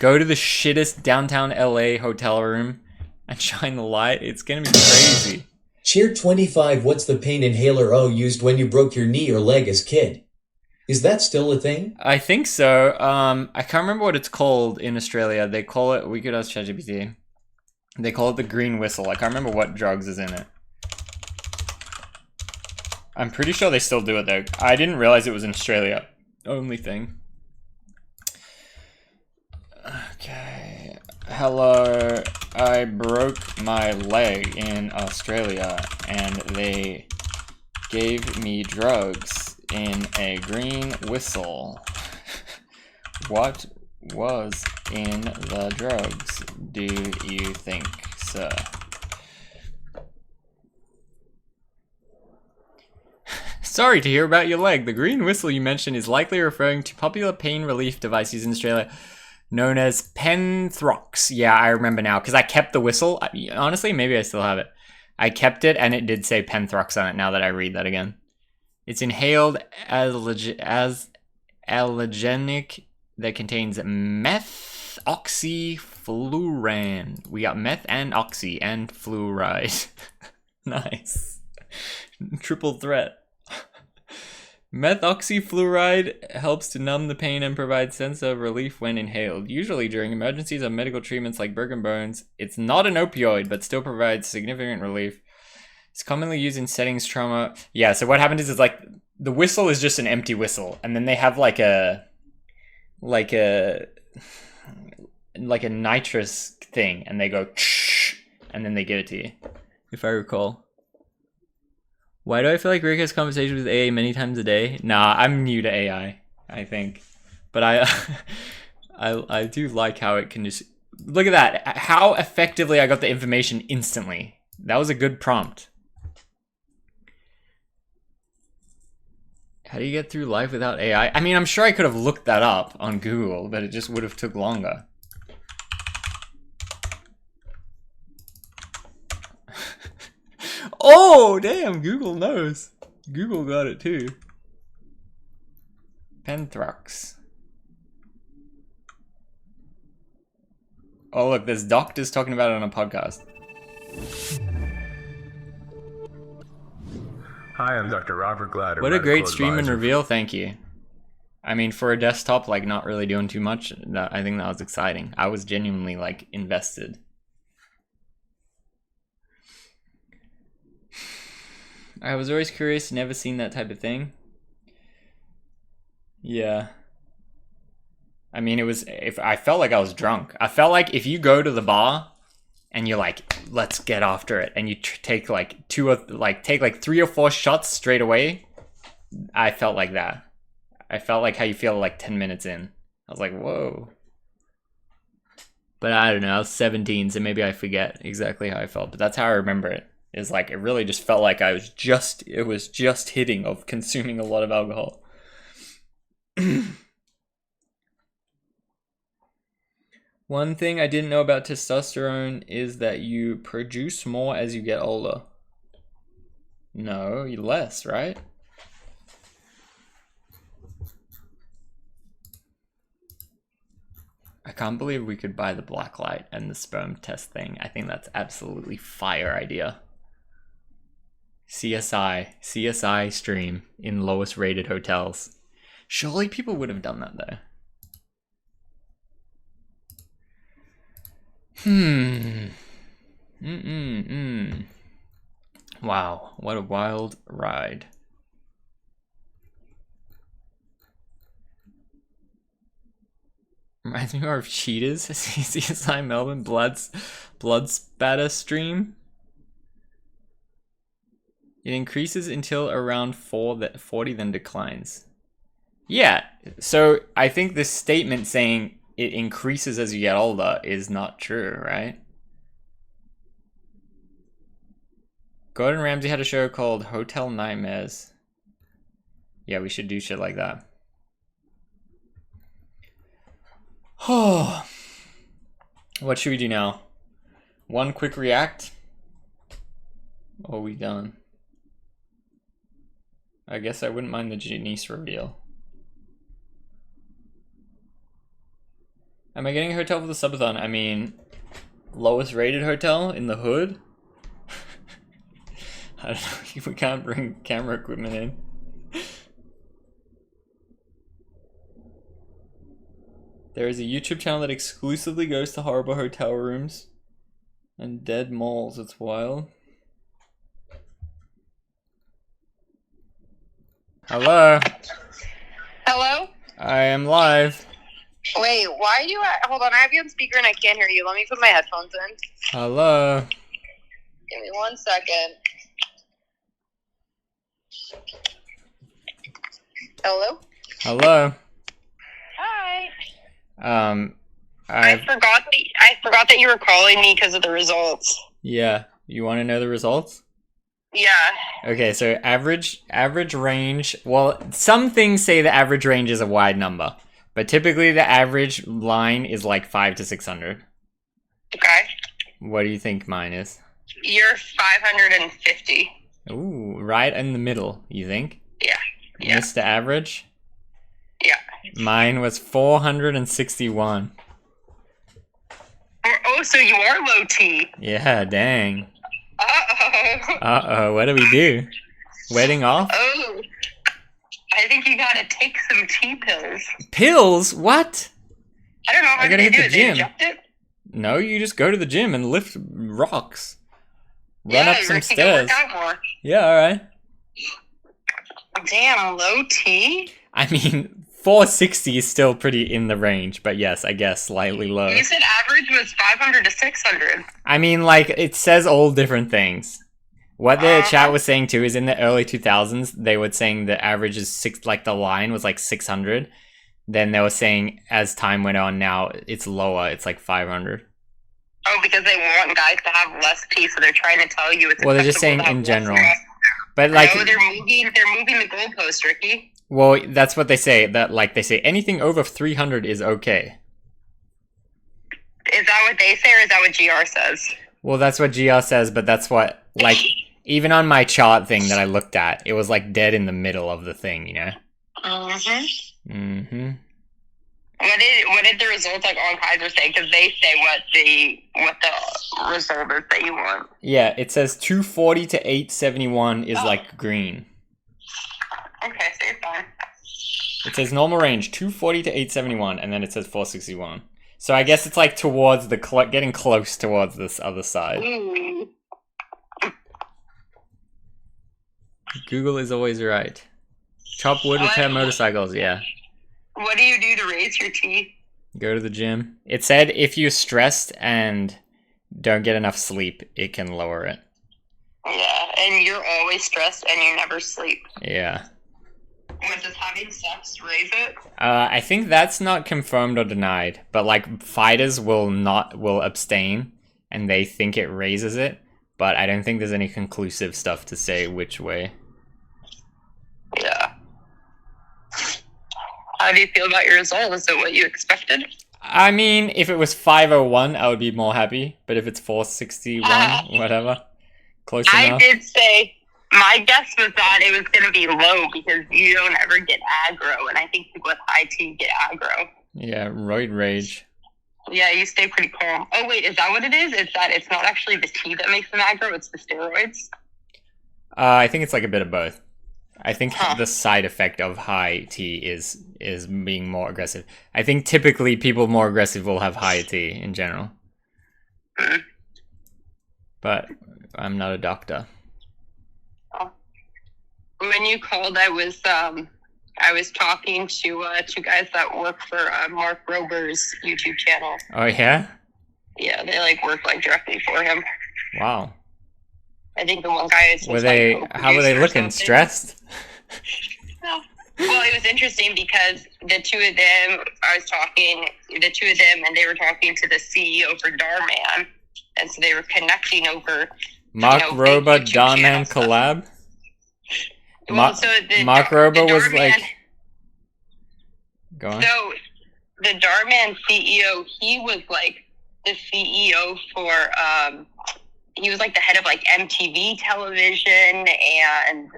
Speaker 1: Go to the shittest downtown LA hotel room and shine the light. It's gonna be crazy.
Speaker 14: Cheer 25. What's the pain inhaler O used when you broke your knee or leg as kid? Is that still a thing?
Speaker 1: I think so. I can't remember what it's called in Australia. They call it, we could ask ChatGPT. They call it the green whistle. I can't remember what drugs is in it. I'm pretty sure they still do it though. I didn't realize it was in Australia. Only thing. Okay. Hello. I broke my leg in Australia and they gave me drugs in a green whistle. What was in the drugs, do you think, sir? Sorry to hear about your leg. The green whistle you mentioned is likely referring to popular pain relief device used in Australia known as Penthrox. Yeah, I remember now because I kept the whistle. Honestly, maybe I still have it. I kept it and it did say Penthrox on it now that I read that again. It's inhaled as allergenic that contains methoxyfluorine. We got meth and oxy and fluoride. Nice. Triple threat. Methoxyfluoride helps to numb the pain and provide sense of relief when inhaled, usually during emergencies or medical treatments like broken bones. It's not an opioid, but still provides significant relief. It's commonly used in settings trauma. Yeah, so what happens is it's like the whistle is just an empty whistle, and then they have like a nitrous thing, and they go and then they give it to you, if I recall. Why do I feel like Rick has conversations with AI many times a day? Nah, I'm new to AI, I think. But I do like how it can just... Look at that. How effectively I got the information instantly. That was a good prompt. How do you get through life without AI? I mean, I'm sure I could have looked that up on Google, but it just would have took longer. Oh, damn, Google knows. Google got it too. Penthrox. Oh, look, there's doctors talking about it on a podcast.
Speaker 19: Hi, I'm Dr. Robert Glader.
Speaker 1: What a great stream and reveal, thank you. I mean, for a desktop, like, not really doing too much, I think that was exciting. I was genuinely, like, invested. I was always curious, never seen that type of thing. Yeah. I mean, I felt like I was drunk. I felt like if you go to the bar and you're like, let's get after it, and you take like three or four shots straight away, I felt like that. I felt like how you feel like 10 minutes in. I was like, whoa. But I don't know, I was 17, so maybe I forget exactly how I felt, but that's how I remember it. Is like, it really just felt like it was just hitting of consuming a lot of alcohol. One thing I didn't know about testosterone is that you produce more as you get older. No, less, right? I can't believe we could buy the black light and the sperm test thing. I think that's absolutely fire idea. CSI stream in lowest rated hotels. Surely people would have done that though. Wow, what a wild ride. Reminds me more of Cheetahs. CSI Melbourne blood spatter stream. It increases until around 40, then declines. Yeah, so I think this statement saying it increases as you get older is not true, right? Gordon Ramsay had a show called Hotel Nightmares. Yeah, we should do shit like that. Oh, what should we do now? One quick react? Or are we done? I guess I wouldn't mind the Janice reveal. Am I getting a hotel for the subathon? I mean, lowest rated hotel in the hood? I don't know, we can't bring camera equipment in. There is a YouTube channel that exclusively goes to horrible hotel rooms and dead malls. It's wild. Hello?
Speaker 3: Hello?
Speaker 1: I am live.
Speaker 3: Wait, why are you at... Hold on, I have you on speaker and I can't hear you. Let me put my headphones in.
Speaker 1: Hello?
Speaker 3: Give me 1 second. Hello?
Speaker 1: Hello?
Speaker 3: Hi.
Speaker 1: I
Speaker 3: forgot that you were calling me because of the results.
Speaker 1: Yeah, you want to know the results?
Speaker 3: Yeah.
Speaker 1: Okay, so average range. Well, some things say the average range is a wide number, but typically the average line is like 500 to 600.
Speaker 3: Okay.
Speaker 1: What do you think mine is?
Speaker 3: You're 550.
Speaker 1: Ooh, right in the middle, you think?
Speaker 3: Yeah.
Speaker 1: Mr. Average?
Speaker 3: Yeah.
Speaker 1: Mine was 461.
Speaker 3: Oh, so you are low T.
Speaker 1: Yeah, dang.
Speaker 3: Uh-oh.
Speaker 1: Uh-oh, what do we do? Wedding off?
Speaker 3: Oh. I think you gotta take some T pills.
Speaker 1: Pills? What?
Speaker 3: I don't know how
Speaker 1: I gotta
Speaker 3: they
Speaker 1: hit
Speaker 3: do
Speaker 1: the
Speaker 3: it. They
Speaker 1: gym.
Speaker 3: inject it?
Speaker 1: No, you just go to the gym and lift rocks. Run
Speaker 3: Yeah,
Speaker 1: up some
Speaker 3: Ricky, go
Speaker 1: stairs.
Speaker 3: work out more.
Speaker 1: Yeah, alright.
Speaker 3: Damn, low T?
Speaker 1: I mean, 460 is still pretty in the range, but yes, I guess slightly low.
Speaker 3: You said average was 500 to 600.
Speaker 1: I mean, like, it says all different things. What the chat was saying too is in the early 2000s, they were saying the average is like the line was like 600. Then they were saying as time went on, now it's lower, it's like 500.
Speaker 3: Oh, because they want guys to have less T, so they're trying to tell you it's
Speaker 1: Well, they're just saying
Speaker 3: acceptable
Speaker 1: in
Speaker 3: to have
Speaker 1: general.
Speaker 3: less.
Speaker 1: But like,
Speaker 3: No, they're moving the goalpost, Ricky.
Speaker 1: well, that's what they say. That like they say anything over 300 is okay.
Speaker 3: Is that what they say, or is that what GR says?
Speaker 1: Well, that's what GR says, but that's what like even on my chart thing that I looked at, it was like dead in the middle of the thing, you know.
Speaker 3: What did the results like on Kaiser say? Because they say what the result is that you want.
Speaker 1: Yeah, it says 240 to 871 is like green.
Speaker 3: Okay, so you're fine.
Speaker 1: It says normal range 240 to 871, and then it says 461. So I guess it's like towards the getting close towards this other side.
Speaker 3: Ooh.
Speaker 1: Google is always right. Chop wood, repair motorcycles, yeah.
Speaker 3: What do you do to raise your teeth?
Speaker 1: Go to the gym. It said if you're stressed and don't get enough sleep, it can lower it.
Speaker 3: Yeah, and you're always stressed and you never sleep.
Speaker 1: Yeah.
Speaker 3: What, does having sex raise it?
Speaker 1: I think that's not confirmed or denied, but like fighters will abstain and they think it raises it, but I don't think there's any conclusive stuff to say which way.
Speaker 3: Yeah. How do you feel about your result? Is it what you expected?
Speaker 1: I mean, if it was 501, I would be more happy, but if it's 461, whatever, close enough.
Speaker 3: I did say, my guess was that it was going to be low because you don't ever get aggro, and I think people with high T get aggro.
Speaker 1: Yeah, roid rage.
Speaker 3: Yeah, you stay pretty calm. Oh wait, is that what it is? It's that it's not actually the T that makes them aggro, it's the steroids?
Speaker 1: I think it's like a bit of both. I think the side effect of high T is being more aggressive. I think typically people more aggressive will have high T in general. But I'm not a doctor.
Speaker 3: When you called, I was talking to two guys that work for Mark Rober's YouTube channel.
Speaker 1: Oh yeah?
Speaker 3: Yeah, they like work like directly for him.
Speaker 1: Wow.
Speaker 3: I think the one guy is.
Speaker 1: How were they looking? Stressed?
Speaker 3: No. Well, it was interesting because the two of them, and they were talking to the CEO for Darman, and so they were connecting over.
Speaker 1: Mark Rober Darman collab.
Speaker 3: Well, so
Speaker 1: Mark Rober was
Speaker 3: Darman,
Speaker 1: like. Go on.
Speaker 3: So the Darman CEO, he was like the CEO for. He was like the head of like MTV television and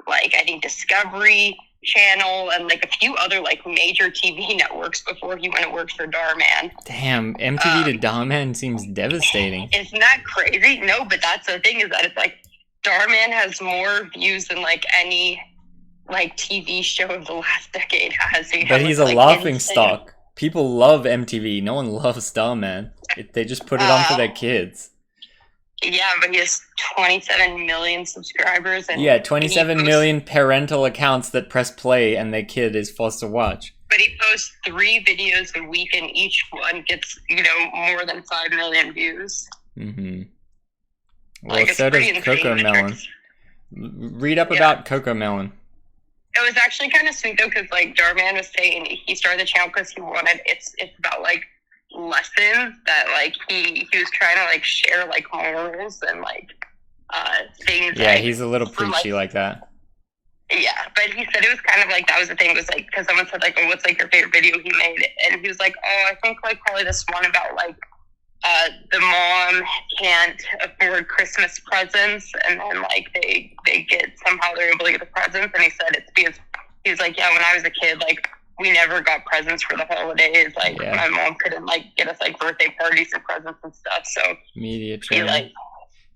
Speaker 3: like I think Discovery Channel and like a few other like major TV networks before he went to work for Darman.
Speaker 1: Damn, MTV to Darman seems devastating.
Speaker 3: Isn't that crazy? No, but that's the thing is that it's like Darman has more views than like any like TV show of the last decade has.
Speaker 1: But he's a laughing stock. People love MTV. No one loves Darman. They just put it on for their kids.
Speaker 3: Yeah, but he has 27 million subscribers. And
Speaker 1: yeah, 27 million parental accounts that press play and their kid is forced to watch.
Speaker 3: But he posts 3 videos a week and each one gets, more than 5 million views.
Speaker 1: Mm-hmm. Well, so does Coco Melon. Read up about Coco Melon.
Speaker 3: It was actually kind of sweet though, because like Darman was saying he started the channel because he wanted, it's about like lessons that like he was trying to like share like morals and like things.
Speaker 1: Yeah, he's a little preachy like that.
Speaker 3: Yeah, but he said it was kind of like that was the thing was like because someone said like, oh, what's like your favorite video he made, and he was like, oh, I think like probably this one about like the mom can't afford Christmas presents and then like they get somehow they're able to get the presents, and he said it's because he was like, yeah, when I was a kid like we never got presents for the holidays. Like my mom couldn't like get us like birthday parties and presents and stuff. So
Speaker 1: media channel.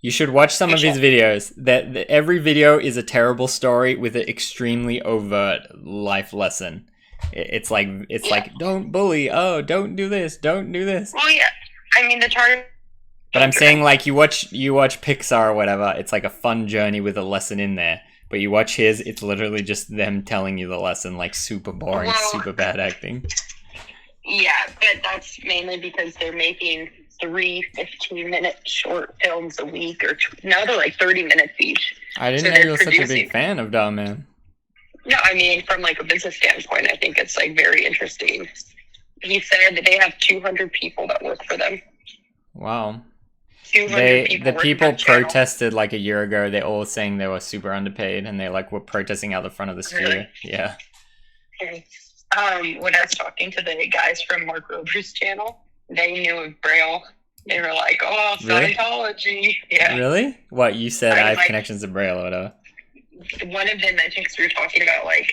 Speaker 1: You should watch some of his videos. That every video is a terrible story with an extremely overt life lesson. It's like don't bully. Oh, don't do this. Don't do this.
Speaker 3: Well, yeah. I mean the target.
Speaker 1: But I'm saying like you watch Pixar or whatever. It's like a fun journey with a lesson in there. But you watch his, it's literally just them telling you the lesson, like super boring, super bad acting.
Speaker 3: Yeah, but that's mainly because they're making 3 15-minute short films a week, or now they're like 30 minutes each.
Speaker 1: I didn't know you were such a big fan of Darman.
Speaker 3: No, I mean, from like a business standpoint, I think it's like very interesting. He said that they have 200 people that work for them.
Speaker 1: Wow.
Speaker 3: The
Speaker 1: people protested like a year ago. They're all saying they were super underpaid, and they like were protesting out the front of the studio.
Speaker 3: Really?
Speaker 1: Yeah.
Speaker 3: Okay. When I was talking to the guys from Mark Rober's channel, they knew of Braille. They were like, "Oh, Scientology."
Speaker 1: Really?
Speaker 3: Yeah.
Speaker 1: Really? What you said? I have
Speaker 3: like,
Speaker 1: connections to Braille or whatever.
Speaker 3: One of them, I think, we were talking about like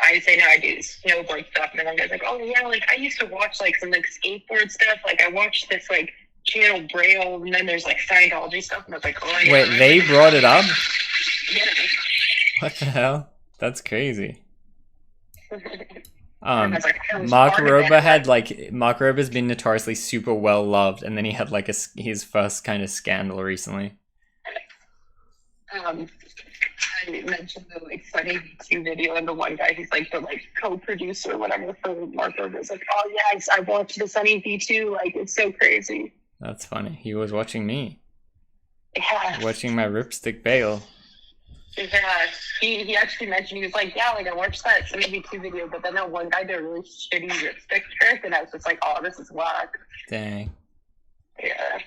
Speaker 3: I say now I do snowboard stuff, and then one guy's like, "Oh yeah, like I used to watch like some like skateboard stuff. Like I watched this like." Channel Braille, and then there's like Scientology stuff, and I was like, oh yeah.
Speaker 1: Wait, they brought it up?
Speaker 3: Yeah.
Speaker 1: What the hell? That's crazy.
Speaker 3: Mark
Speaker 1: Rober's been notoriously super well loved, and then he had like his first kind of scandal recently.
Speaker 3: I mentioned the like funny YouTube video, and the one guy who's like the like co-producer or whatever for Mark Rober was like, "Oh yeah, I watched the Sunny V2. Like it's so crazy."
Speaker 1: That's funny. He was watching me.
Speaker 3: Yeah.
Speaker 1: Watching my ripstick bail.
Speaker 3: Yeah. He actually mentioned, he was like, yeah, like I watched that Sunny V2 video, but then that one guy did a really shitty ripstick trick, and I was just like, oh, this is whack.
Speaker 1: Dang.
Speaker 3: Yeah.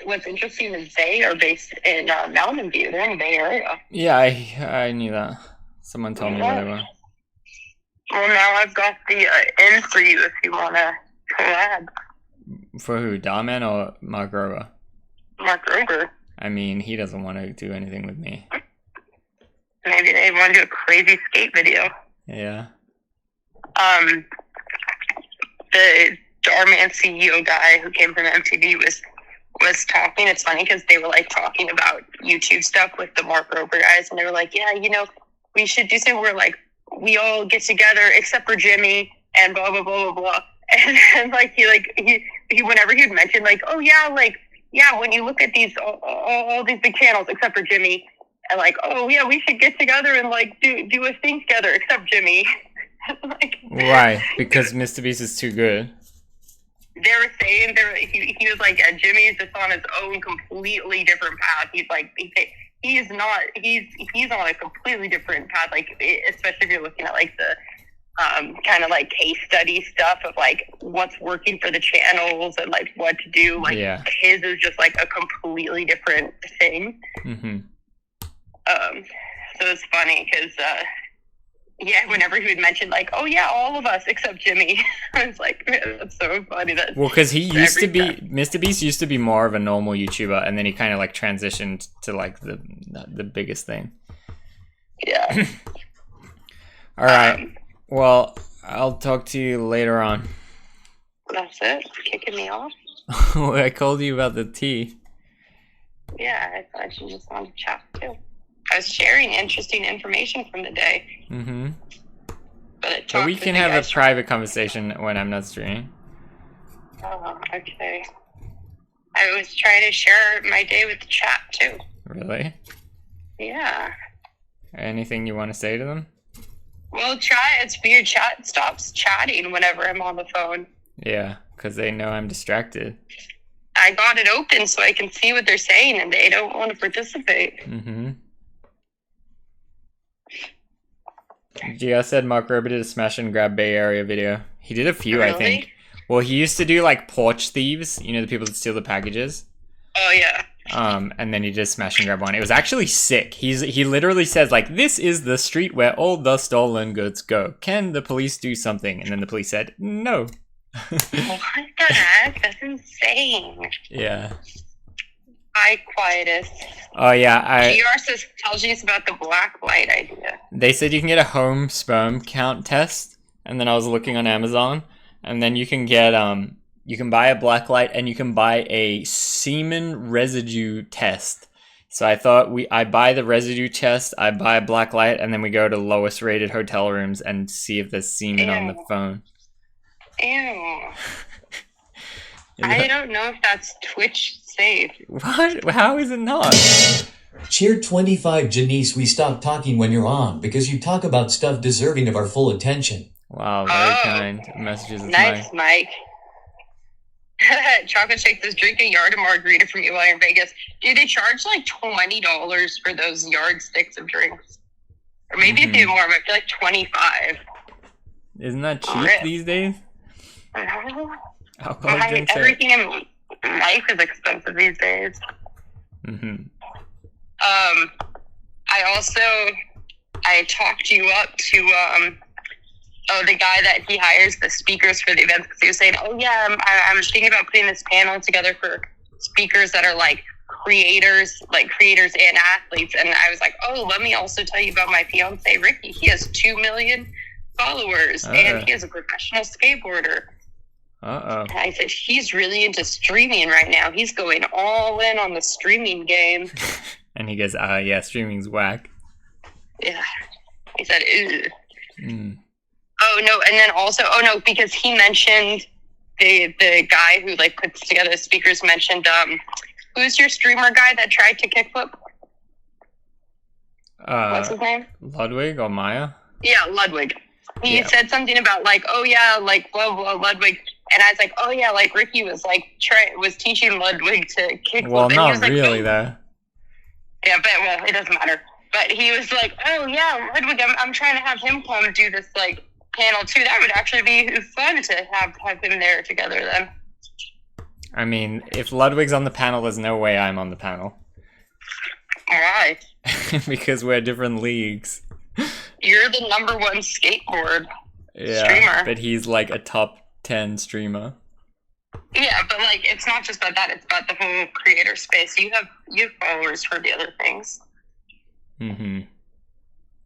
Speaker 3: What's interesting is they are based in Mountain View. They're in the Bay Area.
Speaker 1: Yeah, I knew that. Someone told me where they were.
Speaker 3: Well, now I've got the in for you if you want to collab.
Speaker 1: For who? Dawman or Mark Rober?
Speaker 3: Mark Rober.
Speaker 1: I mean, he doesn't want to do anything with me.
Speaker 3: Maybe they want to do a crazy skate video.
Speaker 1: Yeah.
Speaker 3: The Darman CEO guy who came from MTV was talking. It's funny because they were like talking about YouTube stuff with the Mark Rober guys, and they were like, yeah, you know, we should do something where like we all get together except for Jimmy and blah blah blah blah blah. And then like he whenever he'd mention like, oh yeah, like yeah, when you look at these all these big channels except for Jimmy, and like, oh yeah, we should get together and like do a thing together except Jimmy. Like,
Speaker 1: why? Because Mr. Beast is too good.
Speaker 3: They were saying he was like, Jimmy's just on his own completely different path. He's like he's on a completely different path. Like especially if you're looking at like the kind of like case study stuff of like what's working for the channels and like what to do. Like his is just like a completely different thing.
Speaker 1: Mm-hmm.
Speaker 3: So it's funny because yeah, whenever he would mention like, oh yeah, all of us except Jimmy, I was like, man, that's so funny. That
Speaker 1: well, because he used to be Mr. Beast used to be more of a normal YouTuber, and then he kind of like transitioned to like the biggest thing.
Speaker 3: Yeah.
Speaker 1: All right. Well, I'll talk to you later on.
Speaker 3: That's it? Kicking me off?
Speaker 1: I called you about the tea.
Speaker 3: Yeah, I thought you just wanted to chat too. I was sharing interesting information from the day.
Speaker 1: Mm-hmm.
Speaker 3: But
Speaker 1: we can have a private conversation when I'm not streaming.
Speaker 3: Oh, okay. I was trying to share my day with the chat too.
Speaker 1: Really?
Speaker 3: Yeah.
Speaker 1: Anything you want to say to them?
Speaker 3: Well, it's weird. Chat stops chatting whenever I'm on the phone.
Speaker 1: Yeah, because they know I'm distracted.
Speaker 3: I got it open so I can see what they're saying, and they don't want to participate.
Speaker 1: Mm-hmm. Gia said Mark Rober did a smash and grab Bay Area video. He did a few,
Speaker 3: really?
Speaker 1: I think. Well, he used to do like porch thieves, you know, the people that steal the packages.
Speaker 3: Oh yeah.
Speaker 1: And then he did smash and grab one. It was actually sick. He literally says like, "This is the street where all the stolen goods go. Can the police do something?" And then the police said, "No."
Speaker 3: What the heck? That's insane.
Speaker 1: Yeah.
Speaker 3: Hi, Quietus.
Speaker 1: Oh yeah,
Speaker 3: GR tells you about the black light idea.
Speaker 1: They said you can get a home sperm count test, and then I was looking on Amazon, and then you can get you can buy a black light and you can buy a semen residue test. So I thought I buy the residue test, I buy a black light, and then we go to lowest rated hotel rooms and see if there's semen on the phone.
Speaker 3: Ew. I don't know if that's Twitch safe.
Speaker 1: What? How is it not?
Speaker 14: Cheer 25 Janice, we stop talking when you're on because you talk about stuff deserving of our full attention.
Speaker 1: Wow, very kind messages.
Speaker 3: Nice, Mike. Chocolate Shake says, drink a yard of margarita from you while you're in Vegas. Dude, they charge like $20 for those yardsticks of drinks. Or maybe a few more, but I feel like 25.
Speaker 1: Isn't that cheap these days? Alcohol drinks
Speaker 3: everything in life is expensive these days.
Speaker 1: Mm-hmm.
Speaker 3: I talked you up to the guy that he hires the speakers for the events, because he was saying, oh yeah, I'm thinking about putting this panel together for speakers that are like creators and athletes. And I was like, oh, let me also tell you about my fiance Ricky. He has 2 million followers and he is a professional skateboarder. And I said, he's really into streaming right now. He's going all in on the streaming game.
Speaker 1: And he goes, yeah, streaming's whack.
Speaker 3: Yeah. He said, ew.
Speaker 1: Mm.
Speaker 3: Oh no, and then also, because he mentioned the guy who like puts together the speakers mentioned who's your streamer guy that tried to kickflip? What's his name?
Speaker 1: Ludwig or Maya?
Speaker 3: Yeah, Ludwig. He
Speaker 1: Yeah.
Speaker 3: said something about like, oh yeah, like blah blah Ludwig, and I was like, oh yeah, like Ricky was like was teaching Ludwig to kick.
Speaker 1: Well,
Speaker 3: and he
Speaker 1: not
Speaker 3: was like,
Speaker 1: really though.
Speaker 3: yeah, but well, it doesn't matter. But he was like, oh yeah, Ludwig, I'm trying to have him come do this like panel too. That would actually be fun to have him there together then.
Speaker 1: I mean, if Ludwig's on the panel, there's no way I'm on the panel.
Speaker 3: Why?
Speaker 1: Because we're different leagues.
Speaker 3: You're the #1 skateboard
Speaker 1: Yeah,
Speaker 3: streamer.
Speaker 1: but he's like a top 10 streamer.
Speaker 3: Yeah, but like it's not just about that; it's about the whole creator space. You have followers for the other things.
Speaker 1: Mm-hmm.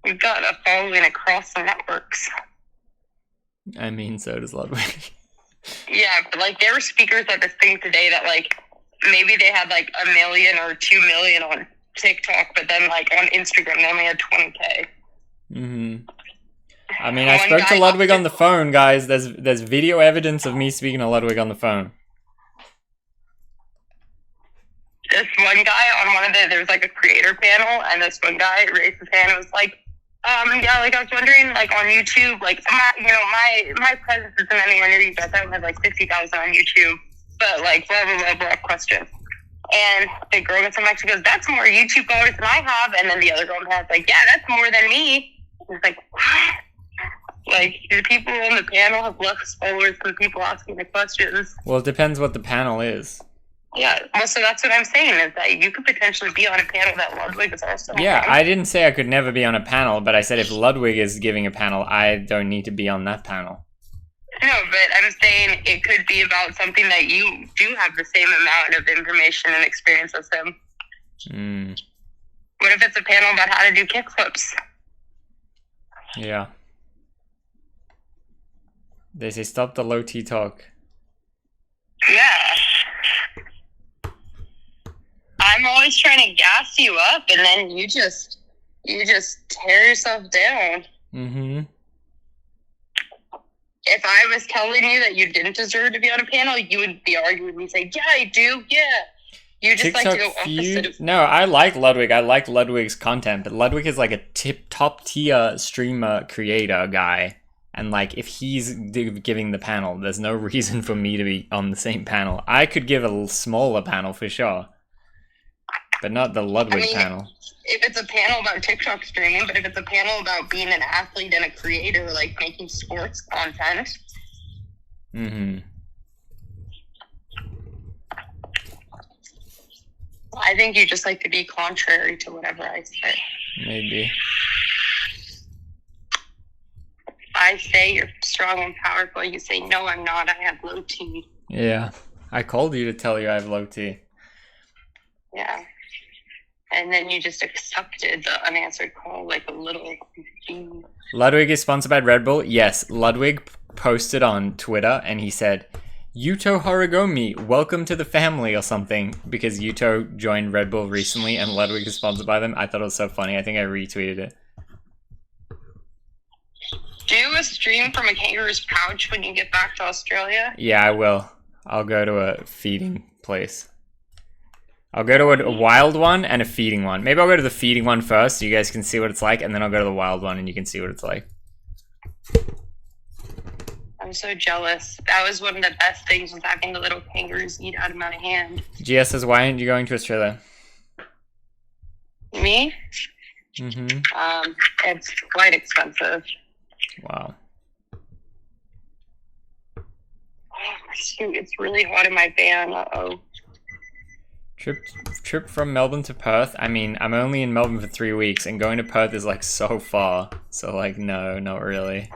Speaker 3: You've got a following across the networks.
Speaker 1: I mean, so does Ludwig.
Speaker 3: Yeah, but like there were speakers at this thing today that like maybe they had like 1 million or 2 million on TikTok, but then like on Instagram they only had 20K.
Speaker 1: Mm-hmm. I mean, I spoke to Ludwig on the phone, guys. There's video evidence of me speaking to Ludwig on the phone.
Speaker 3: This one guy on one of there was like a creator panel, and this one guy raised his hand and was like, yeah, like I was wondering, like on YouTube, like my presence isn't anywhere near you guys. I have like 50,000 on YouTube, but like blah blah blah blah question. And the girl gets on mic, she goes, "That's more YouTube followers than I have." And then the other girl has like, "Yeah, that's more than me." It's like, what? Like, the people on the panel have less followers than people asking the questions.
Speaker 1: Well, it depends what the panel is.
Speaker 3: Yeah, well, so that's what I'm saying, is that you could potentially be on a panel that Ludwig is also
Speaker 1: Yeah,
Speaker 3: on.
Speaker 1: I didn't say I could never be on a panel, but I said if Ludwig is giving a panel, I don't need to be on that panel.
Speaker 3: No, but I'm saying it could be about something that you do have the same amount of information and experience as him.
Speaker 1: Mm,
Speaker 3: What if it's a panel about how to do kickflips?
Speaker 1: yeah. They say stop the low T talk.
Speaker 3: Yeah. I'm always trying to gas you up, and then you just tear yourself down.
Speaker 1: Mm-hmm.
Speaker 3: If I was telling you that you didn't deserve to be on a panel, you would be arguing with me, saying, "Yeah, I do. Yeah." You just like to go opposite of.
Speaker 1: No, I like Ludwig. I like Ludwig's content, but Ludwig is like a top tier streamer creator guy. And like, if he's giving the panel, there's no reason for me to be on the same panel. I could give a smaller panel for sure, but not the Ludwig panel.
Speaker 3: If it's a panel about TikTok streaming, but if it's a panel about being an athlete and a creator, like making sports content.
Speaker 1: Mm-hmm.
Speaker 3: I think you just like to be contrary to whatever I say.
Speaker 1: Maybe.
Speaker 3: I say you're strong and powerful. You say, "No, I'm not. I have low T."
Speaker 1: Yeah. I called you to tell you I have low T.
Speaker 3: Yeah. And then you just accepted the unanswered call like a little.
Speaker 1: Ludwig is sponsored by Red Bull. Yes, Ludwig posted on Twitter and he said, "Yuto Horigomi, welcome to the family," or something, because Yuto joined Red Bull recently and Ludwig is sponsored by them. I thought it was so funny. I think I retweeted it.
Speaker 3: Do a stream from a kangaroo's pouch when you get back to Australia.
Speaker 1: Yeah, I will. I'll go to a feeding place. I'll go to a wild one and a feeding one. Maybe I'll go to the feeding one first so you guys can see what it's like, and then I'll go to the wild one and you can see what it's like.
Speaker 3: I'm so jealous. That was one of the best things, was having the little kangaroos eat out of my hand.
Speaker 1: GS says, why aren't you going to Australia?
Speaker 3: Me?
Speaker 1: Mm-hmm.
Speaker 3: It's quite expensive.
Speaker 1: Wow.
Speaker 3: Oh, shoot, it's really hot in my van. Uh-oh.
Speaker 1: Trip from Melbourne to Perth. I mean, I'm only in Melbourne for 3 weeks, and going to Perth is like so far. So like, no, not really.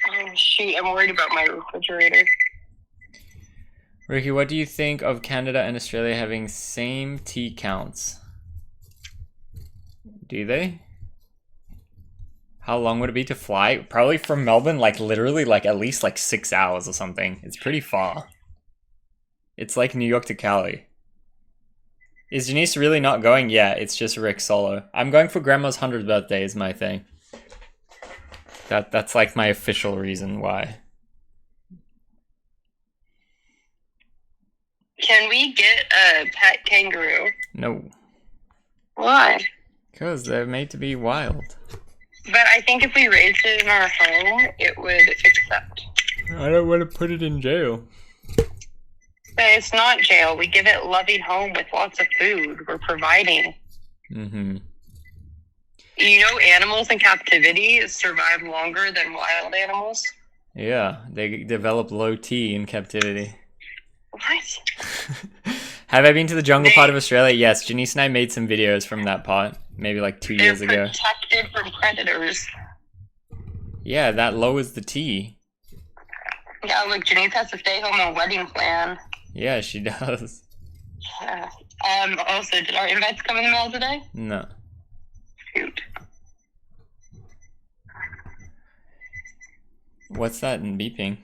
Speaker 3: Oh, shoot, I'm worried about my refrigerator.
Speaker 1: Ricky, what do you think of Canada and Australia having same T counts? Do they? How long would it be to fly? Probably from Melbourne, like literally like at least like 6 hours or something. It's pretty far. It's like New York to Cali. Is Janice really not going? Yeah, it's just Rick solo. I'm going for Grandma's 100th birthday is my thing. That's like my official reason why.
Speaker 3: Can we get a pet kangaroo?
Speaker 1: No.
Speaker 3: Why?
Speaker 1: Because they're made to be wild.
Speaker 3: But I think if we raised it in our home, it would accept.
Speaker 1: I don't want to put it in jail.
Speaker 3: But it's not jail. We give it a loving home with lots of food. We're providing.
Speaker 1: Mm-hmm.
Speaker 3: You know, animals in captivity survive longer than wild animals.
Speaker 1: Yeah, they develop low T in captivity.
Speaker 3: What?
Speaker 1: Have I been to the jungle part of Australia? Yes, Janice and I made some videos from that part, maybe like 2 years ago.
Speaker 3: Protected from predators.
Speaker 1: Yeah, that lowers the T.
Speaker 3: Yeah, look, Janice has to stay home on wedding plan.
Speaker 1: Yeah, she does.
Speaker 3: Yeah. Also, did our invites come in the mail today?
Speaker 1: No.
Speaker 3: Shoot.
Speaker 1: What's that in beeping?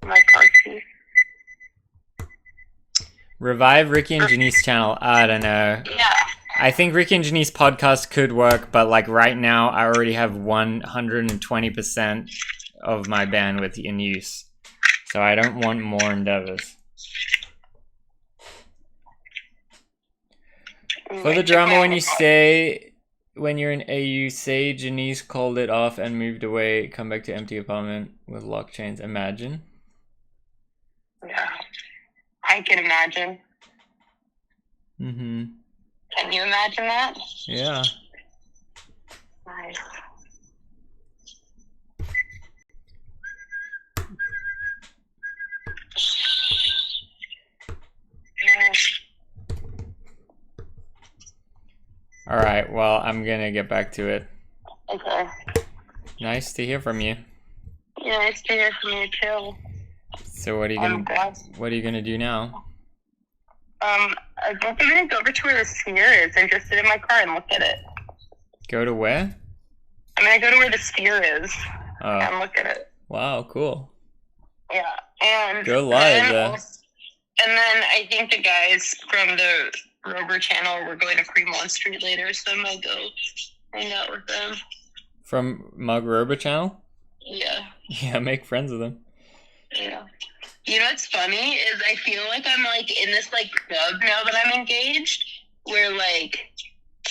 Speaker 3: My car key.
Speaker 1: Revive Ricky and Janice channel. I don't know.
Speaker 3: Yeah.
Speaker 1: I think Ricky and Janice podcast could work, but like right now, I already have 120% of my bandwidth in use. So I don't want more endeavors. For the drama when you're in AU, say Janice called it off and moved away, come back to empty apartment with lock chains. Imagine.
Speaker 3: Yeah. I can imagine.
Speaker 1: Mm-hmm.
Speaker 3: Can you imagine that?
Speaker 1: Yeah.
Speaker 3: Nice.
Speaker 1: Alright, well, I'm gonna get back to it.
Speaker 3: Okay.
Speaker 1: Nice to hear from you.
Speaker 3: Yeah, nice to hear from you too.
Speaker 1: So what are you gonna do now?
Speaker 3: I think I'm gonna go over to where the sphere is and just sit in my car and look at it.
Speaker 1: Go to where?
Speaker 3: I'm gonna go to where the sphere is
Speaker 1: Oh.
Speaker 3: and look at it.
Speaker 1: Wow, cool.
Speaker 3: Yeah, and
Speaker 1: Go live there.
Speaker 3: And then I think the guys from the Rover channel were going to Fremont Street later, so I might go hang out with them.
Speaker 1: From Mug Roba channel?
Speaker 3: Yeah.
Speaker 1: Yeah, make friends with them.
Speaker 3: Yeah. You know what's funny is I feel like I'm like in this like club now that I'm engaged, where like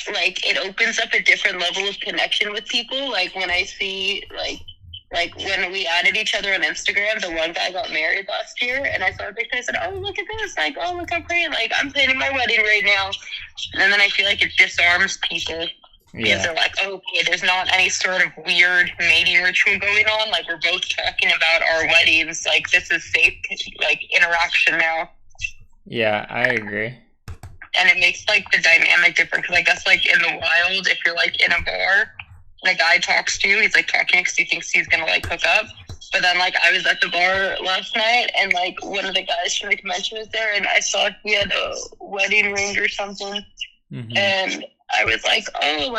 Speaker 3: it opens up a different level of connection with people. Like when I see like when we added each other on Instagram, the one guy got married last year, and I saw a picture. I said, "Oh, look at this! Like, oh, look how great! Like, I'm planning my wedding right now." And then I feel like it disarms people because they're like, "Oh, okay, there's not any sort of weird mating ritual going on. Like, we're both talking about our weddings. Like, this is safe, like interaction now."
Speaker 1: Yeah, I agree.
Speaker 3: And it makes like the dynamic different because I guess like in the wild, if you're like in a bar. And a guy talks to you, he's like talking because he thinks he's gonna like hook up. But then like I was at the bar last night and like one of the guys from the convention was there and I saw he had a wedding ring or something.
Speaker 1: Mm-hmm.
Speaker 3: And I was like, oh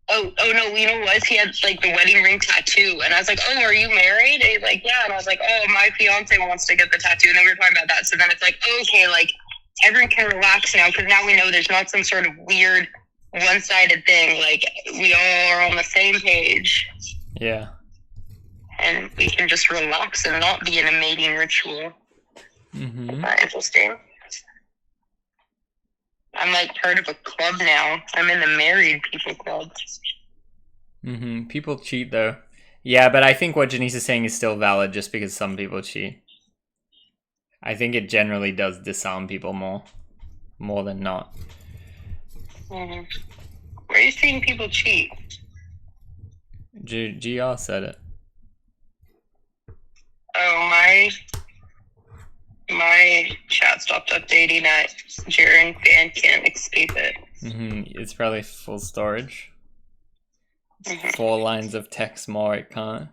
Speaker 3: no, you know what? He had like the wedding ring tattoo. And I was like, oh, are you married? And he's like, yeah. And I was like, oh, my fiance wants to get the tattoo. And then we were talking about that. So then it's like, okay, like everyone can relax now because now we know there's not some sort of weird one-sided thing. Like we all are on the same page.
Speaker 1: Yeah.
Speaker 3: And we can just relax and not be in a mating ritual.
Speaker 1: Mm-hmm.
Speaker 3: Isn't that interesting? I'm like part of a club now. I'm in the married people club.
Speaker 1: Mm-hmm. People cheat though. Yeah, but I think what Janice is saying is still valid just because some people cheat. I think it generally does disarm people more than not.
Speaker 3: Mm-hmm. Where are you seeing people cheat?
Speaker 1: GR said it.
Speaker 3: Oh, my chat stopped updating at Jaren fan can't escape it.
Speaker 1: Mm-hmm. It's probably full storage.
Speaker 3: Mm-hmm.
Speaker 1: 4 lines of text more, it can't.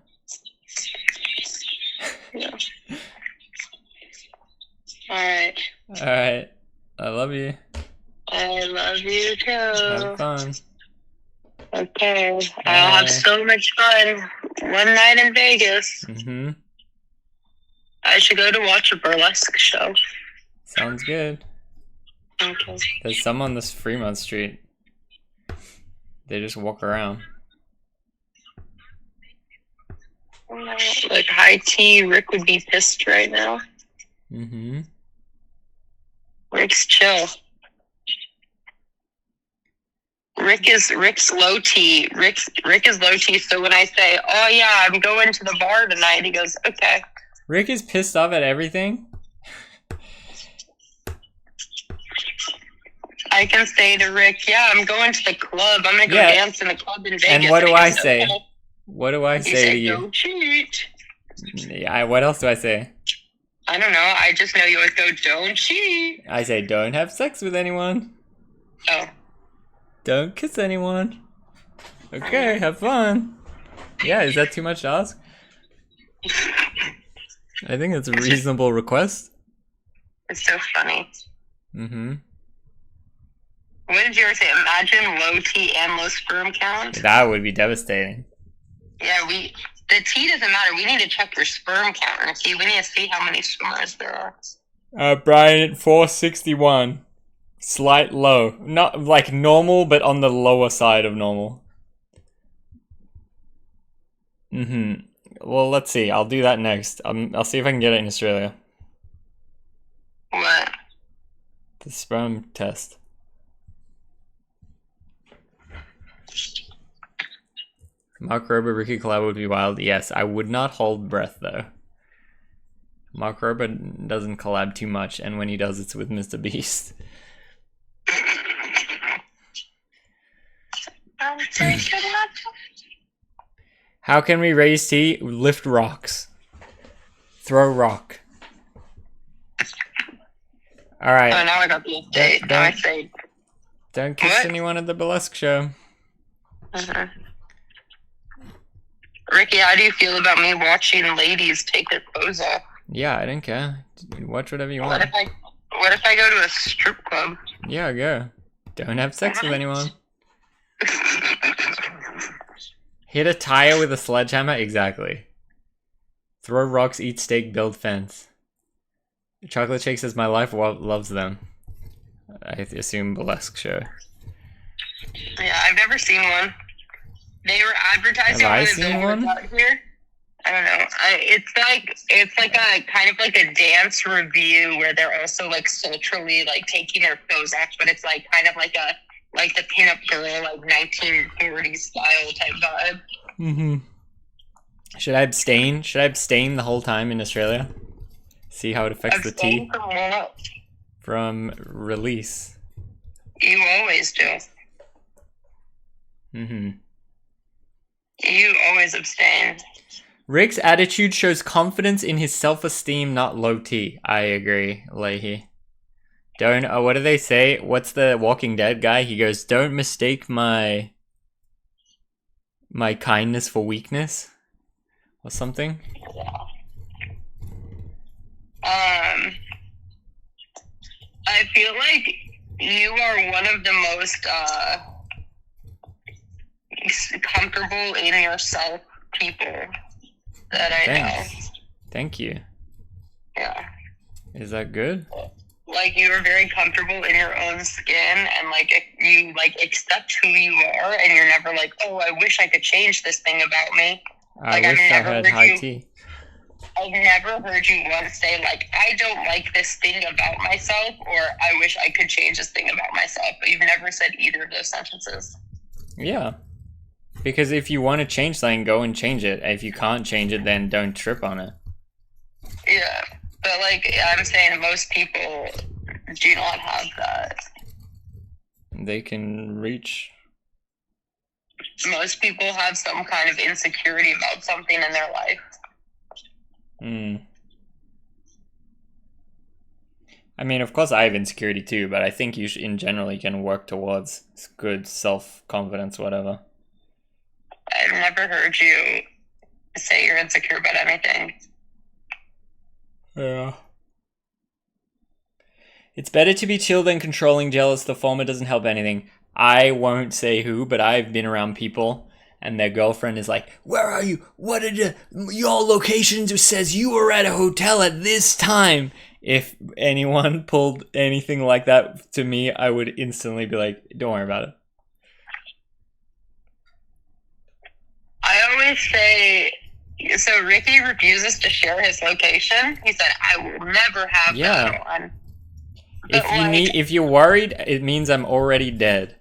Speaker 3: Yeah. Alright.
Speaker 1: Alright. I love you.
Speaker 3: I love you too.
Speaker 1: Have fun.
Speaker 3: Okay. I'll have so much fun. One night in Vegas.
Speaker 1: Mm-hmm.
Speaker 3: I should go to watch a burlesque show.
Speaker 1: Sounds good.
Speaker 3: Okay.
Speaker 1: There's some on this Fremont Street. They just walk around.
Speaker 3: Like high tea, Rick would be pissed right now.
Speaker 1: Mm-hmm.
Speaker 3: Rick's chill. Rick's low T. Rick is low T. So when I say, "Oh yeah, I'm going to the bar tonight," he goes, "Okay."
Speaker 1: Rick is pissed off at everything.
Speaker 3: I can say to Rick, "Yeah, I'm going to the club. I'm gonna go dance in the club in Vegas."
Speaker 1: And what do
Speaker 3: he
Speaker 1: I
Speaker 3: goes,
Speaker 1: say?
Speaker 3: "Okay."
Speaker 1: What do I
Speaker 3: You
Speaker 1: say to you?
Speaker 3: "Don't cheat."
Speaker 1: Yeah, what else do I say?
Speaker 3: I don't know. I just know you always go, "Don't cheat."
Speaker 1: I say, don't have sex with anyone.
Speaker 3: Oh.
Speaker 1: Don't kiss anyone. Okay, have fun. Yeah, is that too much to ask? I think it's a reasonable request.
Speaker 3: It's so funny.
Speaker 1: Mm-hmm.
Speaker 3: What did you ever say? Imagine low T and low sperm count.
Speaker 1: That would be devastating.
Speaker 3: Yeah, the T doesn't matter. We need to check your sperm count, Ricky. We need to see how many swimmers there are.
Speaker 1: Brian, 461. Slight low. Not like normal, but on the lower side of normal. Mm-hmm. Well, let's see. I'll do that next. I'll see if I can get it in Australia.
Speaker 3: What?
Speaker 1: The sperm test. Mark Rober, Ricky collab would be wild. Yes, I would not hold breath though. Mark Rober doesn't collab too much, and when he does, it's with Mr. Beast. How can we raise T? Lift rocks. Throw rock. Alright.
Speaker 3: Oh, now I got the update. Now I say.
Speaker 1: Don't kiss anyone at the burlesque show.
Speaker 3: Ricky, how do you feel about me watching ladies take their clothes off?
Speaker 1: Yeah, I don't care. Watch whatever you
Speaker 3: What
Speaker 1: want.
Speaker 3: if I go to a strip club?
Speaker 1: Yeah, go. Don't have sex with anyone. Hit a tire with a sledgehammer? Exactly. Throw rocks, eat steak, build fence. Chocolate Shake says my life loves them. I assume burlesque show.
Speaker 3: Yeah, I've never seen one. They were advertising
Speaker 1: Have I
Speaker 3: one of
Speaker 1: seen
Speaker 3: the
Speaker 1: one?
Speaker 3: out here. I don't know. It's like a kind of like a dance review where they're also like culturally like taking their clothes off, but it's like kind of like the pinup girl like 1940s style type vibe.
Speaker 1: Mm-hmm. Should I abstain? Should I abstain the whole time in Australia? See how it affects the T?
Speaker 3: From what?
Speaker 1: From release.
Speaker 3: You always do.
Speaker 1: Mm-hmm.
Speaker 3: You always abstain.
Speaker 1: Rick's attitude shows confidence in his self-esteem, not low T. I agree, Leahy. Don't, what do they say? What's the Walking Dead guy? He goes, don't mistake my kindness for weakness. Or something.
Speaker 3: I feel like you are one of the most comfortable in yourself people that I
Speaker 1: Thanks. Thank you.
Speaker 3: know. Yeah.
Speaker 1: Is that good?
Speaker 3: Like you are very comfortable in your own skin and like you like accept who you are and you're never like, oh, I wish I could change this thing about me.
Speaker 1: I
Speaker 3: Like
Speaker 1: wish I
Speaker 3: never
Speaker 1: had
Speaker 3: heard
Speaker 1: high
Speaker 3: you-
Speaker 1: T.
Speaker 3: I've never heard you once say like, I don't like this thing about myself or I wish I could change this thing about myself. But you've never said either of those sentences.
Speaker 1: Yeah. Because if you want to change something, go and change it. If you can't change it, then don't trip on it.
Speaker 3: Yeah. But like I'm saying most people do not have that.
Speaker 1: They can reach.
Speaker 3: Most people have some kind of insecurity about something in their life.
Speaker 1: I mean, of course I have insecurity too, but I think you should, in general, you can work towards good self-confidence, whatever.
Speaker 3: I've never heard you say you're insecure about anything.
Speaker 1: Yeah. It's better to be chill than controlling, jealous. The former doesn't help anything. I won't say who, but I've been around people and their girlfriend is like, where are you? What did your location says you were at a hotel at this time? If anyone pulled anything like that to me, I would instantly be like, don't worry about it.
Speaker 3: I always say, so Ricky refuses to share his location. He said, I will never have that on.
Speaker 1: If you're worried, it means I'm already dead.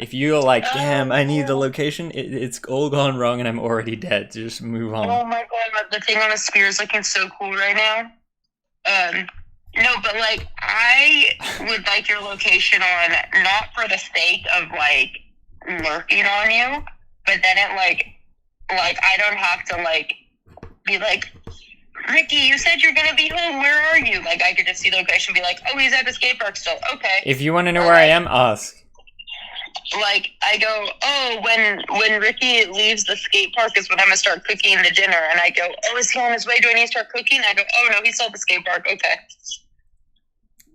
Speaker 1: If you're like, damn, I need the location, it's all gone wrong and I'm already dead. Just move on.
Speaker 3: Oh my god, the thing on the spear is looking so cool right now. No, but like, I would like your location on, not for the sake of like lurking on you, but then it like I don't have to like be like, Ricky, you said you're gonna be home. Where are you? Like, I could just see the location, and be like, oh, he's at the skate park still. Okay.
Speaker 1: If you want to know where I am, ask.
Speaker 3: Like, I go, oh, when Ricky leaves the skate park is when I'm gonna start cooking the dinner, and I go, oh, is he on his way? Do I need to start cooking? I go, oh no, he's still at the skate park. Okay.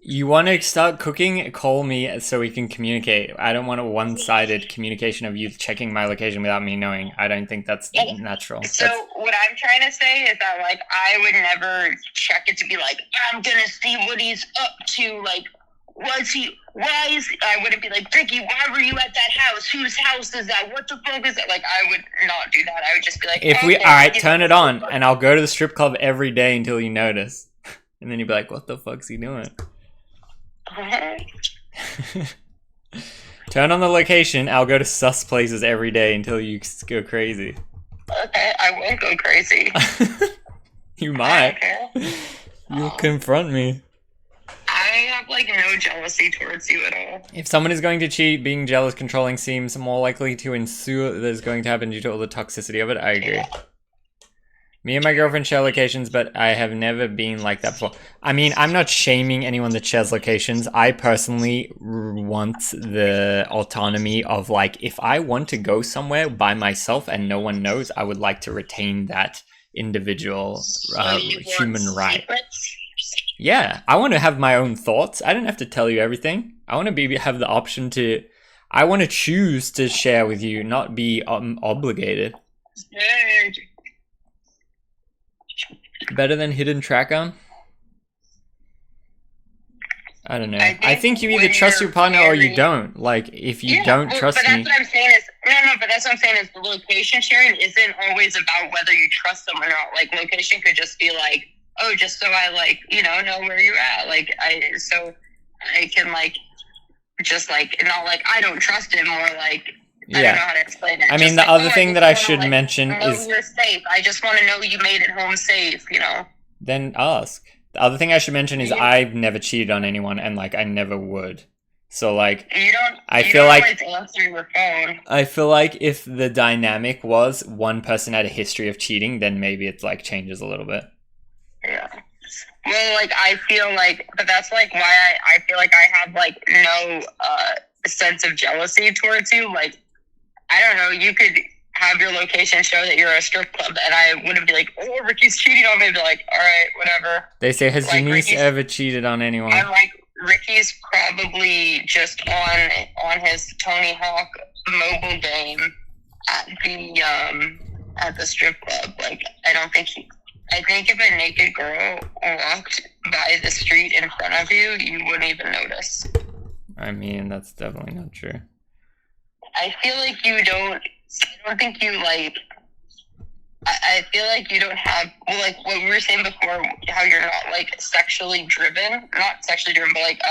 Speaker 1: You want to start cooking? Call me so we can communicate. I don't want a one-sided communication of you checking my location without me knowing. I don't think that's natural.
Speaker 3: So what I'm trying to say is that, like, I would never check it to be like, I'm gonna see what he's up to. Like, I wouldn't be like, Ricky, why were you at that house? Whose house is that? What the fuck is that? Like, I would not do that. I would just be like,
Speaker 1: all right, turn it on, and I'll go to the strip club every day until you notice. And then you'd be like, what the fuck's he doing? Turn on the location. I'll go to sus places every day until you go crazy.
Speaker 3: Okay, I won't go crazy.
Speaker 1: You might. You'll confront me.
Speaker 3: I have like no jealousy towards you at all.
Speaker 1: If someone is going to cheat, being jealous, controlling seems more likely to ensue that is going to happen due to all the toxicity of it. I agree. Me and my girlfriend share locations, but I have never been like that before. I mean, I'm not shaming anyone that shares locations. I personally want the autonomy of, like, if I want to go somewhere by myself and no one knows, I would like to retain that individual human right. Yeah, I want to have my own thoughts. I don't have to tell you everything. I want to have the option to... I want to choose to share with you, not be obligated. Better than hidden tracker? I don't know. I think you either trust your partner or you don't. Like, if you don't trust me...
Speaker 3: But that's what I'm saying is... No, but that's what I'm saying is the location sharing isn't always about whether you trust them or not. Like, location could just be like, oh, just so I, like, you know where you're at. Like, so I can, like, just, like, not like I don't trust him or, like...
Speaker 1: Yeah.
Speaker 3: I don't know how to explain it.
Speaker 1: I mean, the other thing that I should mention is...
Speaker 3: you're safe. I just want to know you made it home safe, you know?
Speaker 1: Then ask. The other thing I should mention is I've never cheated on anyone, and, like, I never would. So, like, I feel like if the dynamic was one person had a history of cheating, then maybe it, like, changes a little bit.
Speaker 3: Yeah. Well, like, I feel like... But that's, like, why I feel like I have, like, no sense of jealousy towards you. Like, I don't know, you could have your location show that you're a strip club, and I wouldn't be like, oh, Ricky's cheating on me. I'd be like, all right, whatever.
Speaker 1: They say, has Janice ever cheated on anyone?
Speaker 3: I'm like, Ricky's probably just on his Tony Hawk mobile game at the strip club. Like, I think if a naked girl walked by the street in front of you, you wouldn't even notice.
Speaker 1: I mean, that's definitely not true.
Speaker 3: I feel like I don't think you, like, I feel like you don't have, well, like, what we were saying before, how you're not, like, sexually driven, not sexually driven, but, like,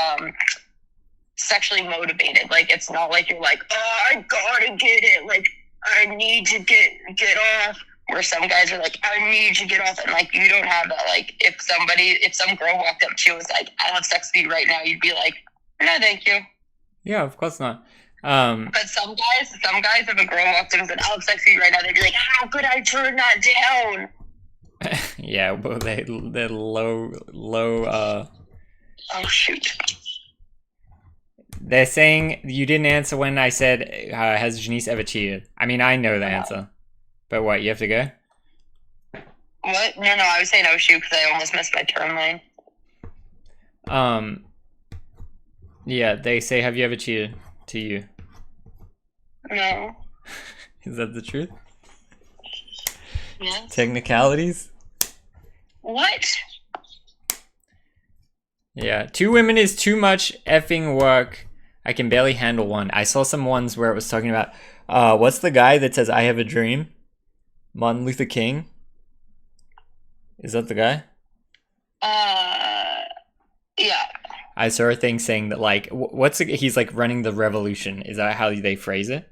Speaker 3: sexually motivated. Like, it's not like you're like, oh, I gotta get it, like, I need to get off, where some guys are like, I need to get off, and, like, you don't have that. Like, if some girl walked up to you and was like, I'll have sex with you right now, you'd be like, no, thank you.
Speaker 1: Yeah, of course not.
Speaker 3: But some guys, if a girl walked in and said, I'll have sex with you right now, they'd be like, how could I turn that down?
Speaker 1: Yeah, well, they're low.
Speaker 3: Oh, shoot.
Speaker 1: They're saying you didn't answer when I said, has Janice ever cheated? I mean, I know the answer. But what, you have to go?
Speaker 3: What? No, I was saying oh shoot because I almost missed my turn lane.
Speaker 1: Yeah, they say, have you ever cheated to you?
Speaker 3: No.
Speaker 1: Is that the truth?
Speaker 3: Yes.
Speaker 1: Technicalities?
Speaker 3: What?
Speaker 1: Yeah, 2 women is too much effing work. I can barely handle one. I saw some ones where it was talking about, what's the guy that says, I have a dream? Martin Luther King? Is that the guy?
Speaker 3: Yeah.
Speaker 1: I saw a thing saying that like, he's like running the revolution. Is that how they phrase it?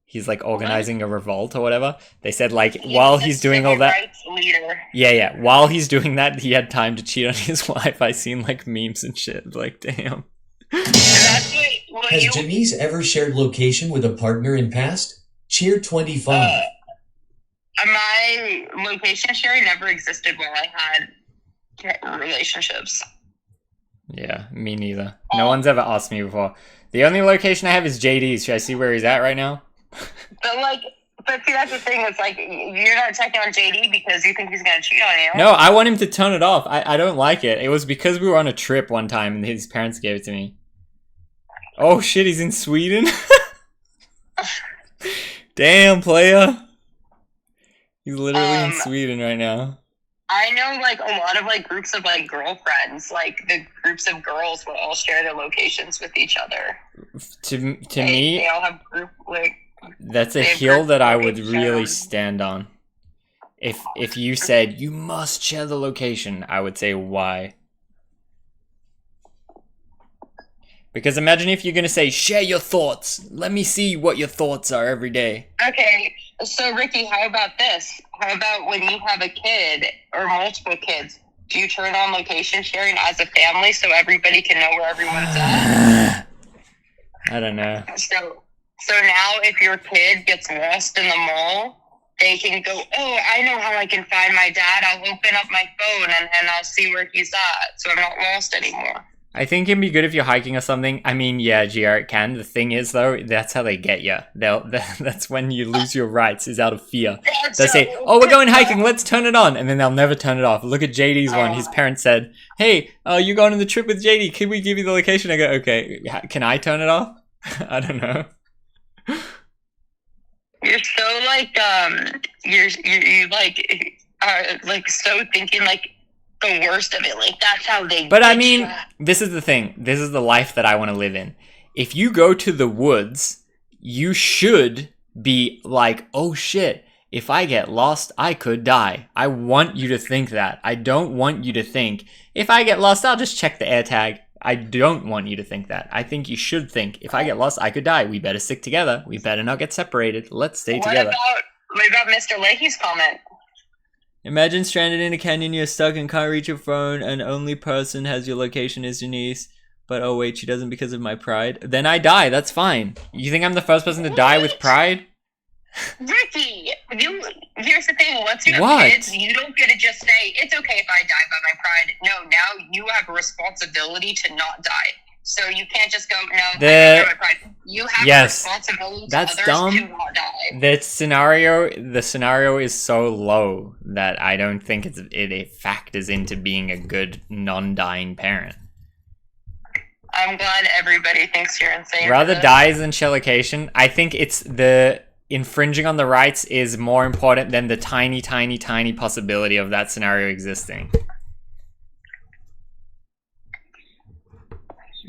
Speaker 1: He's like organizing a revolt or whatever. They said like while he's doing all that.
Speaker 3: Rights leader.
Speaker 1: Yeah. While he's doing that, he had time to cheat on his wife. I seen like memes and shit. Like, damn.
Speaker 14: Has Janice ever shared location with a partner in past? Cheer 25.
Speaker 3: My location sharing never existed while I had relationships.
Speaker 1: Yeah, me neither. No one's ever asked me before. The only location I have is JD's. Should I see where he's at right now?
Speaker 3: But see, that's the thing. It's like, you're not checking on JD because you think he's going to cheat on you.
Speaker 1: No, I want him to turn it off. I don't like it. It was because we were on a trip one time and his parents gave it to me. Oh shit, he's in Sweden? Damn, player. He's literally in Sweden right now.
Speaker 3: I know, like, a lot of, like, groups of, like, girlfriends, like, the groups of girls will all share their locations with each other.
Speaker 1: To me,
Speaker 3: they all have group, like...
Speaker 1: That's a hill that I would really stand on. If you said, you must share the location, I would say, why? Because imagine if you're going to say, share your thoughts. Let me see what your thoughts are every day.
Speaker 3: Okay, so Ricky, how about this? How about when you have a kid or multiple kids, do you turn on location sharing as a family so everybody can know where everyone's at?
Speaker 1: I don't know.
Speaker 3: So now if your kid gets lost in the mall, they can go, oh, I know how I can find my dad. I'll open up my phone and I'll see where he's at, so I'm not lost anymore.
Speaker 1: I think it'd be good if you're hiking or something. I mean, yeah, GR, it can. The thing is, though, that's how they get you. That's when you lose your rights, is out of fear. They'll say, oh, we're going hiking, let's turn it on. And then they'll never turn it off. Look at JD's one. His parents said, hey, you're going on the trip with JD. Can we give you the location? I go, okay, can I turn it off? I don't know.
Speaker 3: You're so, like, you like so thinking, like, the worst of it. Like, that's how they
Speaker 1: But I mean, this is the thing. This is the life that I want to live in. If you go to the woods, you should be like, oh shit, if I get lost, I could die. I want you to think that. I don't want you to think, if I get lost, I'll just check the air tag. I don't want you to think that. I think you should think, if I get lost, I could die. We better stick together. We better not get separated. Let's stay together.
Speaker 3: What about Mr. Leahy's comment?
Speaker 1: Imagine stranded in a canyon, you're stuck and can't reach your phone, and only person has your location is Janice. But oh wait, she doesn't because of my pride. Then I die, that's fine. You think I'm the first person to die with pride?
Speaker 3: Ricky, here's the thing. Once you have kids, you don't get to just say, it's okay if I die by my pride. No, now you have a responsibility to not die. So you can't just go, no, I die by my pride. You have a responsibility to others to not die.
Speaker 1: The scenario is so low that I don't think it factors into being a good non-dying parent.
Speaker 3: I'm glad everybody thinks you're insane.
Speaker 1: Rather dies than share location. I think it's the infringing on the rights is more important than the tiny, tiny, tiny possibility of that scenario existing.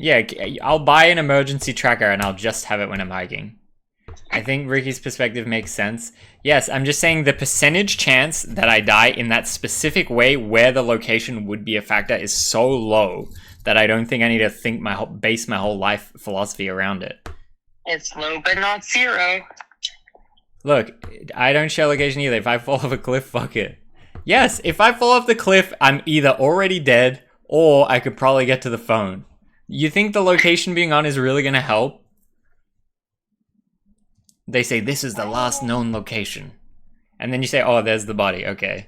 Speaker 1: Yeah, I'll buy an emergency tracker and I'll just have it when I'm hiking. I think Ricky's perspective makes sense. Yes, I'm just saying the percentage chance that I die in that specific way where the location would be a factor is so low that I don't think I need to base my whole life philosophy around it.
Speaker 3: It's low but not zero.
Speaker 1: Look, I don't share location either. If I fall off a cliff, fuck it. Yes, if I fall off the cliff, I'm either already dead or I could probably get to the phone. You think the location being on is really going to help? They say, this is the last known location. And then you say, oh, there's the body. Okay.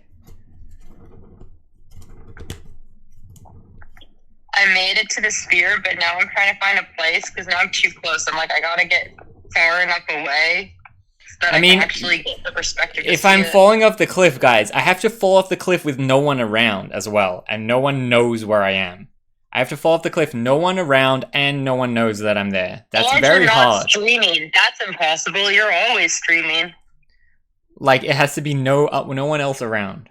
Speaker 3: I made it to the sphere, but now I'm trying to find a place because now I'm too close. I'm like, I gotta get far enough away so that I can actually get the perspective.
Speaker 1: If I'm falling off the cliff, guys, I have to fall off the cliff with no one around as well. And no one knows where I am. I have to fall off the cliff, no one around, and no one knows that I'm there. That's very hard.
Speaker 3: Streaming. That's impossible. You're always streaming.
Speaker 1: Like, it has to be no one else around.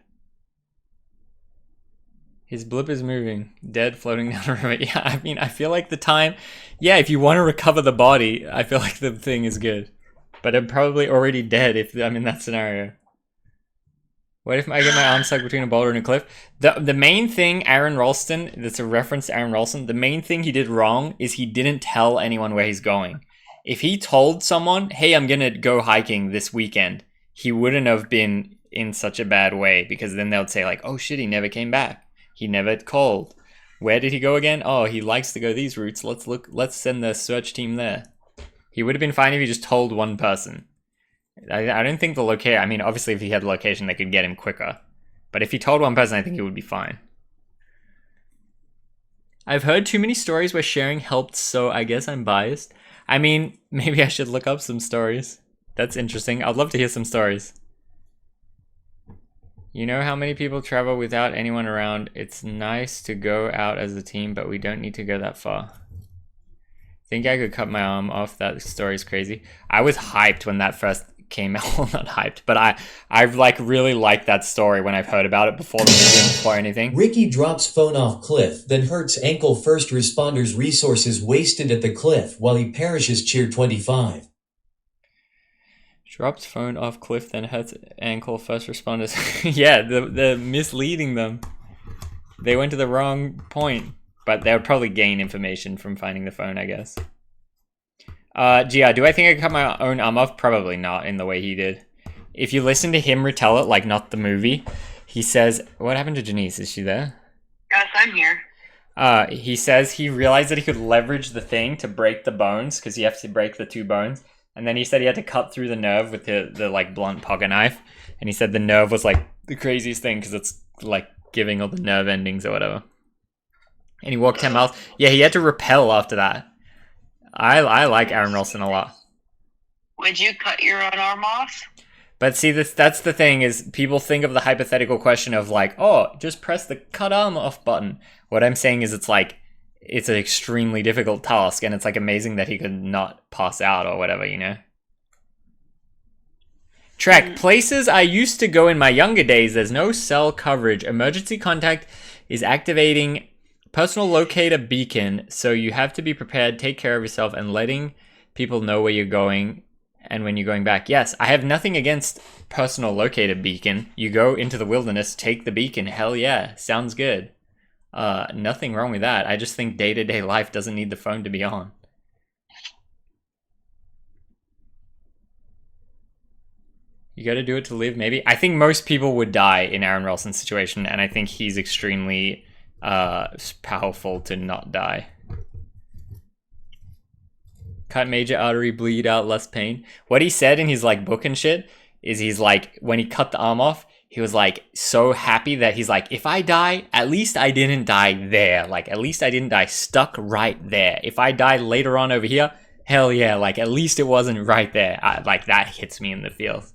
Speaker 1: His blip is moving. Dead, floating down the river. Yeah, I mean, I feel like the time... Yeah, if you want to recover the body, I feel like the thing is good. But I'm probably already dead if I'm in that scenario. What if I get my arm stuck between a boulder and a cliff? The main thing Aaron Ralston, that's a reference to Aaron Ralston, the main thing he did wrong is he didn't tell anyone where he's going. If he told someone, hey, I'm going to go hiking this weekend, he wouldn't have been in such a bad way, because then they'll say like, oh shit, he never came back. He never called. Where did he go again? Oh, he likes to go these routes. Let's send the search team there. He would have been fine if he just told one person. I don't think the location, I mean, obviously if he had the location, they could get him quicker. But if he told one person, I think he would be fine. I've heard too many stories where sharing helped, so I guess I'm biased. I mean, maybe I should look up some stories. That's interesting. I'd love to hear some stories. You know how many people travel without anyone around? It's nice to go out as a team, but we don't need to go that far. Think I could cut my arm off? That story's crazy. I was hyped when that first came out. Well, not hyped, but I've like really liked that story when I've heard about it before the movie and before anything.
Speaker 14: Ricky drops phone off cliff, then hurts ankle. First responders resources wasted at the cliff while he perishes. Cheer 25.
Speaker 1: Drops phone off cliff, then hurts ankle. First responders. Yeah, the misleading them. They went to the wrong point, but they would probably gain information from finding the phone, I guess. Gia, do I think I could cut my own arm off? Probably not in the way he did. If you listen to him retell it, like not the movie, he says, what happened to Janice? Is she there?
Speaker 3: Yes, I'm here.
Speaker 1: He says he realized that he could leverage the thing to break the bones, because you have to break the 2 bones. And then he said he had to cut through the nerve with the like blunt pocket knife. And he said the nerve was like the craziest thing, because it's like giving all the nerve endings or whatever. And he walked 10 miles. Yeah, he had to rappel after that. I like Aaron Ralston a lot.
Speaker 3: Would you cut your own arm off?
Speaker 1: But see, that's the thing, is people think of the hypothetical question of like, oh, just press the cut arm off button. What I'm saying is it's like, it's an extremely difficult task, and it's like amazing that he could not pass out or whatever, you know? Trek, places I used to go in my younger days, there's no cell coverage. Emergency contact is activating personal locator beacon, so you have to be prepared, take care of yourself, and letting people know where you're going and when you're going back. Yes, I have nothing against personal locator beacon. You go into the wilderness, take the beacon. Hell yeah, sounds good. Nothing wrong with that. I just think day-to-day life doesn't need the phone to be on. You gotta do it to live, maybe. I think most people would die in Aaron Ralston's situation, and I think he's extremely powerful to not die. Cut major artery, bleed out, less pain. What he said in his like book and shit is he's like, when he cut the arm off, he was like so happy that he's like, if I die, at least I didn't die there. Like, at least I didn't die stuck right there. If I die later on over here, hell yeah, like at least it wasn't right there. Like that hits me in the feels.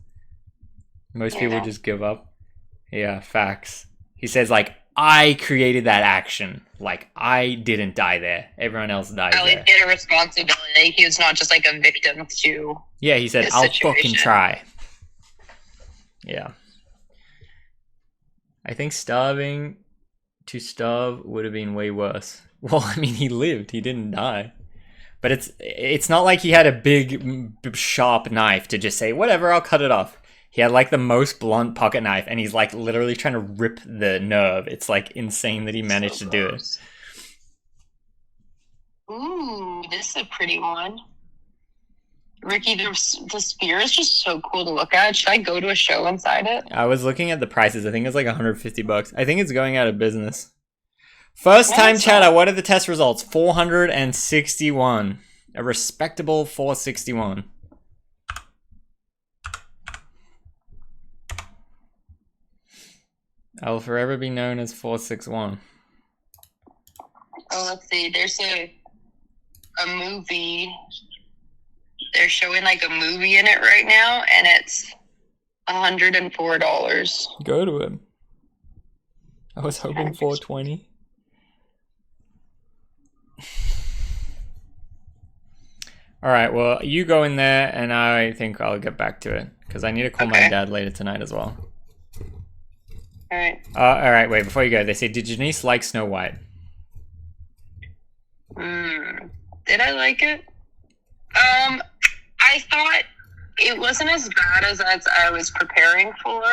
Speaker 1: Most people just give up. Yeah, facts. He says like, I created that action. Like, I didn't die there. Everyone else died there.
Speaker 3: At least get a responsibility. He was not just like a victim to.
Speaker 1: Yeah, he said, I'll fucking try. Yeah. I think starving to starve would have been way worse. Well, I mean, he lived. He didn't die. But it's not like he had a big, sharp knife to just say, whatever, I'll cut it off. He had like the most blunt pocket knife, and he's like literally trying to rip the nerve. It's like insane that he managed to do it.
Speaker 3: Ooh, this is a pretty one. Ricky, the spear is just so cool to look at. Should I go to a show inside it?
Speaker 1: I was looking at the prices. I think it's like $150. I think it's going out of business. First time chatter, what are the test results? 461. A respectable 461. I'll forever be known as 461.
Speaker 3: Oh, let's see. There's a movie. They're showing like a movie in it right now, and it's $104.
Speaker 1: Go to him. I was hoping 420. All right, well, you go in there, and I think I'll get back to it, because I need to call my dad later tonight as well.
Speaker 3: All right.
Speaker 1: All right, wait, before you go, they say, did Janice like Snow White?
Speaker 3: Did I like it? I thought it wasn't as bad as I was preparing for.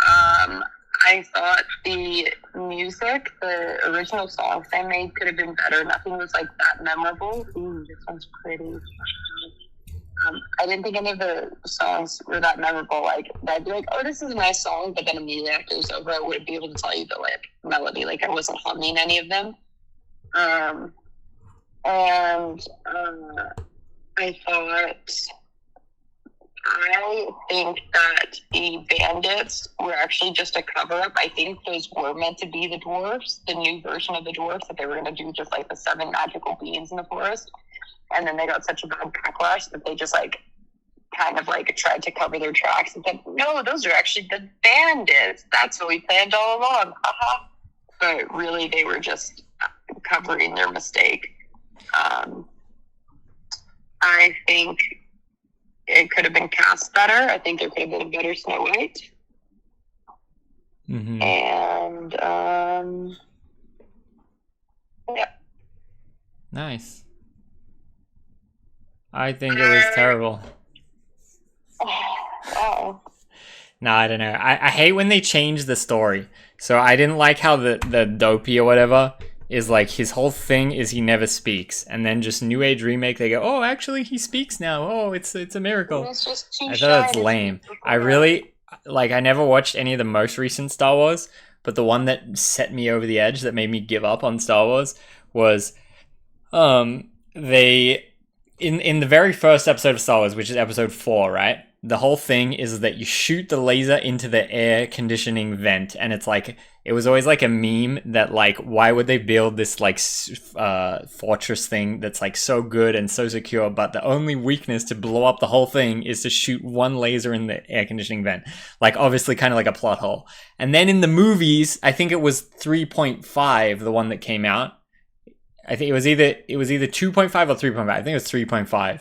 Speaker 3: I thought the music, the original songs they made could have been better. Nothing was like that memorable. Ooh, this one's pretty. I didn't think any of the songs were that memorable. Like, I'd be like, oh, this is a nice song, but then immediately after it was over, I wouldn't be able to tell you the like melody. Like, I wasn't humming any of them. I think that the bandits were actually just a cover-up. I think those were meant to be the dwarves, the new version of the dwarves, that they were going to do just like the 7 magical beings in the forest. And then they got such a bad backlash that they just like kind of like tried to cover their tracks and said, no, those are actually the bandits. That's what we planned all along. Haha. But really, they were just covering their mistake. I think it could have been cast better. I think there could have been a better Snow White.
Speaker 1: Mm-hmm.
Speaker 3: And yeah.
Speaker 1: Nice. I think it was terrible.
Speaker 3: Wow.
Speaker 1: No, I don't know. I hate when they change the story. So I didn't like how the dopey or whatever is like his whole thing is he never speaks, and then just New Age remake they go, oh, actually he speaks now. Oh, it's a miracle.
Speaker 3: It's just too
Speaker 1: I
Speaker 3: shy.
Speaker 1: thought that's lame. I really I never watched any of the most recent Star Wars, but the one that set me over the edge that made me give up on Star Wars was they in the very first episode of Star Wars, which is episode 4, right? The whole thing is that you shoot the laser into the air conditioning vent, and it's like, it was always like a meme that like, why would they build this like fortress thing that's like so good and so secure, but the only weakness to blow up the whole thing is to shoot one laser in the air conditioning vent. Like, obviously kind of like a plot hole. And then in the movies, I think it was 3.5, the one that came out. I think it was either 2.5 or 3.5. I think it was 3.5.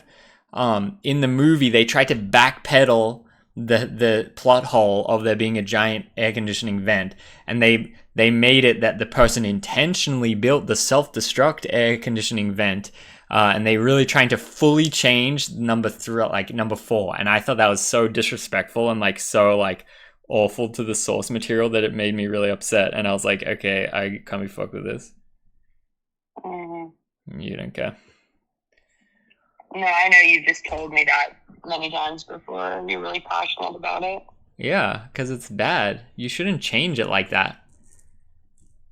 Speaker 1: In the movie, they tried to backpedal the plot hole of there being a giant air conditioning vent, and they made it that the person intentionally built the self-destruct air conditioning vent, and they really trying to fully change number 4. And I thought that was so disrespectful and like so like awful to the source material that it made me really upset. And I was like, okay, I can't be fucked with this. You don't care.
Speaker 3: No, I know you've just told me that many times before. You're really passionate about it.
Speaker 1: Yeah, because it's bad. You shouldn't change it like that.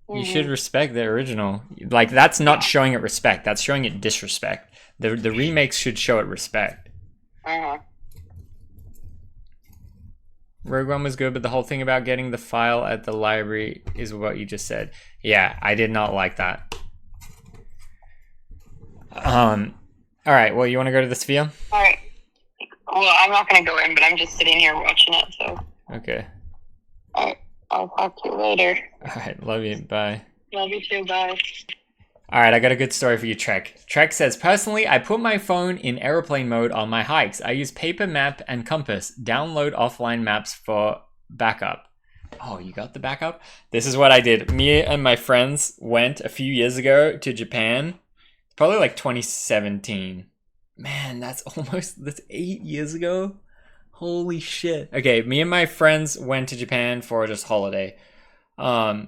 Speaker 1: You should respect the original. Like, that's not showing it respect. That's showing it disrespect. The remakes should show it respect. Rogue One was good, but the whole thing about getting the file at the library is what you just said. Yeah, I did not like that. All right, well, you want to go to the Sphere?
Speaker 3: All right. Well, I'm not going to go in, but I'm just sitting here watching it, so.
Speaker 1: Okay.
Speaker 3: All right. I'll talk to you later.
Speaker 1: All right, love you. Bye.
Speaker 3: Love you too. Bye.
Speaker 1: All right, I got a good story for you, Trek. Trek says, personally, I put my phone in airplane mode on my hikes. I use paper map and compass. Download offline maps for backup. Oh, you got the backup? This is what I did. Me and my friends went a few years ago to Japan. Probably like 2017. Man, that's 8 years ago. Holy shit. Okay, me and my friends went to Japan for just holiday. And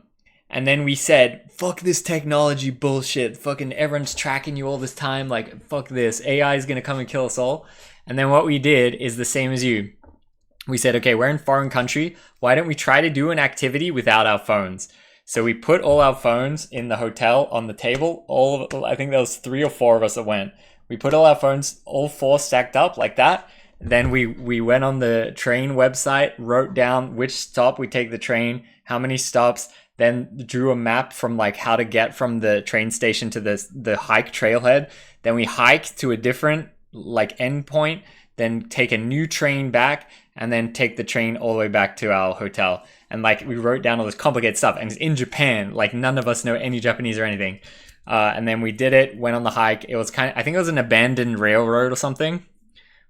Speaker 1: then we said, fuck this technology bullshit. Fucking everyone's tracking you all this time. Like, fuck this. AI is gonna come and kill us all. And then what we did is the same as you. We said, okay, we're in foreign country. Why don't we try to do an activity without our phones? So we put all our phones in the hotel on the table. I think there was 3 or 4 of us that went. We put all our phones, all 4 stacked up like that. Then we went on the train website, wrote down which stop we take the train, how many stops, then drew a map from like how to get from the train station to the hike trailhead. Then we hiked to a different like end point, then take a new train back, and then take the train all the way back to our hotel. And like we wrote down all this complicated stuff, and it's in Japan. Like none of us know any Japanese or anything. And then we did it, went on the hike. It was I think it was an abandoned railroad or something.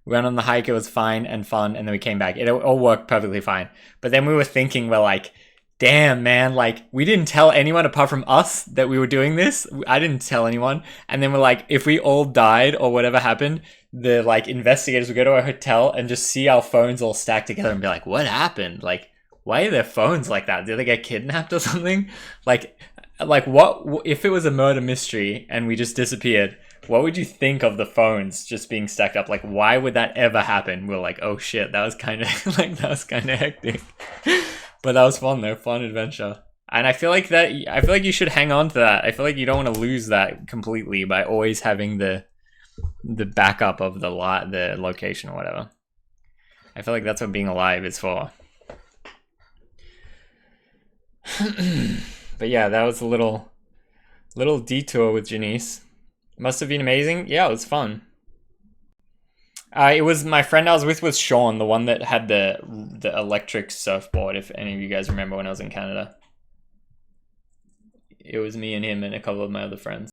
Speaker 1: We went on the hike, it was fine and fun, and then we came back. It all worked perfectly fine. But then we were thinking, we're like, damn, man, like, we didn't tell anyone apart from us that we were doing this. I didn't tell anyone. And then we're like, if we all died or whatever happened, the, like, investigators would go to our hotel and just see our phones all stacked together and be like, what happened? Like, why are their phones like that? Did they get kidnapped or something? Like what if it was a murder mystery and we just disappeared? What would you think of the phones just being stacked up? Like, why would that ever happen? We're like, oh shit, that was kind of hectic. But that was fun though, fun adventure. And I feel like you should hang on to that. I feel like you don't want to lose that completely by always having the backup of the location or whatever. I feel like that's what being alive is for. But yeah, that was a little detour with Janice. Must have been amazing. Yeah, it was fun. It was my friend I was with was Sean, the one that had the electric surfboard, if any of you guys remember when I was in Canada. It was me and him and a couple of my other friends.